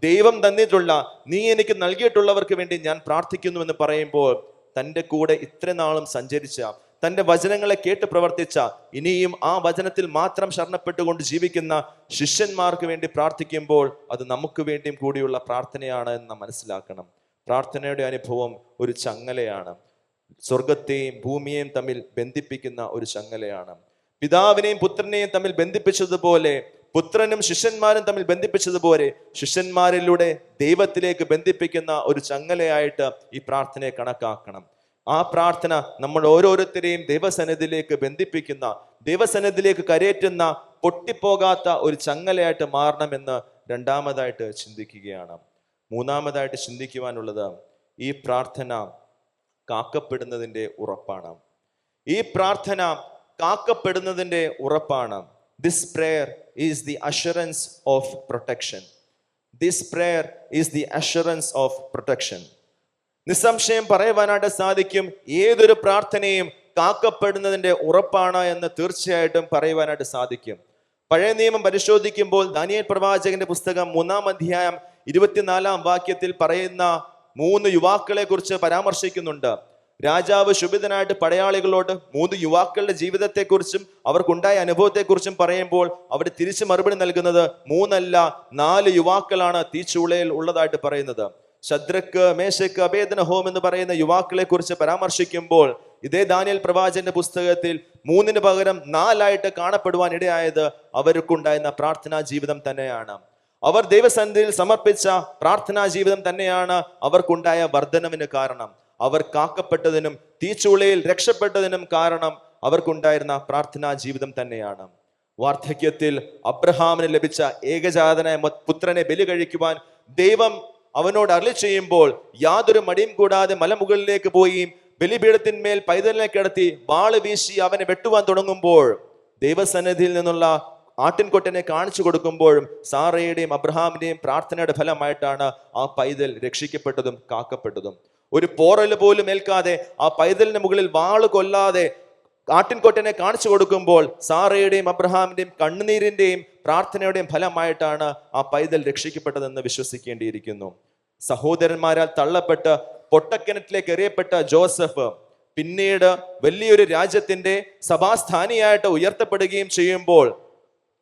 ദൈവം തന്നിട്ടുള്ള, നീ എനിക്ക് നൽകിയിട്ടുള്ളവർക്ക് വേണ്ടി ഞാൻ പ്രാർത്ഥിക്കുന്നു എന്ന് പറയുമ്പോൾ, തൻ്റെ കൂടെ ഇത്ര നാളും സഞ്ചരിച്ച, തൻ്റെ വചനങ്ങളെ കേട്ട് പ്രവർത്തിച്ച, ഇനിയും ആ വചനത്തിൽ മാത്രം ശരണപ്പെട്ടുകൊണ്ട് ജീവിക്കുന്ന ശിഷ്യന്മാർക്ക് വേണ്ടി പ്രാർത്ഥിക്കുമ്പോൾ അത് നമുക്ക് വേണ്ടിയും കൂടിയുള്ള പ്രാർത്ഥനയാണ് എന്ന് നാം മനസ്സിലാക്കണം. പ്രാർത്ഥനയുടെ അനുഭവം ഒരു ചങ്ങലയാണ്. സ്വർഗത്തെയും ഭൂമിയെയും തമ്മിൽ ബന്ധിപ്പിക്കുന്ന ഒരു ചങ്ങലയാണ്. പിതാവിനെയും പുത്രനെയും തമ്മിൽ ബന്ധിപ്പിച്ചതുപോലെ, പുത്രനും ശിഷ്യന്മാരും തമ്മിൽ ബന്ധിപ്പിച്ചതുപോലെ, ശിഷ്യന്മാരിലൂടെ ദൈവത്തിലേക്ക് ബന്ധിപ്പിക്കുന്ന ഒരു ചങ്ങലയായിട്ട് ഈ പ്രാർത്ഥനയെ കണക്കാക്കണം. ആ പ്രാർത്ഥന നമ്മൾ ഓരോരുത്തരെയും ദൈവസന്നിധിയിലേക്ക് ബന്ധിപ്പിക്കുന്ന, ദൈവസന്നിധിയിലേക്ക് കരയേറ്റുന്ന, പൊട്ടിപ്പോകാത്ത ഒരു ചങ്ങലയായിട്ട് മാറണമെന്ന് രണ്ടാമതായിട്ട് ചിന്തിക്കുകയാണ്. മൂന്നാമതായിട്ട് ചിന്തിക്കുവാനുള്ളത്, ഈ പ്രാർത്ഥന കാക്കപ്പെടുന്നതിൻ്റെ ഉറപ്പാണ്. ഈ പ്രാർത്ഥന കാക്കപ്പെടുന്നതിൻ്റെ ഉറപ്പാണ്. This prayer is the assurance of protection. This prayer is the assurance of protection. നിസ്സംശയം പറയുവാനായിട്ട് സാധിക്കും, ഏതൊരു പ്രാർത്ഥനയും കാക്കപ്പെടുന്നതിൻ്റെ ഉറപ്പാണ് എന്ന് തീർച്ചയായിട്ടും പറയുവാനായിട്ട് സാധിക്കും. പഴയ നിയമം പരിശോധിക്കുമ്പോൾ ദാനിയേൽ പ്രവാചകന്റെ പുസ്തകം 3-ാം അധ്യായം 24-ാം വാക്യത്തിൽ പറയുന്ന 3 യുവാക്കളെ കുറിച്ച് പരാമർശിക്കുന്നുണ്ട്. രാജാവ് ശുഭിതനായിട്ട് പടയാളികളോട് 3 യുവാക്കളുടെ ജീവിതത്തെക്കുറിച്ചും അവർക്കുണ്ടായ അനുഭവത്തെക്കുറിച്ചും പറയുമ്പോൾ അവർ തിരിച്ചു മറുപടി നൽകുന്നത് 3 അല്ല 4 യുവാക്കളാണ് തീച്ചൂളയിൽ ഉള്ളതായിട്ട് പറയുന്നത്. ശദ്രക്ക്, മേശക്ക്, അബേദ്നെഗോ എന്ന് പറയുന്ന യുവാക്കളെ കുറിച്ച് പരാമർശിക്കുമ്പോൾ ഇതേ ദാനിയേൽ പ്രവാചകന്റെ പുസ്തകത്തിൽ 3 പകരം 4 കാണപ്പെടുവാൻ ഇടയായത് അവർക്കുണ്ടായിരുന്ന പ്രാർത്ഥനാ ജീവിതം തന്നെയാണ്. അവർ ദൈവസന്നിധിയിൽ സമർപ്പിച്ച പ്രാർത്ഥനാ ജീവിതം തന്നെയാണ് അവർക്കുണ്ടായ വർധനവിന് കാരണം. അവർ കാക്കപ്പെട്ടതിനും തീച്ചൂളയിൽ രക്ഷപ്പെട്ടതിനും കാരണം അവർക്കുണ്ടായിരുന്ന പ്രാർത്ഥനാ ജീവിതം തന്നെയാണ്. വാർദ്ധക്യത്തിൽ അബ്രഹാമിന് ലഭിച്ച ഏകജാതനായ പുത്രനെ ബലി കഴിക്കുവാൻ ദൈവം അവനോട് അരുളി ചെയ്യുമ്പോൾ യാതൊരു മടിയും കൂടാതെ മലമുകളിലേക്ക് പോയി ബലിപീഠത്തിന്മേൽ പൈതലിനെ കിടത്തി വാള് വീശി അവനെ വെട്ടുവാൻ തുടങ്ങുമ്പോൾ, ദൈവസന്നിധിയിൽ നിന്നുള്ള ആട്ടിൻകൊറ്റനെ കാണിച്ചു കൊടുക്കുമ്പോഴും സാറയുടെയും അബ്രഹാമിന്റെയും പ്രാർത്ഥനയുടെ ഫലമായിട്ടാണ് ആ പൈതൽ രക്ഷിക്കപ്പെട്ടതും കാക്കപ്പെട്ടതും. ഒരു പോറല് പോലും ഏൽക്കാതെ ആ പൈതലിന് മുകളിൽ വാള് കൊല്ലാതെ ആട്ടിൻകൊറ്റനെ കാണിച്ചു കൊടുക്കുമ്പോൾ സാറയുടെയും അബ്രഹാമിന്റെയും കണ്ണുനീരിന്റെയും പ്രാർത്ഥനയുടെയും ഫലമായിട്ടാണ് ആ പൈതൽ രക്ഷിക്കപ്പെട്ടതെന്ന് വിശ്വസിക്കേണ്ടിയിരിക്കുന്നു. സഹോദരന്മാരാൽ തള്ളപ്പെട്ട് പൊട്ടക്കിണറ്റിലേക്ക് എറിയപ്പെട്ട ജോസഫ് പിന്നീട് വലിയൊരു രാജ്യത്തിന്റെ സഭാസ്ഥാനിയായിട്ട് ഉയർത്തപ്പെടുകയും ചെയ്യുമ്പോൾ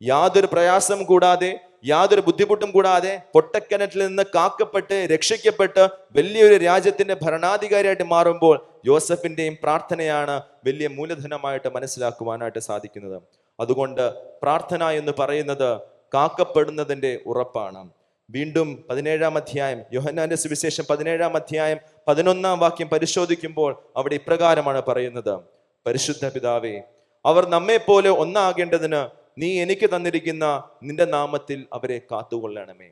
യാതൊരു പ്രയാസം കൂടാതെ, യാതൊരു ബുദ്ധിമുട്ടും കൂടാതെ പൊട്ടക്കിണറ്റിൽ നിന്ന് കാക്കപ്പെട്ട് രക്ഷിക്കപ്പെട്ട് വലിയൊരു രാജ്യത്തിന്റെ ഭരണാധികാരിയായിട്ട് മാറുമ്പോൾ യോസഫിന്റെയും പ്രാർത്ഥനയാണ് വലിയ മൂലധനമായിട്ട് മനസ്സിലാക്കുവാനായിട്ട് സാധിക്കുന്നത്. അതുകൊണ്ട് പ്രാർത്ഥന എന്ന് പറയുന്നത് കാക്കപ്പെടുന്നതിന്റെ ഉറപ്പാണ്. വീണ്ടും 17-ാം അധ്യായം, യോഹന്നാന്റെ സുവിശേഷം 17-ാം അധ്യായം 11-ാം വാക്യം പരിശോധിക്കുമ്പോൾ അവിടെ ഇപ്രകാരമാണ് പറയുന്നത്: പരിശുദ്ധ പിതാവേ, അവർ നമ്മെ പോലെ ഒന്നാകേണ്ടതിന് നീ എനിക്ക് തന്നിരിക്കുന്ന നിന്റെ നാമത്തിൽ അവരെ കാത്തുകൊള്ളണമേ.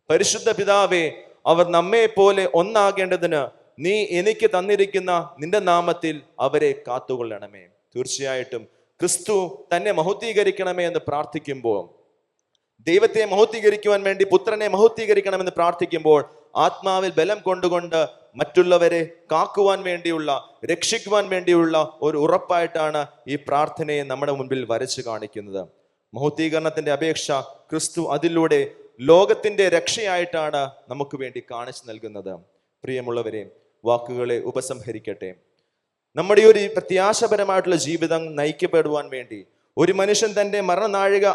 പരിശുദ്ധ പിതാവേ, അവർ നമ്മെ പോലെ ഒന്നാകേണ്ടതിന് നീ എനിക്ക് തന്നിരിക്കുന്ന നിന്റെ നാമത്തിൽ അവരെ കാത്തുകൊള്ളണമേ. തീർച്ചയായിട്ടും ക്രിസ്തു തന്നെ മഹത്വീകരിക്കണമേ എന്ന് പ്രാർത്ഥിക്കുമ്പോൾ, ദൈവത്തെ മഹത്വീകരിക്കുവാൻ വേണ്ടി പുത്രനെ മഹത്വീകരിക്കണമെന്ന് പ്രാർത്ഥിക്കുമ്പോൾ ആത്മാവിൽ ബലം കൊണ്ടുകൊണ്ട് മറ്റുള്ളവരെ കാക്കുവാൻ വേണ്ടിയുള്ള, രക്ഷിക്കുവാൻ വേണ്ടിയുള്ള ഒരു ഉറപ്പായിട്ടാണ് ഈ പ്രാർത്ഥനയെ നമ്മുടെ മുൻപിൽ വരച്ചു കാണിക്കുന്നത്. മഹത്വീകരണത്തിന്റെ അപേക്ഷ ക്രിസ്തു അതിലൂടെ ലോകത്തിന്റെ രക്ഷയായിട്ടാണ് നമുക്ക് വേണ്ടി കാണിച്ചു നൽകുന്നത്. പ്രിയമുള്ളവരെ, വാക്കുകളെ ഉപസംഹരിക്കട്ടെ. നമ്മുടെ ഒരു പ്രത്യാശപരമായിട്ടുള്ള ജീവിതം നയിക്കപ്പെടുവാൻ വേണ്ടി ഒരു മനുഷ്യൻ തന്റെ മരണനാഴിക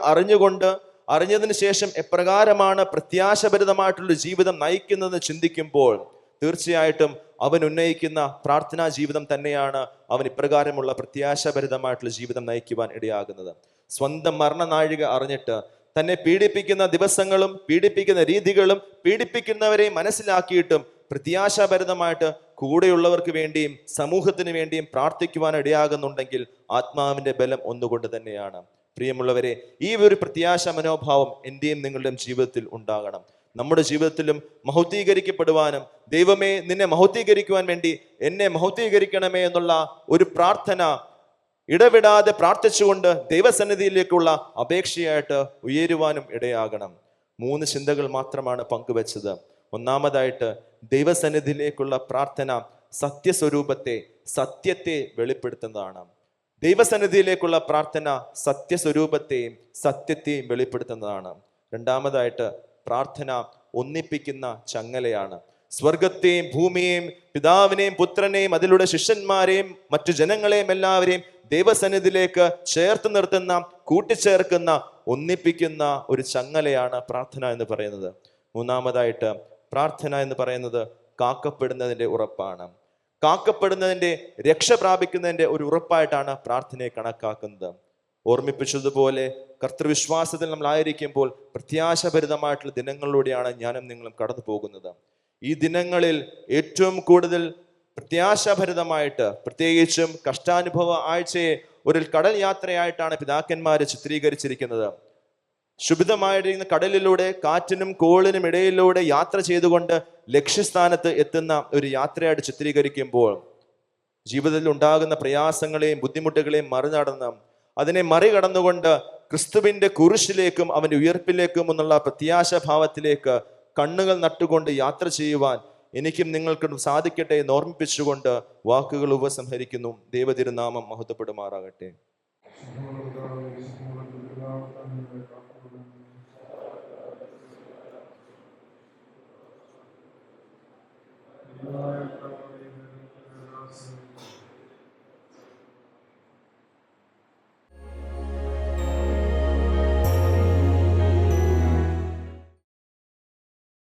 അറിഞ്ഞതിന് ശേഷം എപ്രകാരമാണ് പ്രത്യാശഭരിതമായിട്ടുള്ള ജീവിതം നയിക്കുന്നതെന്ന് ചിന്തിക്കുമ്പോൾ തീർച്ചയായിട്ടും അവൻ ഉന്നയിക്കുന്ന പ്രാർത്ഥനാ ജീവിതം തന്നെയാണ് അവൻ ഇപ്രകാരമുള്ള പ്രത്യാശാഭരിതമായിട്ടുള്ള ജീവിതം നയിക്കുവാൻ ഇടയാകുന്നത്. സ്വന്തം മരണനാഴിക അറിഞ്ഞിട്ട് തന്നെ പീഡിപ്പിക്കുന്ന ദിവസങ്ങളും പീഡിപ്പിക്കുന്ന രീതികളും പീഡിപ്പിക്കുന്നവരെ മനസ്സിലാക്കിയിട്ടും പ്രത്യാശാഭരിതമായിട്ട് കൂടെയുള്ളവർക്ക് വേണ്ടിയും സമൂഹത്തിന് വേണ്ടിയും പ്രാർത്ഥിക്കുവാൻ ഇടയാകുന്നുണ്ടെങ്കിൽ ആത്മാവിന്റെ ബലം ഒന്നുകൊണ്ട് തന്നെയാണ്. പ്രിയമുള്ളവരെ, ഈ ഒരു പ്രത്യാശ മനോഭാവം എന്റെയും നിങ്ങളുടെയും ജീവിതത്തിൽ ഉണ്ടാകണം. നമ്മുടെ ജീവിതത്തിലും മഹത്വീകരിക്കപ്പെടുവാനും ദൈവമേ നിന്നെ മഹത്വീകരിക്കുവാൻ വേണ്ടി എന്നെ മഹത്വീകരിക്കണമേ എന്നുള്ള ഒരു പ്രാർത്ഥന ഇടവിടാതെ പ്രാർത്ഥിച്ചുകൊണ്ട് ദൈവസന്നിധിയിലേക്കുള്ള അപേക്ഷയായിട്ട് ഉയരുവാനും ഇടയാകണം. 3 ചിന്തകൾ മാത്രമാണ് പങ്കുവെച്ചത്. ഒന്നാമതായിട്ട്, ദൈവസന്നിധിയിലേക്കുള്ള പ്രാർത്ഥന സത്യത്തെ വെളിപ്പെടുത്തുന്നതാണ്. ദൈവസന്നിധിയിലേക്കുള്ള പ്രാർത്ഥന സത്യത്തെയും വെളിപ്പെടുത്തുന്നതാണ്. രണ്ടാമതായിട്ട്, പ്രാർത്ഥന ഒന്നിപ്പിക്കുന്ന ചങ്ങലയാണ്. സ്വർഗത്തെയും ഭൂമിയെയും പിതാവിനെയും പുത്രനെയും അതിലൂടെ ശിഷ്യന്മാരെയും മറ്റു ജനങ്ങളെയും എല്ലാവരെയും ദൈവസന്നിധിയിലേക്ക് ചേർത്ത് നിർത്തുന്ന, കൂട്ടിച്ചേർക്കുന്ന, ഒന്നിപ്പിക്കുന്ന ഒരു ചങ്ങലയാണ് പ്രാർത്ഥന എന്ന് പറയുന്നത്. മൂന്നാമതായിട്ട്, പ്രാർത്ഥന എന്ന് പറയുന്നത് കാക്കപ്പെടുന്നതിന്റെ ഉറപ്പാണ്. കാക്കപ്പെടുന്നതിന്റെ, രക്ഷ പ്രാപിക്കുന്നതിന്റെ ഒരു ഉറപ്പായിട്ടാണ് പ്രാർത്ഥനയെ കണക്കാക്കുന്നത്. ഓർമ്മിപ്പിച്ചതുപോലെ കർത്തൃവിശ്വാസത്തിൽ നമ്മൾ ആയിരിക്കുമ്പോൾ പ്രത്യാശഭരിതമായിട്ടുള്ള ദിനങ്ങളിലൂടെയാണ് ഞാനും നിങ്ങളും കടന്നു പോകുന്നത്. ഈ ദിനങ്ങളിൽ ഏറ്റവും കൂടുതൽ പ്രത്യാശാഭരിതമായിട്ട്, പ്രത്യേകിച്ചും കഷ്ടാനുഭവ ആഴ്ചയെ ഒരു കടൽ യാത്രയായിട്ടാണ് പിതാക്കന്മാര് ചിത്രീകരിച്ചിരിക്കുന്നത്. ശുഭിതമായിരിക്കുന്ന കടലിലൂടെ കാറ്റിനും കോളിനും ഇടയിലൂടെ യാത്ര ചെയ്തുകൊണ്ട് ലക്ഷ്യസ്ഥാനത്ത് എത്തുന്ന ഒരു യാത്രയായിട്ട് ചിത്രീകരിക്കുമ്പോൾ ജീവിതത്തിൽ ഉണ്ടാകുന്ന പ്രയാസങ്ങളെയും ബുദ്ധിമുട്ടുകളെയും മറികടന്ന് അതിനെ മറികടന്നുകൊണ്ട് ക്രിസ്തുവിന്റെ കുരിശിലേക്കും അവന്റെ ഉയർപ്പിലേക്കും എന്നുള്ള പ്രത്യാശാഭാവത്തിലേക്ക് കണ്ണുകൾ നട്ടുകൊണ്ട് യാത്ര ചെയ്യുവാൻ എനിക്കും നിങ്ങൾക്കും സാധിക്കട്ടെ എന്ന് ഓർമ്മിപ്പിച്ചുകൊണ്ട് വാക്കുകൾ ഉപസംഹരിക്കുന്നു. ദൈവതിരുനാമം മഹത്വപ്പെടുമാറാകട്ടെ.